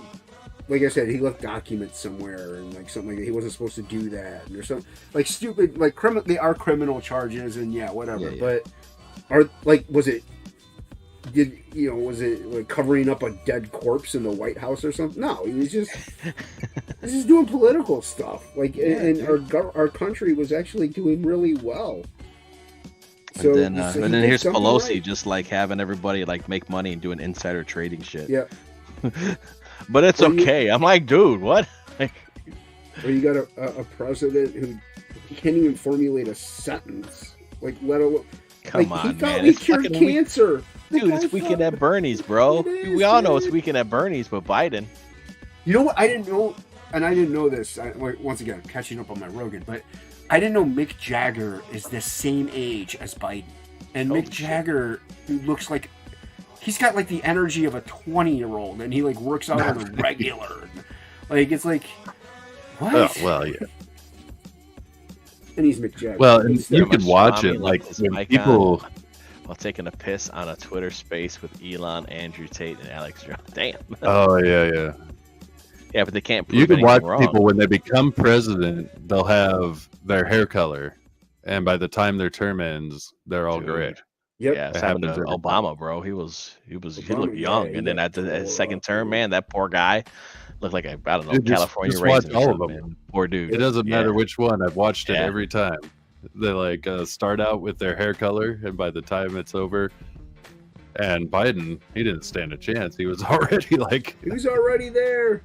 like I said, he left documents somewhere and something he wasn't supposed to do that, and there's some stupid they are criminal charges and whatever. Yeah. But was it covering up a dead corpse in the White House or something? No, he was just doing political stuff. And our country was actually doing really well. So, and he then did here's something Pelosi right. just having everybody make money and doing insider trading shit. Yeah. But it's Or you- okay. I'm like, dude, what? Or you got a president who can't even formulate a sentence, let alone. Come on, he thought man. we It's cured fucking cancer. The Dude, guy it's weekend thought- at Bernie's, bro. It is, We all know man. it's weekend at Bernie's, but Biden. You know what? I didn't know, and I didn't know this. Once again, catching up on my Rogan, but I didn't know Mick Jagger is the same age as Biden, and Holy Mick shit. Jagger looks like he's got the energy of a 20-year-old, and he works out on a regular. It's what? Oh, well, yeah. And he's Mick Jagger. Well, and He's you there. could watch Swami it left his when mic people. while taking a piss on a Twitter space with Elon, Andrew Tate, and Alex Jones. Damn. Oh yeah, yeah. Yeah, but they can't prove You can watch anything wrong. people when they become president, they'll have their hair color, and by the time their term ends, they're all Dude. gray. Yep. Yeah, it's It happened to happens every Obama, bro. He looked Obama, young, yeah, and he then got at the tore second up, term, dude. man, that poor guy looked like I don't know, Dude, California just watch raisin or all of something, them. man. Poor dude. It doesn't Yeah. matter which one. I've watched it Yeah. every time. They like start out with their hair color, and by the time it's over, and Biden, he didn't stand a chance. He was already like, He was already there.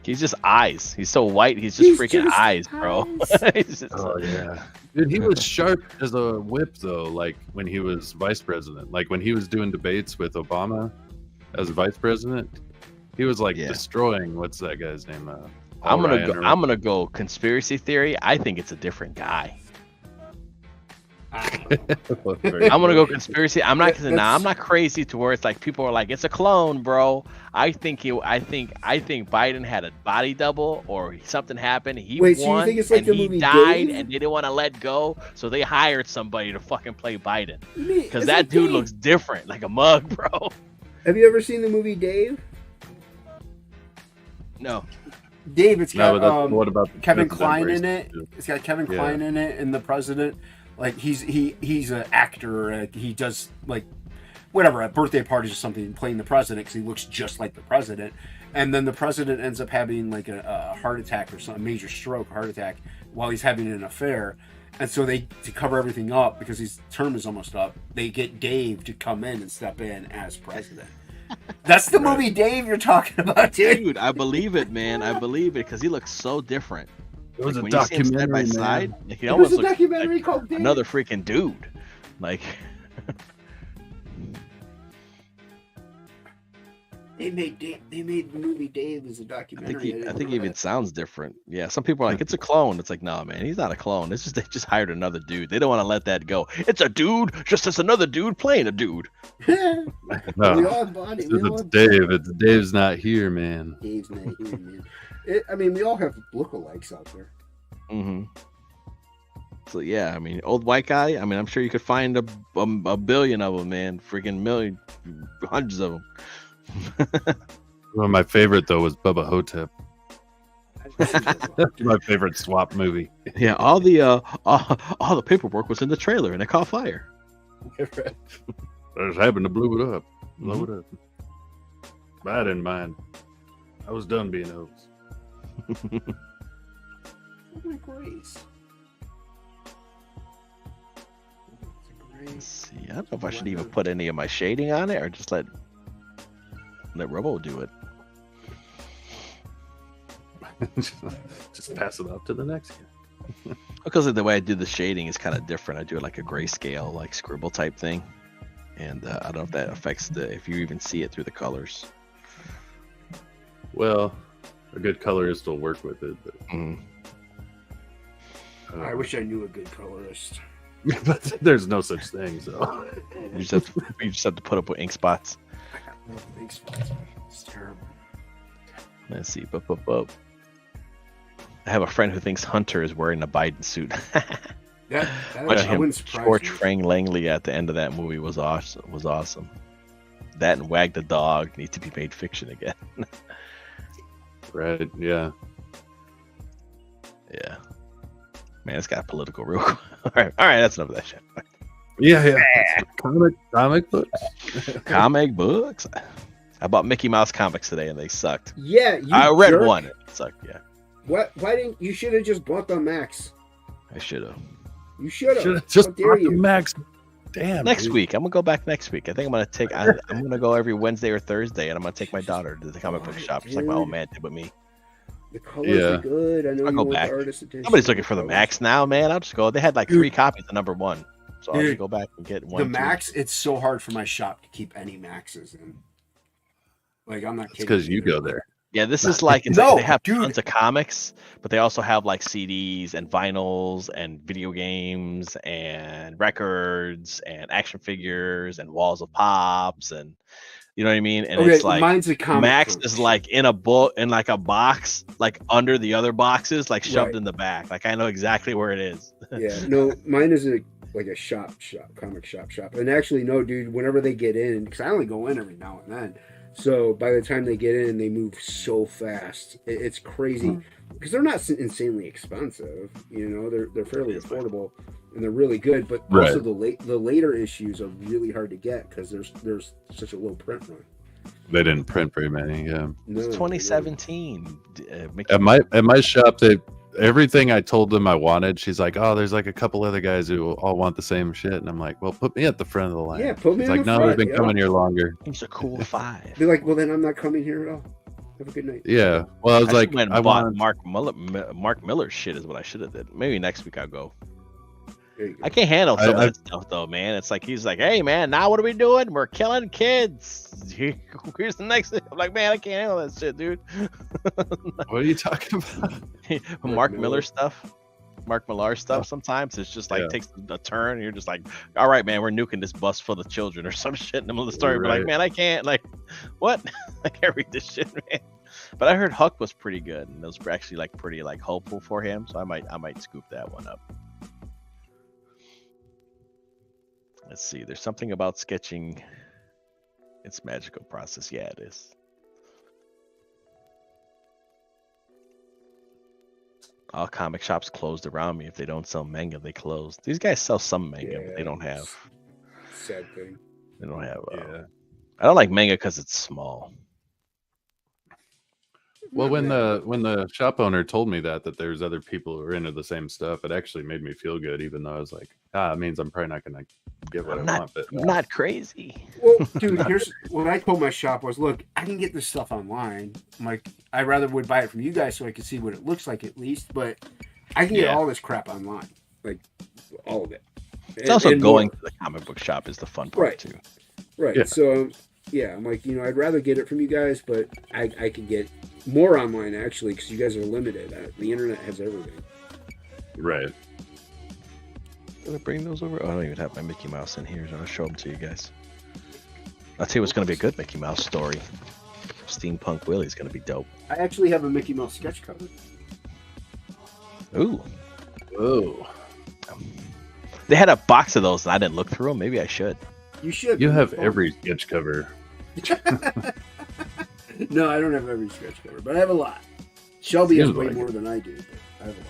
He's just eyes. He's so white. He's just freaking just eyes, bro. He's just, oh yeah, dude. He was sharp as a whip though. Like when he was vice president, like when he was doing debates with Obama as vice president, he was like Yeah. destroying. What's that guy's name? I'm Ryan or- gonna go conspiracy theory. I think it's a different guy. I'm gonna go conspiracy. I'm not I'm not crazy to where it's like people are like it's a clone, bro. I think Biden had a body double or something happened. He Wait, so you won think it's like and the he movie died Dave? and they didn't want to let go, so they hired somebody to fucking play Biden because It's that like dude Dave. looks different, like a mug, bro. Have you ever seen the movie Dave? No, Dave, it's No, got but what about Kevin the Kline in race? it. It's got Kevin Yeah. Kline in it, and the president. Like he's an actor. He does like whatever at birthday parties or something, playing the president because he looks just like the president. And then the president ends up having like a heart attack or some major stroke, heart attack, while he's having an affair. And so they, to cover everything up because his term is almost up, they get Dave to come in and step in as president. That's the movie Dave you're talking about, dude. dude, I believe it, man. I believe it because he looks so different. It was Like, a when you see him side documentary, by side, man. like, he There almost was a looks documentary like called Dave. another freaking dude. Like, They made the movie Dave as a I documentary. think he even sounds different. Yeah, some people are like, it's a clone. It's like, no, man, he's not a clone. It's just they just hired another dude. They don't want to let that go. It's a dude, just as another dude playing a dude. No, We all have body. We all it's have Dave. It's Dave's not here, man. Dave's not here, man. I mean, we all have lookalikes out there. Mm-hmm. So yeah, I mean, old white guy. I mean, I'm sure you could find a billion of them, man. Freaking million, hundreds of them. One of my favorite though was Bubba Hotep. That's my favorite swap movie. Yeah, all the paperwork was in the trailer and it caught fire. I just happened to blow it up. Blow it up. But I didn't mind. I was done being host. Oh my grace. Let's see. I don't know if I should even put any of my shading on it or just let Robo do it. Just pass it up to the next guy. Because of the way I do the shading is kind of different. I do it like a grayscale, like scribble type thing, and I don't know if that affects if you even see it through the colors. Well, a good colorist will work with it. But, I wish I knew a good colorist. but there's no such thing. So You just have to put up with ink spots. Big spots. It's terrible. Let's see. I have a friend who thinks Hunter is wearing a Biden suit. That Watching him wouldn't surprise torch me. Frank Langley at the end of that movie was awesome. That and Wag the Dog need to be made fiction again. right, yeah. Yeah. Man, it's got political real quick. All right, that's enough of that shit. Yeah. Comic books. Comic books. I bought Mickey Mouse comics today and they sucked. Yeah, I read jerk. one. It sucked, yeah. What? Why didn't you? Should have just bought the Max. I should have. You should have. Should just How dare bought the you? Max. Damn. Next dude. week. I'm gonna go back next week. I think I'm gonna take. I'm gonna go every Wednesday or Thursday, and I'm gonna take my daughter to the comic book shop, just like my old man did with me. The colors Yeah. are good. I know I'll you go want back. the artist edition. Nobody's looking for the Max now, man. I'll just go. They had like 3 Dude. copies of number 1, so I'll Dude. just go back and get one. The 2. Max. It's so hard for my shop to keep any Maxes in. Like I'm not It's kidding. because you go there. Yeah, this is like it's No, like they have dude. tons of comics, but they also have like CDs and vinyls and video games and records and action figures and walls of pops and you know what I mean. And Okay, it's like mine's a comic. Max book. is like in a book in like a box, like under the other boxes, like shoved Right. in the back. Like I know exactly where it is. Yeah, no, mine is like a shop, comic shop. And actually, no, dude, whenever they get in, because I only go in every now and then, So by the time they get in, they move so fast. It's crazy because they're not insanely expensive. You know, they're fairly affordable and they're really good. But also the later issues are really hard to get because there's such a low print run. They didn't print very many. Yeah, it's 2017. At my shop, everything I told them I wanted, she's like, "Oh, there's like a couple other guys who all want the same shit," and I'm like, "Well, put me at the front of the line." Yeah, put me. It's like, "No, we've been coming here longer." He's a cool 5. They're like, "Well, then I'm not coming here at all. Have a good night." Yeah. Well, I was like, I want Mark Miller's shit is what I should have did. Maybe next week I'll go. I can't handle some of that stuff though, man. It's like he's like, "Hey, man, now what are we doing? We're killing kids. Here's the next thing." I'm like, "Man, I can't handle that shit, dude." What are you talking about? Mark Miller stuff. Mark Millar stuff. Sometimes it's just like takes a turn, and you're just like, "All right, man, we're nuking this bus full of children or some shit." In the middle of the story, but like, man, I can't. Like, what? I can't read this shit, man. But I heard Huck was pretty good, and those were actually like pretty like hopeful for him. So I might scoop that one up. Let's see. There's something about sketching. It's magical process. Yeah, it is. All comic shops closed around me. If they don't sell manga, they close. These guys sell some manga, but they don't have. Sad thing. They don't have. I don't like manga because it's small. Well, when the shop owner told me that there's other people who are into the same stuff, it actually made me feel good, even though I was like, it means I'm probably not going to get what I want. But I'm not crazy. Well, dude, here's what I told my shop was, look, I can get this stuff online. I'm like, I rather would buy it from you guys so I can see what it looks like at least, but I can get all this crap online, like all of it. It's also going to the comic book shop is the fun part too. Right. Yeah. So I'm like, I'd rather get it from you guys, but I can get more online actually because you guys are limited. The internet has everything. Right. Did I bring those over? Oh, I don't even have my Mickey Mouse in here, so I'll show them to you guys. I'll tell you what's going to be a good Mickey Mouse story. Steampunk Willie's going to be dope. I actually have a Mickey Mouse sketch cover. Ooh. They had a box of those and I didn't look through them. Maybe I should. You should. You have every sketch cover. No, I don't have every sketch cover, but I have a lot. Shelby has way more than I do, but I have a lot.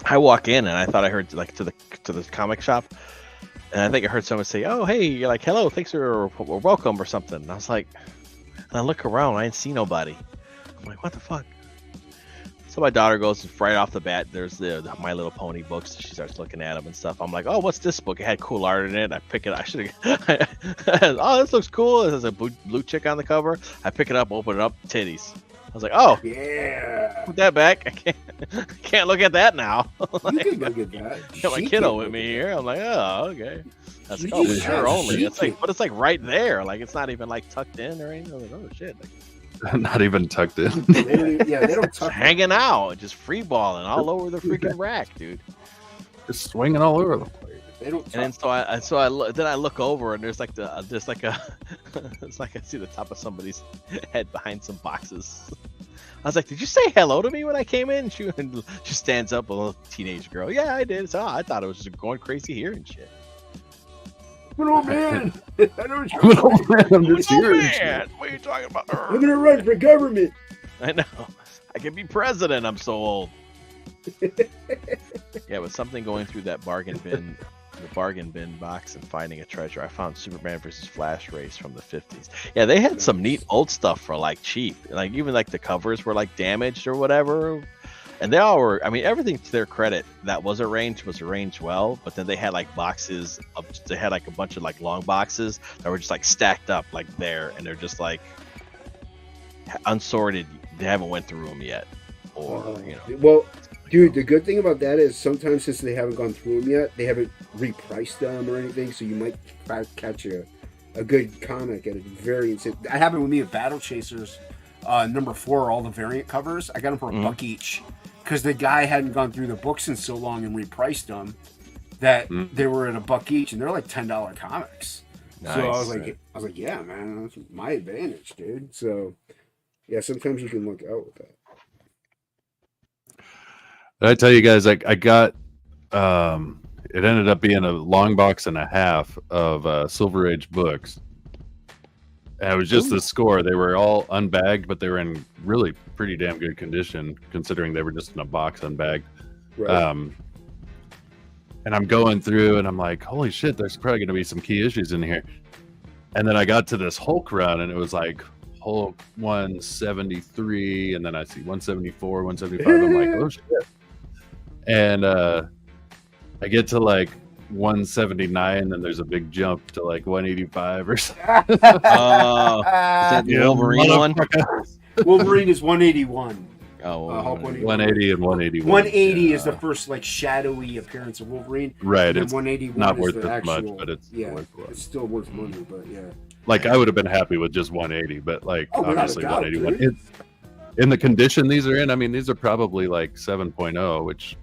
I walk in and I thought I heard like to the comic shop, and I think I heard someone say, "Oh, hey," you're like, "Hello, thanks or welcome" or something. And I was like, and I look around, I didn't see nobody. I'm like, what the fuck? So my daughter goes right off the bat. There's the My Little Pony books. She starts looking at them and stuff. I'm like, "Oh, what's this book?" It had cool art in it. I pick it. I should have. Oh, this looks cool. There's a blue chick on the cover. I pick it up, open it up, titties. I was like, "Oh, yeah, put that back. I can't look at that now." Like, you can look at that. Got my kiddo with me here. I'm like, "Oh, okay." That's sure only. It's like, but it's like right there. Like it's not even like tucked in or anything. I'm like, oh shit. Like, not even tucked in. They don't tuck hanging out, just free balling all over the freaking rack, dude. Just swinging all over the place. They don't. And then then I look over and there's like it's like I see the top of somebody's head behind some boxes. I was like, "Did you say hello to me when I came in?" She stands up, a little teenage girl. "Yeah, I did." So I thought it was just going crazy here and shit. I'm an old man. I know what I'm an old man. I'm just here. Man, what are you talking about? I'm gonna run for government. I know. I can be president. I'm so old. Yeah, with something going through that bargain bin box and finding a treasure. I found Superman versus Flash race from the 50s. Yeah, they had some neat old stuff for like cheap. Like even like the covers were like damaged or whatever. And they all were, I mean, everything to their credit that was arranged well, but then they had like boxes they had like a bunch of like long boxes that were just like stacked up like there, and they're just like unsorted. They haven't went through them yet, or Well, dude, the good thing about that is sometimes since they haven't gone through them yet, they haven't repriced them or anything, so you might catch a good comic at a very insane. That happened with me at Battle Chasers, number 4, all the variant covers. I got them for $1 each. Because the guy hadn't gone through the books in so long and repriced them that they were at $1 each, and they're like $10 comics. Nice. So I was like, yeah, man, that's my advantage, dude. So yeah, sometimes you can look out with that. Did I tell you guys? I got it ended up being a long box and a half of Silver Age books. And it was just the score. They were all unbagged, but they were in really pretty damn good condition, considering they were just in a box unbagged. Right. And I'm going through, and I'm like, holy shit, there's probably going to be some key issues in here. And then I got to this Hulk run, and it was like Hulk 173, and then I see 174, 175. I'm like, oh shit. And I get to like 179, and there's a big jump to like 185 or something. Is that the Wolverine one? Wolverine is 181. Oh, Hulk 180 and 181. 180 is the first like shadowy appearance of Wolverine. Right. And It's 181 not is worth the as much, actual, but it's yeah, worth it. it's still worth money. But yeah, Like I would have been happy with just 180, but like obviously without a doubt, 181. dude. In the condition these are in, I mean, these are probably like 7.0, which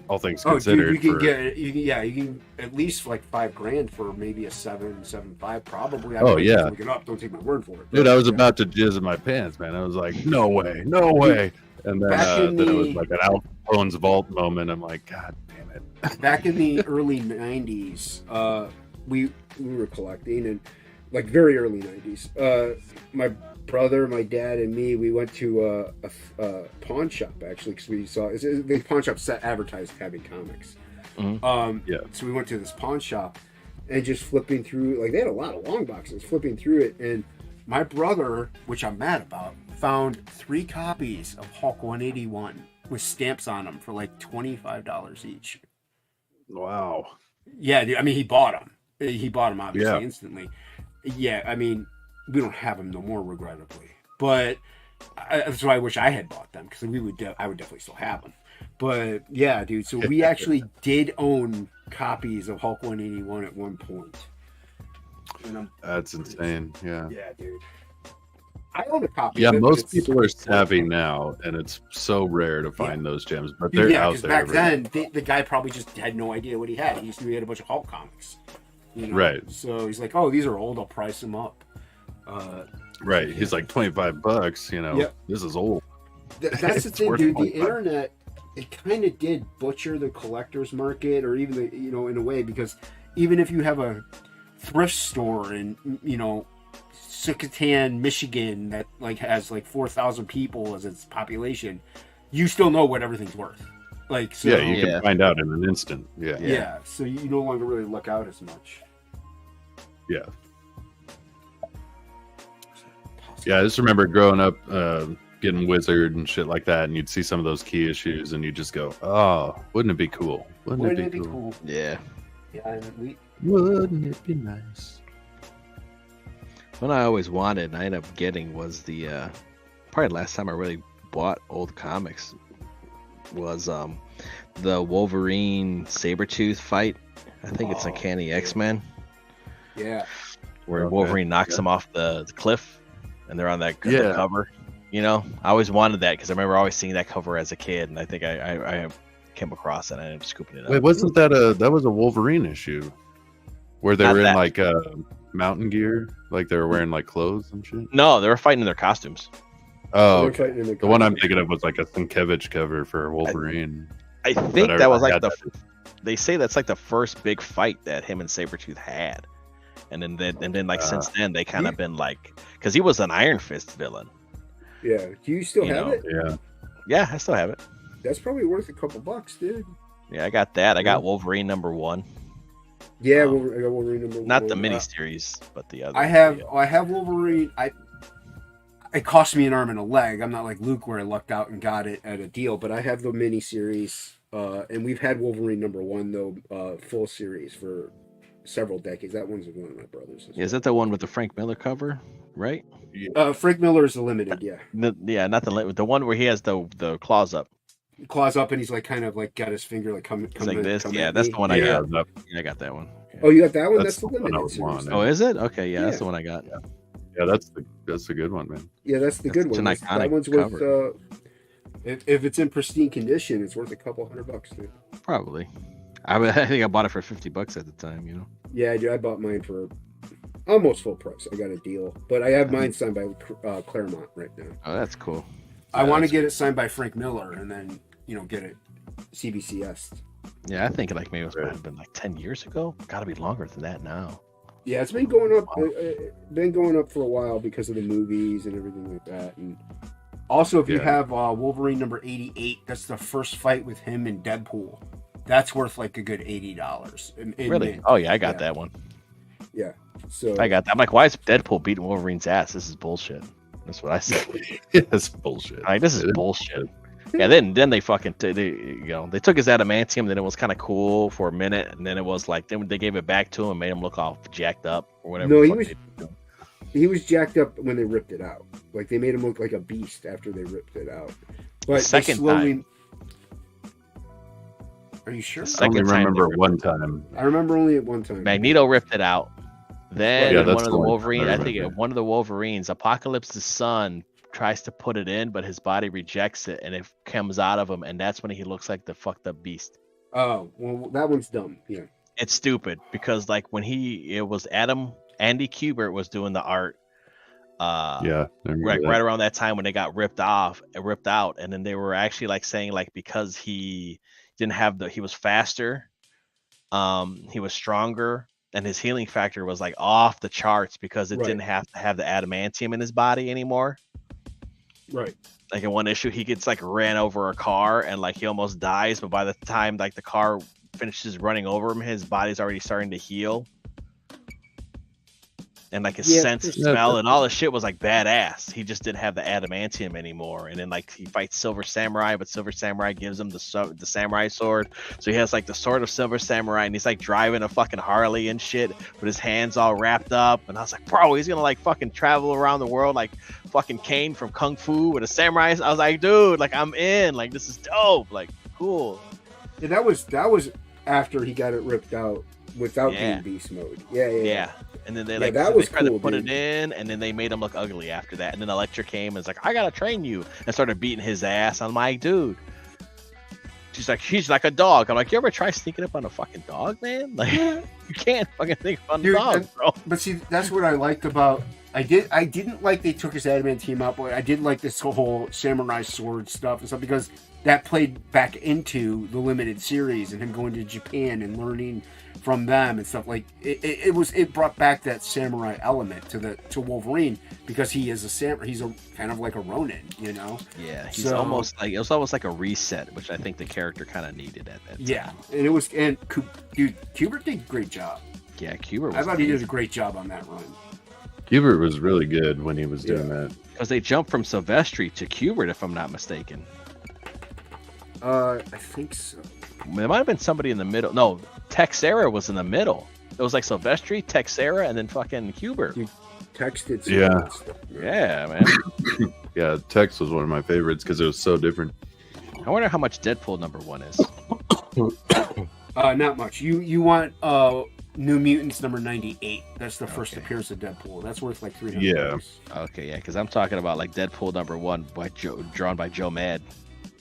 all things considered. Dude, you can at least like $5,000 for maybe a 7.5 probably. Oh, yeah. Look it up. Don't take my word for it. Dude, I was about to jizz in my pants, man. I was like, no way. And then, then it was like an Al Capone's vault moment. I'm like, God damn it. Back in the early 90s, we were collecting, and like very early 90s. My brother, my dad, and me, we went to a pawn shop actually because we saw the pawn shop advertised having comics. Yeah. So we went to this pawn shop and just flipping through, like they had a lot of long boxes, flipping through it, and my brother, which I'm mad about, found 3 copies of Hulk 181 with stamps on them for like $25 each. Wow. Yeah, dude, I mean, he bought them. He bought them obviously instantly. Yeah, I mean, we don't have them no more, regrettably. But that's why I wish I had bought them, because I would definitely still have them. But yeah, dude. So we actually did own copies of Hulk 181 at one point. That's insane. Yeah. Yeah, dude. I own a copy. Yeah, of it, most people are savvy now, and it's so rare to find those gems, but they're out there. Back then, the guy probably just had no idea what he had. He just knew he had a bunch of Hulk comics. You know? Right. So he's like, "Oh, these are old. I'll price them up." Right. He's like $25. You know, this is old. That's the thing, dude. The internet, it kind of did butcher the collector's market, or even the, in a way, because even if you have a thrift store in, Succotan, Michigan, that like has like 4,000 people as its population, you still know what everything's worth. Like, so, you can find out in an instant. Yeah. So you no longer really look out as much. Yeah. Yeah, I just remember growing up, getting Wizard and shit like that, and you'd see some of those key issues, and you'd just go, "Oh, wouldn't it be cool? Wouldn't it be cool? Yeah. Yeah, Wouldn't it be nice?" What I always wanted, and I ended up getting, was the probably the last time I really bought old comics was the Wolverine Sabretooth fight. I think it's Uncanny X-Men. Yeah. Where Wolverine knocks him off the cliff, and they're on that cover. I always wanted that because I remember always seeing that cover as a kid, and I think I came across it and I ended up scooping it up. Wait, wasn't that that was a Wolverine issue where they were in like mountain gear, like they were wearing like clothes and shit? No, they were fighting in their costumes. Oh, okay. The one I'm thinking of was like a Sienkiewicz cover for Wolverine. I think that was like they say that's like the first big fight that him and Sabretooth had. And then like since then they kind of been like, because he was an Iron Fist villain. Yeah. Do you still have it? Yeah. Yeah, I still have it. That's probably worth a couple bucks, dude. Yeah, I got that. I got Wolverine #1. Yeah, I got Wolverine #1. Not the miniseries, but the other. I have Wolverine. It cost me an arm and a leg. I'm not like Luke where I lucked out and got it at a deal, but I have the miniseries, and we've had Wolverine #1 though, full series for several decades. That one's one of my brothers. Is that the one with the Frank Miller cover, right? Frank Miller is the limited, yeah. Not the one where he has the claws up. Claws up, and he's like kind of like got his finger like coming like in, this. coming Yeah, at that's me. the one I got. Yeah, I got that one. Yeah. Oh, you got that one? That's That's the the one I limited would series. want. Oh, is it? Okay, yeah, that's the one I got. Yeah, that's a good one, man. Yeah, that's the good one. It's an iconic that one's worth. If it's in pristine condition, it's worth a couple $100, dude. Probably. I think I bought it for $50 at the time. Yeah, dude, I bought mine for almost full price. I got a deal, but I have mine signed by Claremont right now. Oh, that's cool. I want to get it signed by Frank Miller, and then get it CBCS. Yeah, I think like maybe it was probably been like 10 years ago. Got to be longer than that now. Yeah, it's been going up. Been going up for a while because of the movies and everything like that. And also, if you have Wolverine number 88, that's the first fight with him and Deadpool. That's worth like a good $80. Really? Oh yeah, I got that one. Yeah. So I got that. I'm like, why is Deadpool beating Wolverine's ass? This is bullshit. That's what I said. That's bullshit. Like, this is bullshit. Yeah, then they fucking they took his adamantium, then it was kind of cool for a minute, and then it was like then they gave it back to him, made him look all jacked up or whatever. No, he was jacked up when they ripped it out. Like they made him look like a beast after they ripped it out. But the second time. Are you sure? I only remember one time. I remember only at one time. Magneto ripped it out. Then one of the Wolverines, I think remember. one of the Wolverines, Apocalypse's son, tries to put it in, but his body rejects it, and it comes out of him, and that's when he looks like the fucked up beast. Oh, well, that one's dumb. Yeah, it's stupid because like when it was Andy Kubert was doing the art. Right around that time when they got ripped out, and then they were actually like saying like because he didn't have he was faster, he was stronger. And his healing factor was like off the charts because it didn't have to have the adamantium in his body anymore. Right. Like in one issue, he gets like ran over a car and like he almost dies, but by the time like the car finishes running over him, his body's already starting to heal. And like his sense of smell and all the shit was like badass. He just didn't have the adamantium anymore. And then like he fights Silver Samurai, but Silver Samurai gives him the samurai sword. So he has like the sword of Silver Samurai, and he's like driving a fucking Harley and shit with his hands all wrapped up. And I was like, bro, he's gonna like fucking travel around the world like fucking Kane from Kung Fu with a samurai. I was like, dude, like I'm in. Like this is dope. Like cool. Yeah, that was after he got it ripped out without being beast mode. Yeah. And then they that was tried cool, to put dude. it in, and then they made him look ugly after that. And then Elektra came and was like, I gotta train you, and started beating his ass. I'm like, dude. She's like a dog. I'm like, you ever try sneaking up on a fucking dog, man? Like, you can't fucking think on the dog, bro. But see, that's what I liked about. I didn't like they took his adamantium out, but I did like this whole samurai sword stuff and stuff because that played back into the limited series and him going to Japan and learning from them and stuff. Like it brought back that samurai element to Wolverine because he is a samurai. He's a kind of like a Ronin, you know. Yeah, he's almost like it was almost like a reset, which I think the character kind of needed at that time. Yeah, and dude, Kubert did a great job. Yeah, Kubert. I thought he did a great job on that run. Kubert was really good when he was doing that. Because they jumped from Silvestri to Kubert, if I'm not mistaken. I think so. There might have been somebody in the middle. No, Texera was in the middle. It was like Silvestri, Texera, and then fucking Kubert. You texted stuff, yeah, man. Yeah, Tex was one of my favorites because it was so different. I wonder how much Deadpool #1 is. Not much. You want New Mutants #98. That's the first appearance of Deadpool. That's worth like $300. Yeah. Okay, yeah, because I'm talking about like Deadpool #1 by drawn by Joe Mad.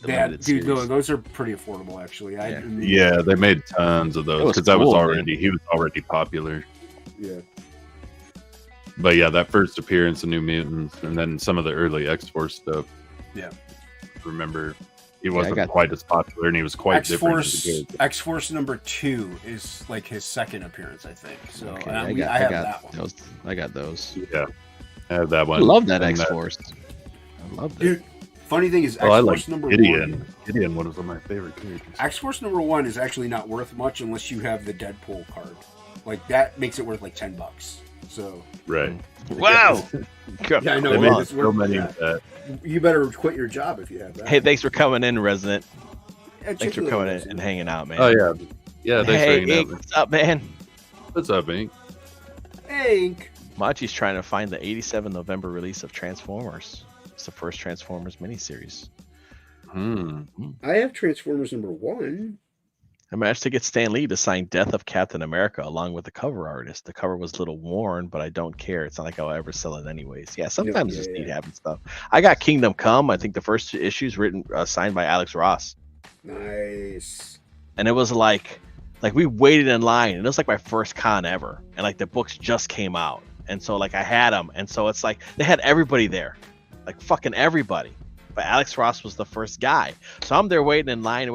Yeah, dude, those are pretty affordable actually. Yeah, they made tons of those because he was already popular. Yeah. But yeah, that first appearance of New Mutants and then some of the early X-Force stuff. Yeah. Remember, he wasn't quite as popular and he was quite different. X-Force #2 is like his second appearance, I think. So okay, I have that one. I got those. Yeah, I have that one. I love that X-Force. I love that. Dude, funny thing is, X-Force #1. Gideon, one of my favorite characters. X-Force #1 is actually not worth much unless you have the Deadpool card. Like that makes it worth like $10. So right. Wow. Yeah, I know. They made so many of that. You better quit your job if you have that. Hey, thanks for coming in, Resident. Yeah, thanks for coming in and hanging out, man. Oh yeah, yeah. Thanks for hanging out. What's up, man? What's up, Ink? Hey, Ink. Machi's trying to find the 87 November release of Transformers. It's the first Transformers miniseries. I have Transformers #1. I managed to get Stan Lee to sign Death of Captain America along with the cover artist. The cover was a little worn, but I don't care. It's not like I'll ever sell it anyways. Yeah, sometimes it's neat having stuff. I got Kingdom Come. I think the first issue's signed by Alex Ross. Nice. And it was like we waited in line, and it was like my first con ever. And like the books just came out, and so like I had them, and so it's like they had everybody there, like fucking everybody. But Alex Ross was the first guy, so I'm there waiting in line.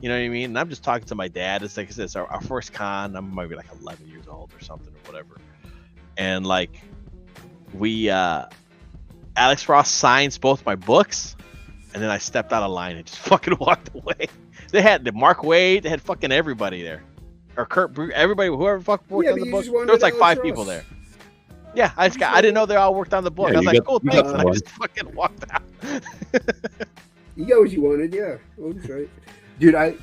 You know what I mean? And I'm just talking to my dad. It's like I said, it's our first con. I'm maybe like 11 years old or something or whatever. And like we Alex Ross signs both my books, and then I stepped out of line and just fucking walked away. They had the Mark Wade, they had fucking everybody there. Or Kurt Bruce, everybody, whoever fuck worked on the book. There was like 5 people there. Yeah, I didn't know they all worked on the book. I was like, cool, thanks. And I just fucking walked out. You got what you wanted, yeah. Oh, that's right. Dude, I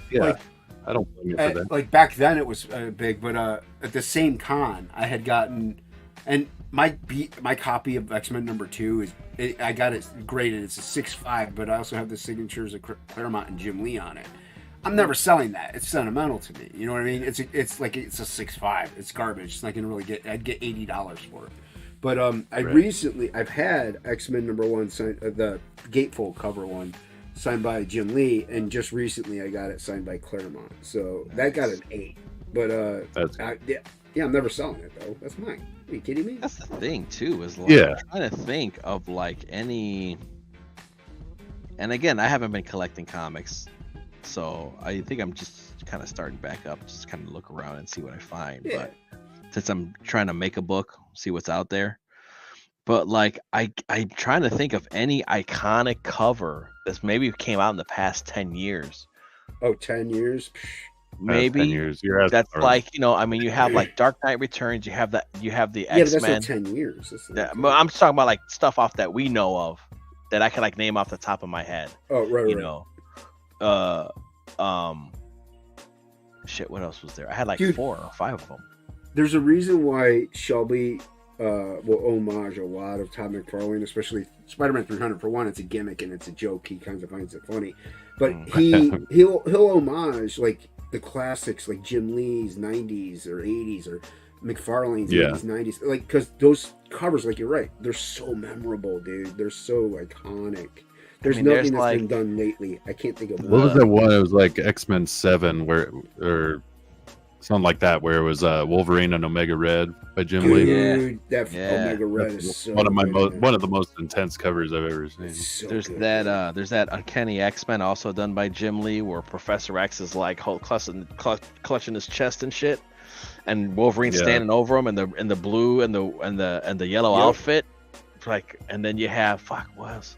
don't blame you for that. Like back then it was big, but at the same con, I had gotten, and my copy of X-Men #2 I got it graded. It's a 6.5, but I also have the signatures of Claremont and Jim Lee on it. I'm never selling that. It's sentimental to me. You know what I mean? It's a 6.5. It's garbage. It's not gonna really I'd get $80 for it. But I've had X-Men #1 signed, the gatefold cover one signed by Jim Lee, and just recently I got it signed by Claremont. So that got an 8. But I'm never selling it though. That's mine. Are you kidding me? That's the thing too. Is like I'm trying to think of like any. And again, I haven't been collecting comics, so I think I'm just kind of starting back up, just kind of look around and see what I find. Yeah. But since I'm trying to make a book, see what's out there. But like I'm trying to think of any iconic cover that's maybe came out in the past 10 years. Oh, 10 years? Maybe 10 years. That's like, you know, I mean, you have like Dark Knight Returns, you have the X-Men. Yeah, but that's not 10 years. I'm talking about like stuff off that we know of that I can like name off the top of my head. Oh, right, you know. Shit, what else was there? I had like 4 or 5 of them. There's a reason why Shelby will homage a lot of Todd McFarlane, especially Spider-Man 300. For one, it's a gimmick and it's a joke. He kind of finds it funny, but he'll homage like the classics, like Jim Lee's 90s or 80s or McFarlane's 80s, 90s, like, because those covers, like, you're right, they're so memorable, dude. They're so iconic. There's nothing that's been done lately. I can't think of what was that one. It was like X-Men 7 or something like that, where it was Wolverine and Omega Red by Jim Lee. Dude, that Omega Red is so one of the most intense covers I've ever seen. There's that Uncanny X-Men also done by Jim Lee, where Professor X is like clutching his chest and shit, and Wolverine standing over him in the blue and the yellow outfit, like, and then you have what else?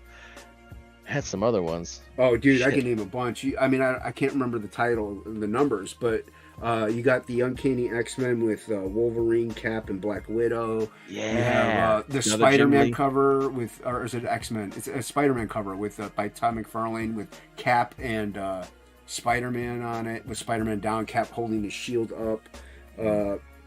Had some other ones. Oh, dude, I can name a bunch. I mean, I can't remember the title, the numbers, but you got the Uncanny X-Men with Wolverine, Cap, and Black Widow. Yeah. You have the Spider-Man cover with, or is it X-Men? It's a Spider-Man cover with by Todd McFarlane with Cap and Spider-Man on it, with Spider-Man down, Cap holding his shield up.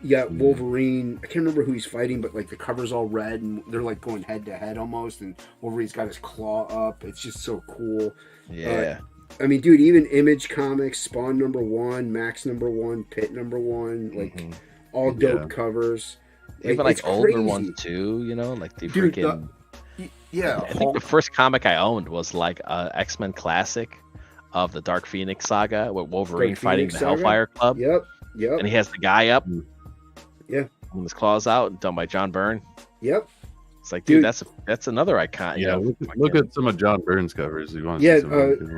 You got Wolverine. I can't remember who he's fighting, but like the cover's all red and they're like going head to head almost, and Wolverine's got his claw up. It's just so cool. Yeah. I mean, dude, even Image Comics, Spawn #1, Max #1, Pit #1, like all dope covers. Even like older ones too, you know, like the freaking. I think the first comic I owned was like X-Men Classic of the Dark Phoenix saga with Wolverine fighting the Hellfire Club. Yep. And he has the guy up. Yeah. With his claws out, done by John Byrne. Yep. It's like, dude, that's another icon. Yeah, look at some of John Byrne's covers.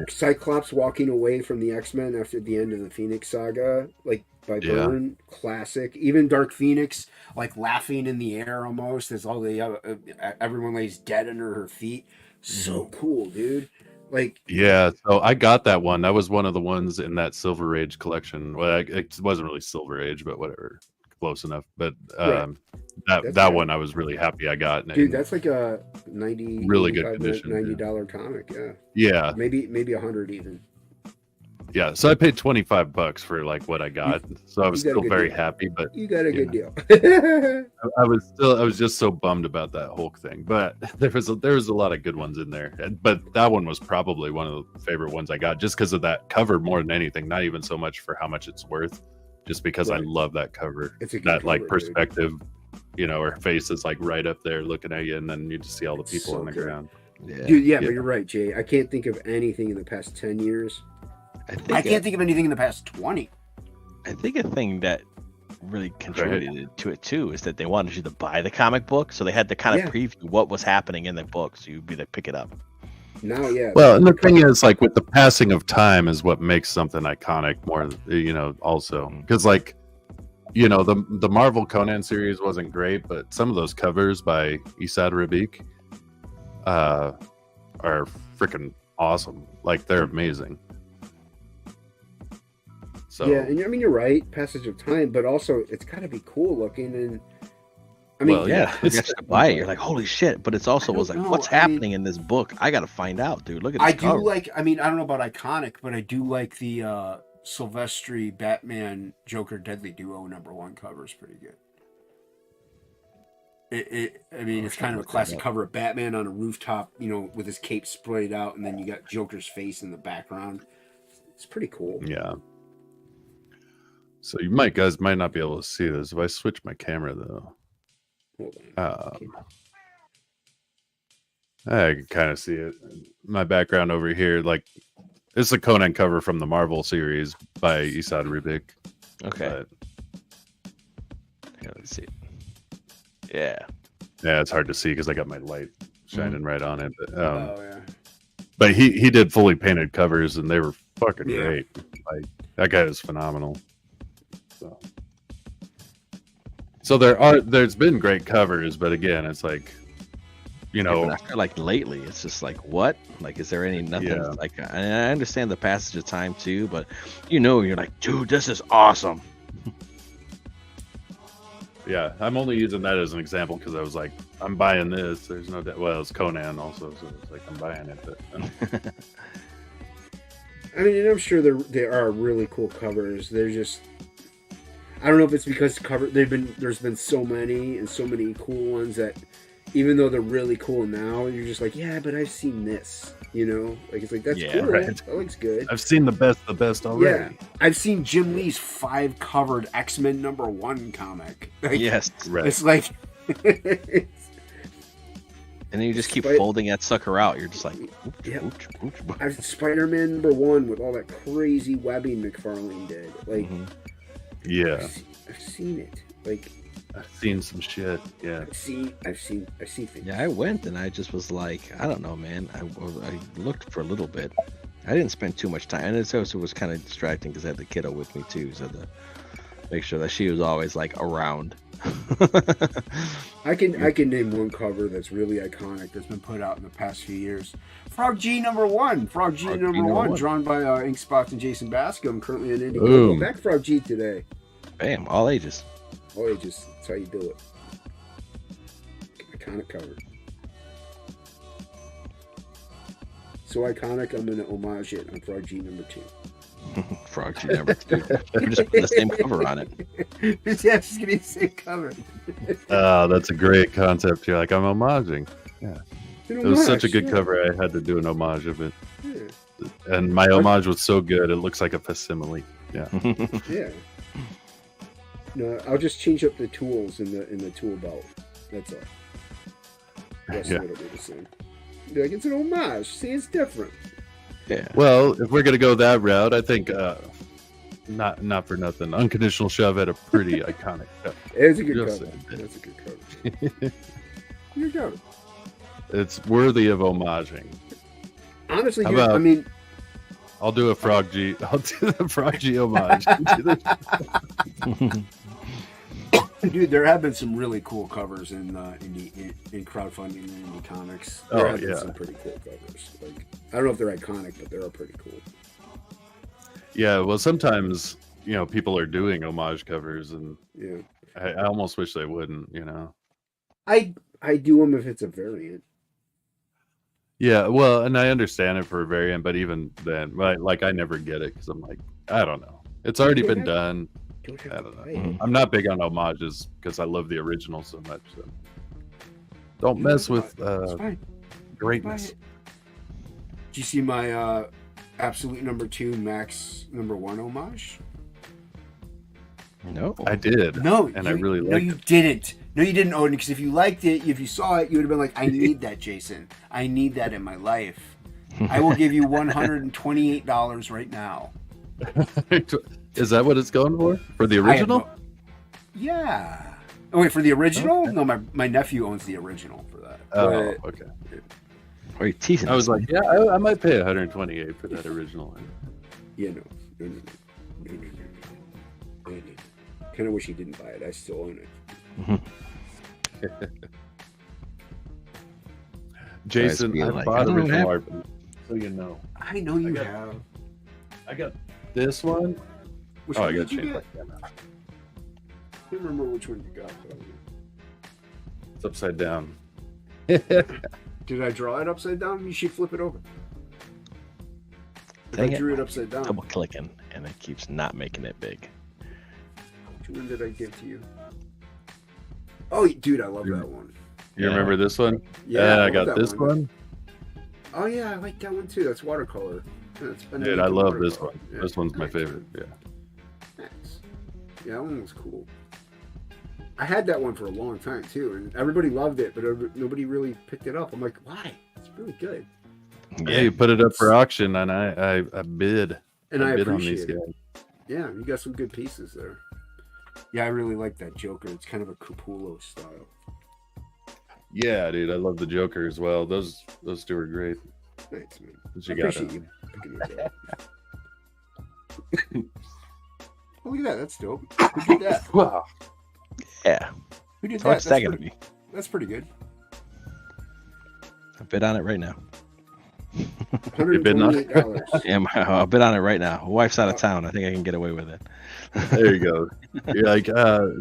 Cyclops walking away from the X-Men after the end of the Phoenix saga, like by Byrne, classic. Even Dark Phoenix, like laughing in the air almost as all the everyone lays dead under her feet. So cool, dude. Like, yeah, so I got that one. That was one of the ones in that Silver Age collection. Well, it wasn't really Silver Age, but whatever, close enough. But that one I was really happy I got. Dude, that's like a really good condition, $90 comic. Yeah, maybe 100 even. Yeah, so I paid $25 for like what I got, so I was still very happy. But you got a good deal. I was just so bummed about that Hulk thing, but there was a lot of good ones in there. But that one was probably one of the favorite ones I got, just because of that cover more than anything. Not even so much for how much it's worth, just because I love that cover. It's a good that cover, like perspective, you know, her face is like right up there looking at you, and then you just see all the people on the ground. Yeah. Dude, but you're right, Jay. I can't think of anything in the past 10 years. I can't think of anything in the past 20. I think a thing that really contributed to it too is that they wanted you to buy the comic book, so they had to kind of preview what was happening in the book, so you'd be to pick it up. Now, yeah. Well, and the thing is, like, with the passing of time is what makes something iconic more, also. Because, like, the Marvel Conan series wasn't great, but some of those covers by Isad Rabik are freaking awesome. Like, they're amazing. So yeah, and I mean, you're right, passage of time, but also it's got to be cool looking. And I mean, Well, yeah, you have to buy it. You're like, holy shit! But it's also was like, know. what's happening in this book? I got to find out, dude. Look at this I cover. do like. I mean, I don't know about iconic, but I do like the Silvestri Batman Joker Deadly Duo #1 cover is pretty good. I mean, it's kind of a classic cover of Batman on a rooftop, with his cape sprayed out, and then you got Joker's face in the background. It's pretty cool. Yeah. So you guys might not be able to see this if I switch my camera though. Hold on. I can kind of see it. My background over here, like, it's a Conan cover from the Marvel series by Isad Rabik. Okay. But, yeah, let's see it. Yeah. Yeah, it's hard to see because I got my light shining right on it. But, yeah. But he did fully painted covers and they were fucking great. Like, that guy is phenomenal. So there's been great covers, but again, it's like, I feel like lately it's just like, what? Like, is there any nothing? Yeah. Like, I understand the passage of time too, but you're like, dude, this is awesome. Yeah, I'm only using that as an example because I was like, I'm buying this. There's no doubt. Well, it's Conan also, so it's like I'm buying it. But, I mean, and I'm sure there are really cool covers. They're just, I don't know if it's because there's been so many and so many cool ones that even though they're really cool now, you're just like, yeah, but I've seen this, like, it's like, that's cool. Right. That looks good. I've seen the best already. Yeah. I've seen Jim Lee's 5 covered X-Men #1 comic. Like, Yes. Right. It's like, and then you just keep folding that sucker out. You're just like, ooch. Spider-Man #1 with all that crazy webbing McFarlane did. Like, Yeah. I've seen it. Like, I've seen some shit. Yeah. I've seen things. Yeah, I went and I just was like, I don't know, man. I looked for a little bit. I didn't spend too much time, and it also was kind of distracting because I had the kiddo with me too, so to make sure that she was always like around. I can name one cover that's really iconic that's been put out in the past few years. Frog G #1. Frog G #1, drawn by Inkspots and Jason Bascom, currently on Indiegogo. Back Frog G today. Bam, all ages. All ages. That's how you do it. Iconic cover. So iconic, I'm going to homage it on Frog G #2. Frog G #2. You're just putting the same cover on it. Yeah, it's just going to be the same cover. That's a great concept. You're like, I'm homaging. Yeah. It was such a good cover, I had to do an homage of it. Yeah. And my homage was so good, it looks like a facsimile. Yeah. Yeah. No, I'll just change up the tools in the tool belt. That's all. The rest of it'll be the same. Like, it's an homage. See, it's different. Yeah. Well, if we're gonna go that route, I think not for nothing. Unconditional Shove had a pretty iconic cover. It's a good cover. That's a good cover. Good cover. It's worthy of homaging. Honestly, I mean, I'll do a Frog G. I'll do the Frog G homage. Dude, there have been some really cool covers in crowdfunding and indie comics. There have been some pretty cool covers. Like, I don't know if they're iconic, but they are pretty cool. Yeah, well, sometimes people are doing homage covers, and I almost wish they wouldn't. I do them if it's a variant. Yeah, well, and I understand it for a variant, but even then, like I never get it because I'm like, I don't know. It's already been done. I don't know. I'm not big on homages because I love the original so much. So. Don't mess with greatness. Did you see my Absolute #2 Max #1 homage? No, I did. No, I really liked it. No, you didn't. No, you didn't, Odin. Because if you liked it, if you saw it, you would have been like, "I need that, Jason. I need that in my life. I will give you $128 right now." Is that what it's going for the original? Yeah. Oh wait, for the original? Okay. No, my nephew owns the original for that. Oh, okay. Are you teasing? I was us? like, yeah, I might pay 128 for that original one. Yeah, no. Kind of wish he didn't buy it. I still own it. Jason, Guys I feel like, bought I don't original have- art, so you know. I know you got- have. I got this one. Which Oh, one I got did you changed. get? I can't remember which one you got. Though. It's upside down. Did I draw it upside down? You should flip it over. If Dang I it. drew it upside down. Double clicking, and it keeps not making it big. Which one did I give to you? Oh, dude, I love that one. You Yeah. remember this one? Yeah, I love got that this one. Oh yeah, I like that one too. That's watercolor. Yeah, it's been Dude, making I love this watercolor. one. Yeah. This one's my Nice, favorite. man. Yeah. Nice. Yeah, that one was cool. I had that one for a long time too, and everybody loved it, but nobody really picked it up. I'm like, why? It's really good. Yeah, you put it up for auction, and I bid. And I bid on these appreciate it. guys. Yeah, you got some good pieces there. Yeah, I really like that Joker. It's kind of a Capullo style. Yeah, dude, I love the Joker as well. Those two are great. Thanks, man. What I you got? appreciate you picking those up. Oh, look at that. That's dope. Who did that? Wow. Yeah. Who did So much that? that gonna be? That's pretty good. I bid on it right now. bidding on it? $128. Yeah, I'll bid on it right now. My wife's out of town. I think I can get away with it. There you go. You're like,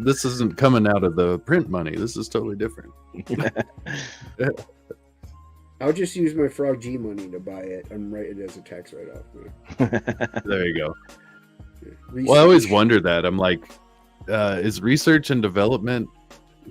this isn't coming out of the print money. This is totally different. I'll just use my Frog G money to buy it and write it as a tax write-off. There you go. Research. Well, I always wonder that. I'm like, is research and development?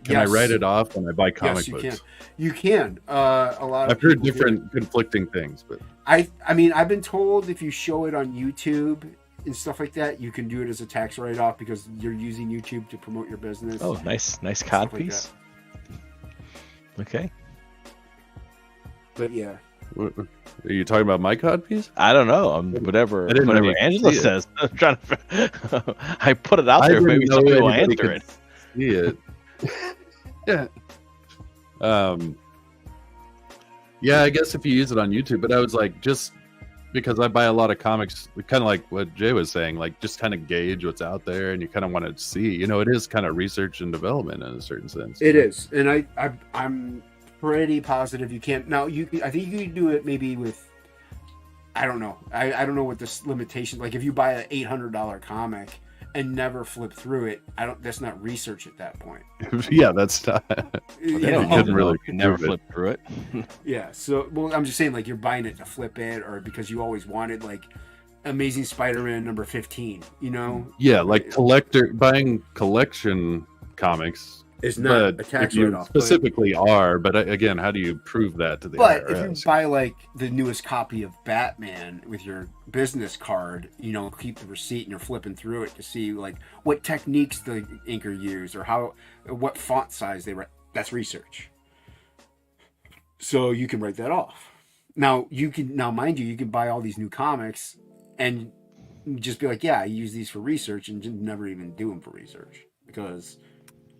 Can I Yes. write it off when I buy comic Yes, you books? can. You can. A lot of I've heard people do. different conflicting things, but I mean, I've been told if you show it on YouTube and stuff like that, you can do it as a tax write-off because you're using YouTube to promote your business. Oh, nice cod Stuff like piece. Okay. But yeah, are you talking about my cod piece? I don't know. Whatever I didn't know whatever you could Angela see it. says. I'm trying to. I put it out there. didn't Maybe know somebody will anybody answer could it. See it. Yeah. Yeah, I guess if you use it on YouTube, but I was like, just because I buy a lot of comics, kind of like what Jay was saying, like just kind of gauge what's out there, and you kind of want to see. You know, it is kind of research and development in a certain sense. it is, and I'm pretty positive you can't. Now, I think you can do it maybe with. I don't know. I don't know what this limitation. Like if you buy an $800 comic and never flip through it, that's not research at that point. Yeah, that's not. You They know? don't couldn't know. really You never prove it. flip through it. Yeah. So, well, I'm just saying, like you're buying it to flip it, or because you always wanted like Amazing Spider-Man number 15. You know, Yeah, like buying collection comics. it's not But a tax if you write-off. but- specifically are, but again, how do you prove that to the But IRS? if you buy like the newest copy of Batman with your business card, you know, keep the receipt and you're flipping through it to see like what techniques the inker used or what font size they write. That's research. So you can write that off. Now mind you, you can buy all these new comics and just be like, yeah, I use these for research and just never even do them for research because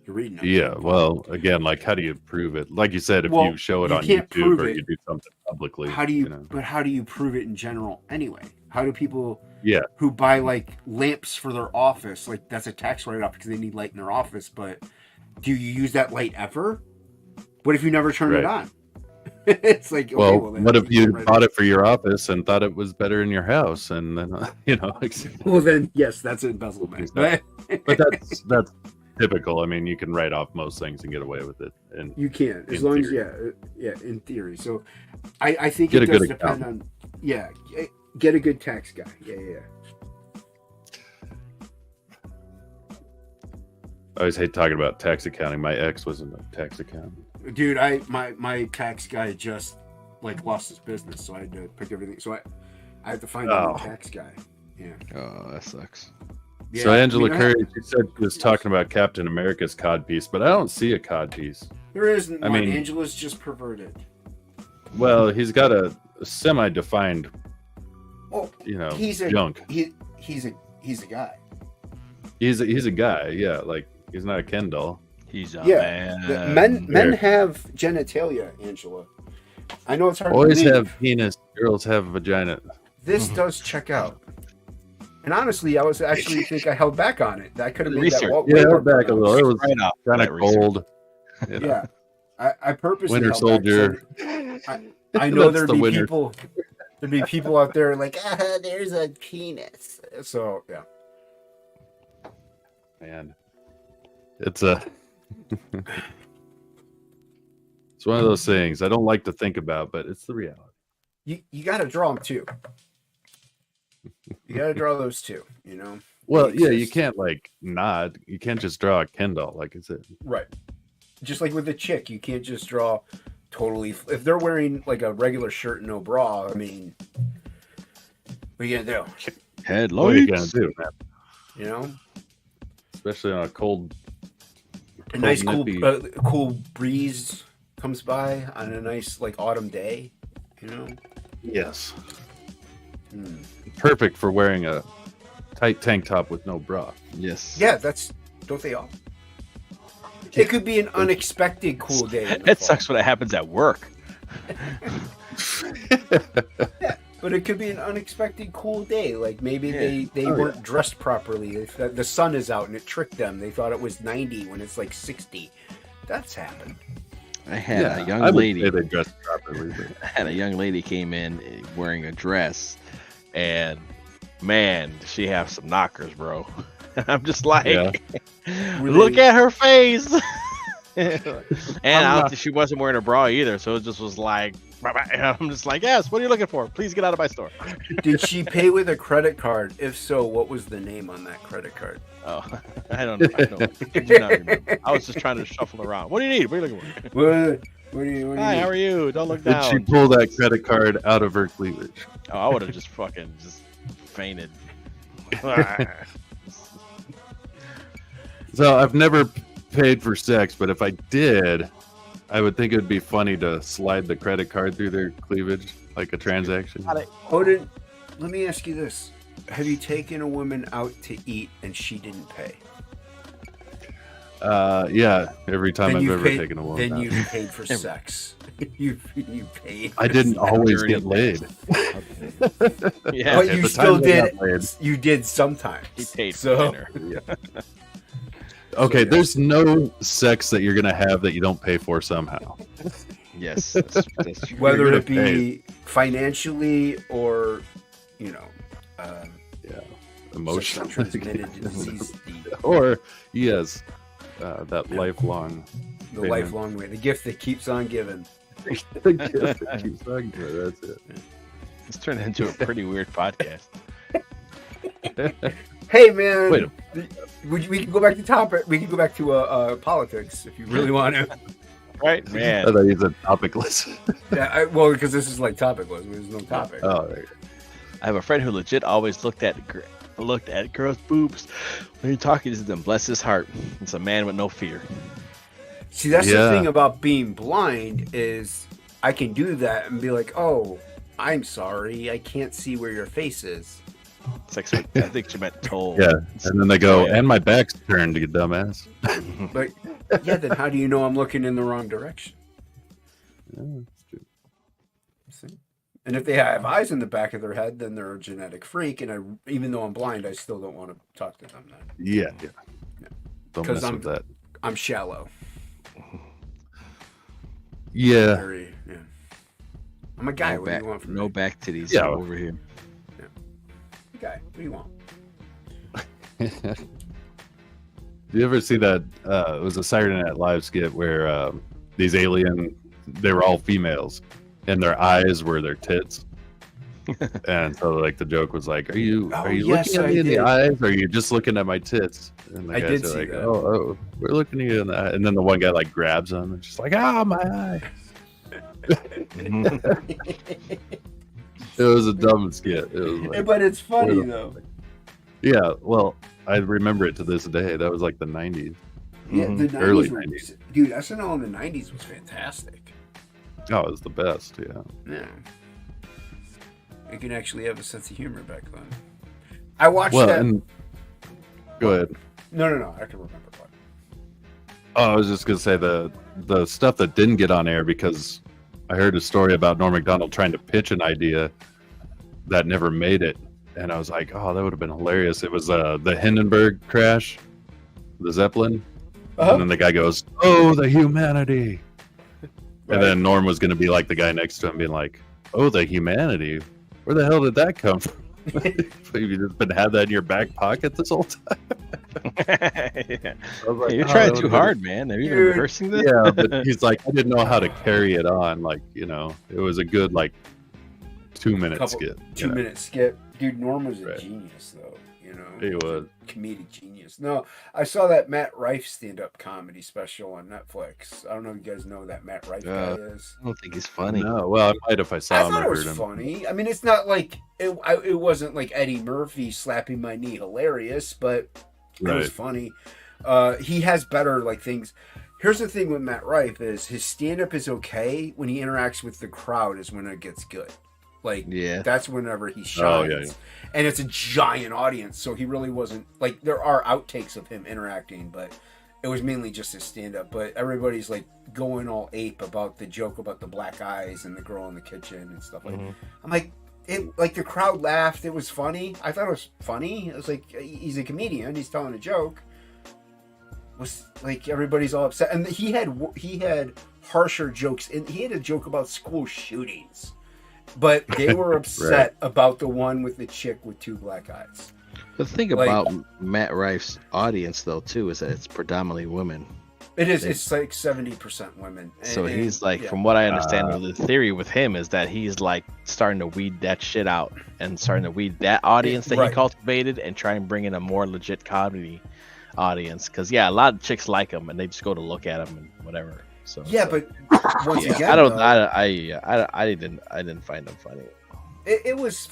you're reading them. Yeah, well, again, like how do you prove it? Like you said, if Well, you show it you on can't YouTube prove or it. you do something publicly, How do you? know? But how do you prove it in general anyway? How do people? Yeah. Who buy like lamps for their office? Like that's a tax write-off because they need light in their office. But do you use that light ever? What if you never turn it Right. on? It's like okay, Well, then what if you can't write bought it for your office and thought it was better in your house, and then you know? Well, then yes, that's embezzlement. But But that's typical. I mean, you can write off most things and get away with it, and you can as in long theory. as yeah, in theory. So I think Get it a does good depend accountant. on get a good tax guy. Yeah. I always hate talking about tax accounting. My ex wasn't a tax accountant. Dude, my tax guy just like lost his business, so I had to pick everything. So I had to find a new tax guy. Yeah. Oh, that sucks. So Angela I mean, Curry, she said she was talking about Captain America's cod piece, but I don't see a cod piece. there isn't I one. mean- Angela's just perverted. Well, he's got a semi-defined, Oh, you know, he's a junk. He's a guy. He's a guy, yeah. Like he's not a Ken doll. He's a Yeah, man. Men There. have genitalia, Angela. I know it's hard Boys to believe. have penis, girls have vagina. This does check out. And honestly, I was actually think I held back on it. I could have made Research. that way Yeah, more back a little. It was Right off kind that of research. cold. You know. Yeah, I purposely Winter held Soldier. back. I know That's there'd the be winter. people. There'd be people out there like, there's a penis. So yeah, Man, it's a. It's one of those things I don't like to think about, but it's the reality. you got to draw them too. You got to draw those too. You know. Well, They yeah, you exist. can't like nod. You can't just draw a Ken doll, like I said. Right. Just like with a chick, you can't just draw totally. If they're wearing like a regular shirt and no bra, I mean, what are you gonna do? What are you gonna Headlights. do, man? You know, Especially on a cold. a nice cool, nippy- cool breeze comes by on a nice like autumn day. You know. Yes. Hmm. Perfect for wearing a tight tank top with no bra. Yes. Yeah, don't they all? It could be an unexpected cool day. in the It fall. sucks when it happens at work. But it could be an unexpected cool day. Like maybe Yeah. they weren't dressed properly. The sun is out and it tricked them. They thought it was 90 when it's like 60. That's happened. I had a I young would lady. say they dressed properly. But... I had a young lady came in wearing a dress, and man, does she have some knockers, bro. I'm just like, Yeah. look at her face. And I not- don't think she wasn't wearing a bra either, so it just was like, I'm just like, yes, what are you looking for? Please get out of my store. Did she pay with a credit card? If so, what was the name on that credit card? Oh, I don't know. I do not remember. I was just trying to shuffle around. What do you need? What are you looking for? What do you Hi, need? how are you? Don't look Did she down. pull that credit card out of her cleavage? Oh, I would have just fucking just fainted. So I've never paid for sex, but if I did, I would think it would be funny to slide the credit card through their cleavage like a transaction. Odin, let me ask you this. Have you taken a woman out to eat and she didn't pay? Yeah, every time Then I've you've ever paid- taken a woman Then out. you've paid for sex. you paid. I didn't always dirty get laid. Yeah, But at you the still time I got did. laid. You did sometimes. he paid for So dinner. Okay, yeah. there's no sex that you're gonna have that you don't pay for somehow. Yes, that's true. whether You're it gonna be financially or, you know, Emotionally, sexually transmitted disease, or yes, that lifelong. the Payment. lifelong way, the gift that keeps on giving. The gift that keeps on giving, that's it. It's turned into a pretty weird podcast. Hey man, Wait we can go back to topic. We can go back to politics if you really want to. Right, I man. thought you said topicless. Yeah, well, because this is like topicless. There's no topic. Oh, there you go. I have a friend who legit always looked at girls' boobs when you're talking to them. Bless his heart. It's a man with no fear. See, that's Yeah. the thing about being blind is I can do that and be like, oh, I'm sorry, I can't see where your face is. It's like I think she meant told. Yeah, and then they go, Oh, yeah. and my back's turned, you dumbass. But yeah, then how do you know I'm looking in the wrong direction? Yeah, that's true. See? And if they have eyes in the back of their head, then they're a genetic freak. And even though I'm blind, I still don't want to talk to them. Then Yeah. Don't 'Cause mess with that. I'm shallow. Yeah. Very, yeah. I'm a guy. No What do back, you want from no me? back titties Yeah. over here. Guy. What do you want? Do you ever see that? It was a Saturday Night Live skit where these they were all females, and their eyes were their tits. And so, like, the joke was like, "Are you Oh, looking yes, at I me in did. the eyes, or are you just looking at my tits?" And the I guys did are see like, that. "Oh, we're looking at you in the eye." And then the one guy like grabs him and just like, "Ah, my eye." It was a dumb skit. It was like, But it's funny Where the- though. yeah, well, I remember it to this day. That was like the 90s. Yeah, the 90s Early were, 90s. dude. SNL in the 90s was fantastic. Oh, it was the best. Yeah. Yeah, you can actually have a sense of humor back then. I watched Well, that. and go ahead. No, I can remember what. Oh, I was just gonna say the stuff that didn't get on air because I heard a story about Norm Macdonald trying to pitch an idea that never made it, and I was like, oh, that would have been hilarious. It was the Hindenburg crash, the Zeppelin, and then the guy goes, "Oh, the humanity," and then Norm was going to be like the guy next to him, being like, "Oh, the humanity. Where the hell did that come from? You just been had that in your back pocket this whole time." Yeah. Like, You're trying too hard, man. Have you been rehearsing this? Yeah, but he's like, I didn't know how to carry it on. Like, it was a good 2-minute skit. 2-minute skit. Dude, Norm was a Right. genius, though. He was. Comedic genius. No, I saw that Matt Rife stand-up comedy special on Netflix. I don't know if you guys know who that Matt Rife guy is. I don't think he's funny. No, well, I might if I saw I him thought or it was heard him. funny. I mean, it's not like it wasn't like Eddie Murphy slapping my knee hilarious, but it was funny. He has better things. Here's the thing with Matt Rife is his stand-up is okay. When he interacts with the crowd is when it gets good. That's whenever he shines. Oh, yeah. And it's a giant audience, so he really wasn't there are outtakes of him interacting, but it was mainly just his stand-up. But everybody's going all ape about the joke about the black eyes and the girl in the kitchen and stuff like that. I'm like, the crowd laughed. It was funny. I thought it was funny. It was he's a comedian. He's telling a joke. Was everybody's all upset, and he had harsher jokes. And he had a joke about school shootings, but they were upset about the one with the chick with 2 black eyes. The thing about Matt Rife's audience, though, too, is that it's predominantly women. It is. It's 70% women. So he's from what I understand, the theory with him is that he's starting to weed that shit out and starting to weed that audience that he cultivated and try and bring in a more legit comedy audience. Because a lot of chicks like him and they just go to look at him and whatever. So but once again, I didn't find him funny. It was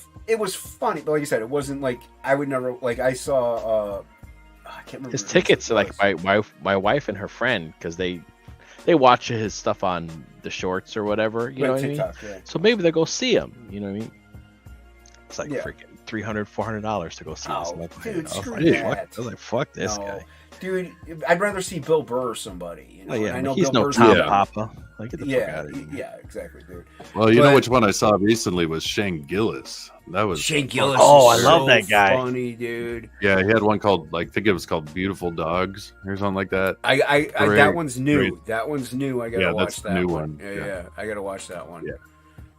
funny, but like I said, it wasn't I would never I saw. I can't remember his tickets are my wife and her friend, because they watch his stuff on the shorts or whatever, you know what TikTok, I mean? So maybe they'll go see him, you know what I mean? It's freaking $300-$400 to go see this. I was like, fuck this guy. Dude, I'd rather see Bill Burr or somebody. I know he's Bill no Burr's Tom Papa. Get the fuck out of here. Yeah, exactly, dude. Well, you know which one I saw recently was Shane Gillis. That was Shane Gillis. Oh, I love that guy. Funny, dude. Yeah, he had one called I think it was called Beautiful Dogs or something like that. I that one's new. That one's new. I gotta watch that's that the new one. one. Yeah, I gotta watch that one. Yeah.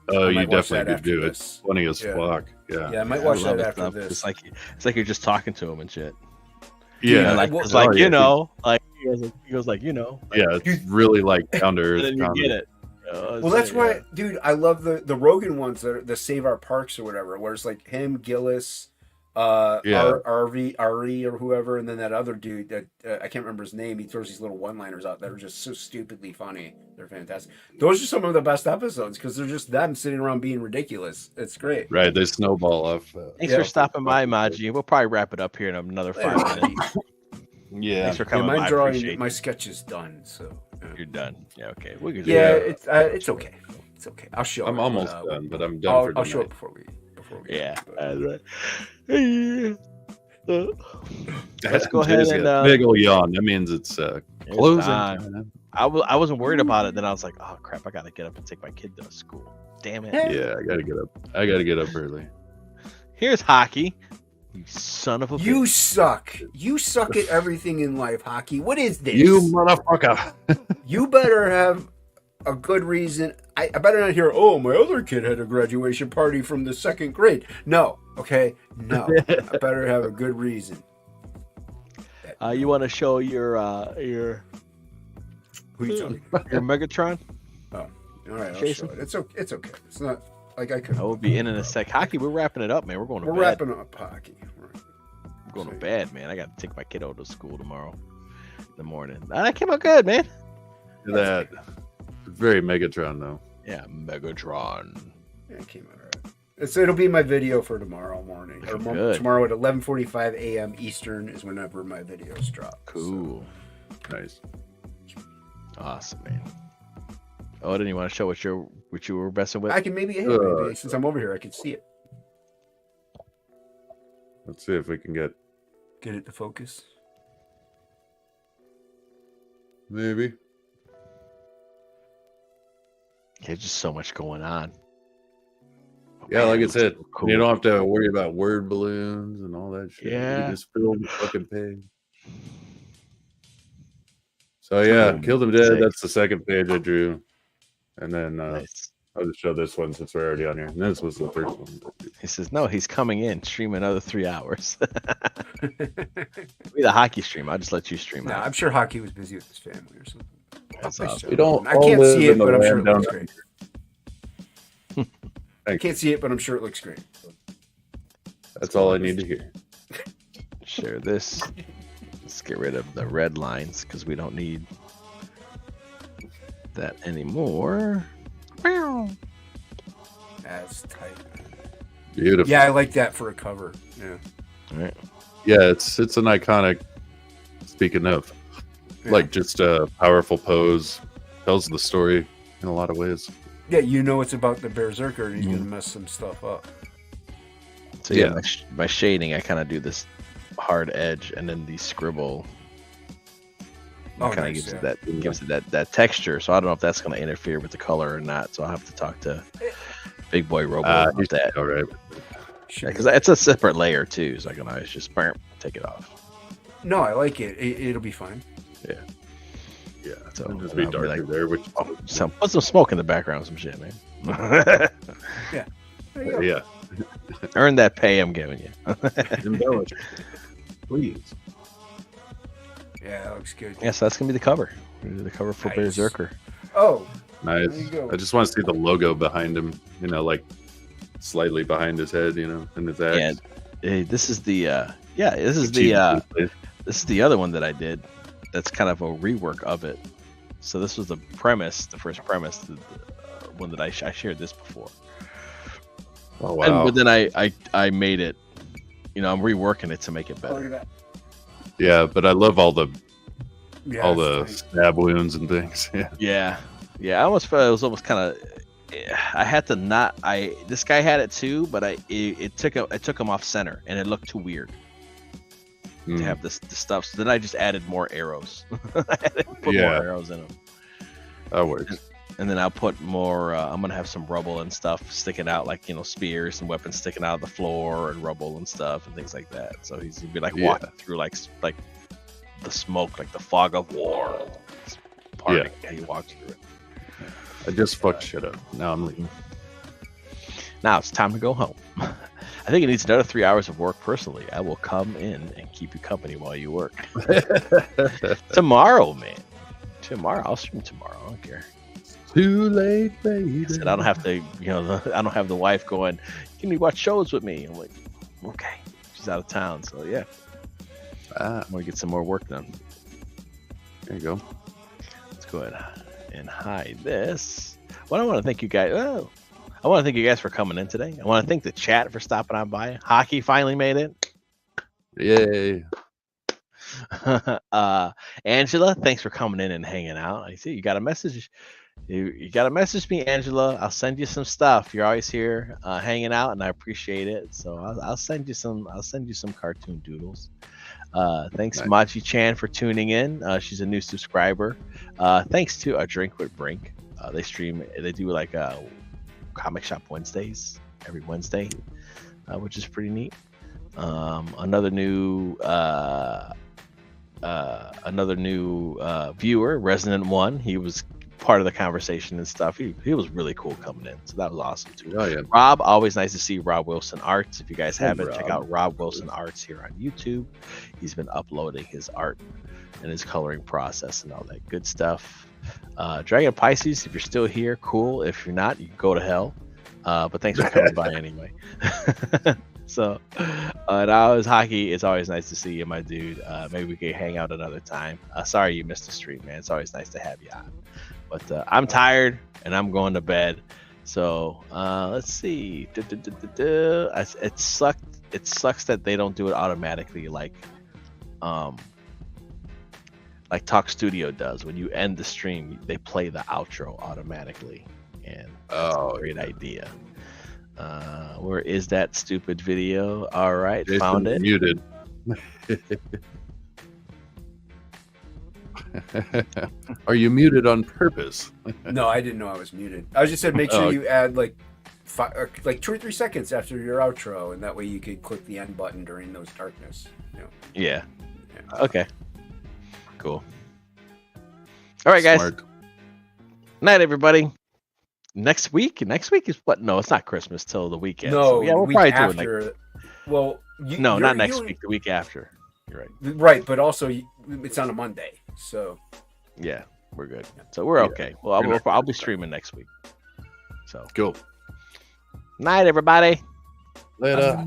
Oh, you definitely could do it. It's funny as fuck. Yeah, I might watch that after this. It's like you're just talking to him and shit. Yeah, he goes it's really down to earth. And then you get it. Well, that's why, dude. I love the Rogan ones, the Save Our Parks or whatever, where it's him, Gillis, Ari or whoever, and then that other dude that I can't remember his name. He throws these little one-liners out that are just so stupidly funny. They're fantastic. Those are some of the best episodes because they're just them sitting around being ridiculous. It's great. Right, they snowball off. Thanks for stopping by, Maji. We'll probably wrap it up here in another 5 minutes. Yeah, thanks for coming. My drawing, my sketch is done, so you're done. Yeah, okay. We can it's okay. It's okay. I'll show. I'm almost done, but I'm done. I'll show it before we. Let's go ahead and big ol' yawn. That means it's closing. I wasn't worried about it. Then I was like, oh crap! I gotta get up and take my kid to school. Damn it! Yeah, I gotta get up. I gotta get up early. Here's hockey. You son of a bitch. You suck. You suck at everything in life, hockey. What is this? You motherfucker. You better have a good reason. I better not hear, oh, my other kid had a graduation party from the 2nd grade. No. Okay? No. I better have a good reason. You want to show your Who you talking about? your Megatron? Oh. All right, I'll show it. It's okay. It's not I could. I will be in a sec. Hockey, we're wrapping it up, man. We're going to bed. We're wrapping up hockey. We're going to bed, man. I got to take my kiddo to school tomorrow in the morning. That came out good, man. That very Megatron, though. Yeah, Megatron. Yeah, it came out all right. It'll be my video for tomorrow morning. Or tomorrow at 11:45 a.m. Eastern is whenever my videos drop. Cool. So. Nice. Awesome, man. Oh, didn't you want to show what you were messing with? I can maybe since I'm over here, I can see it. Let's see if we can get it to focus. Maybe. There's just so much going on. Yeah, like I said, Cool. you don't have to worry about word balloons and all that shit. Yeah. You just fill the fucking page. So yeah, Kill Them Dead. Sick. That's the second page I drew, and then Nice. I'll just show this one since we're already on here. And this was the first one. He says, no, he's coming in, stream another 3 hours. Be the hockey stream. I'll just let you stream Nah, it. I'm sure Hockey was busy with his family or something. That's Nice awesome. We don't. I all can't live see in it, the but I'm sure land it down looks there. great. I Thank can't see it, but I'm sure it looks great. That's all I need to hear. Share this. Let's get rid of the red lines because we don't need that anymore. That's tight. Beautiful. Yeah, I like that for a cover. Yeah. All right. Yeah, it's an iconic. Speaking of, like just a powerful pose, tells the story in a lot of ways. Yeah, you know it's about the Berserker and he's gonna mess some stuff up. So yeah, my shading, I kind of do this hard edge and then the scribble. Kind of gives it that texture. So I don't know if that's going to interfere with the color or not. So I'll have to talk to Big Boy Robo about that. All right. Because it's a separate layer too, so I can always just take it off. No, I like it. It'll be fine. Yeah. Yeah. So It'll just be darker like, there. Which put some smoke in the background, some shit, man. Yeah. There you go. yeah. Earn that pay I'm giving you. Embellish, please. Yeah, that looks good. Yeah, so that's gonna be the cover. We're gonna do the cover for Nice. Berserker. Oh, Nice. there you go. I just want to see the logo behind him. You know, like slightly behind his head. You know, and his axe. And this is the this is the other one that I did. That's kind of a rework of it. So this was the premise, the first premise, the one that I shared this before. Oh wow! But then I made it. You know, I'm reworking it to make it Oh, look better. at that. Yeah, but I love all the Yeah, the stab wounds and things. Yeah. Yeah. I almost felt it was almost kind of. I had to not. This guy had it too, but I took him off center, and it looked too weird to have this stuff. So then I just added more arrows. I had to put more arrows in them. That works. And then I'll put more. I'm gonna have some rubble and stuff sticking out, like spears and weapons sticking out of the floor and rubble and stuff and things like that. So he's gonna be like walking through like the smoke, like the fog of war. Parting, he walks through it. I just fucked shit up. Now I'm leaving. Now it's time to go home. I think it needs another 3 hours of work personally. I will come in and keep you company while you work. Tomorrow, man. Tomorrow, I'll stream tomorrow. I don't care. Too late, baby. And I don't have to, I don't have the wife going, can you watch shows with me? I'm like, okay. She's out of town, so yeah. I'm gonna get some more work done. There you go. Let's go ahead and hide this. Well, I want to thank you guys. Oh, I want to thank you guys for coming in today. I want to thank the chat for stopping on by. Hockey finally made it. Yay. Angela, thanks for coming in and hanging out. I see you got a message. You got to message me, Angela. I'll send you some stuff. You're always here hanging out, and I appreciate it. So I'll send you some. I'll send you some cartoon doodles. Thanks, nice. Machi Chan, for tuning in. She's a new subscriber. Thanks to A Drink with Brink. They stream. They do like Comic Shop Wednesdays every Wednesday, which is pretty neat. Another new viewer, Resonant One. He was part of the conversation and stuff. He was really cool coming in, so that was awesome too. Oh yeah. Rob, always nice to see Rob Wilson Arts. If you guys haven't, check out Rob Wilson Arts here on YouTube. He's been uploading his art and his coloring process and all that good stuff. Dragon Pisces, if you're still here, cool. If you're not, you can go to hell. But thanks for coming by anyway. So, and always Hockey, it's always nice to see you, my dude. Maybe we can hang out another time. Sorry you missed the stream, man. It's always nice to have you on. But I'm tired and I'm going to bed. So let's see. It sucks that they don't do it automatically like Talk Studio does. When you end the stream, they play the outro automatically, and that's a great idea. Where is that stupid video? All right, Jason found it. Muted. Are you muted on purpose? No, I didn't know I was muted. I just said make sure you add like 2 or 3 seconds after your outro, and that way you could click the end button during those darkness. You know? Yeah. Okay. Cool. All right, guys. Smart. Night, everybody. Next week is what? No, it's not Christmas till the weekend. No, So, yeah, we'll week probably after. do it. Well, No, not next week. The week after. You're right. Right, but also it's on a Monday, so Yeah, we're good. So we're okay. Well, I'll be streaming next week. So Cool. night, everybody. Later.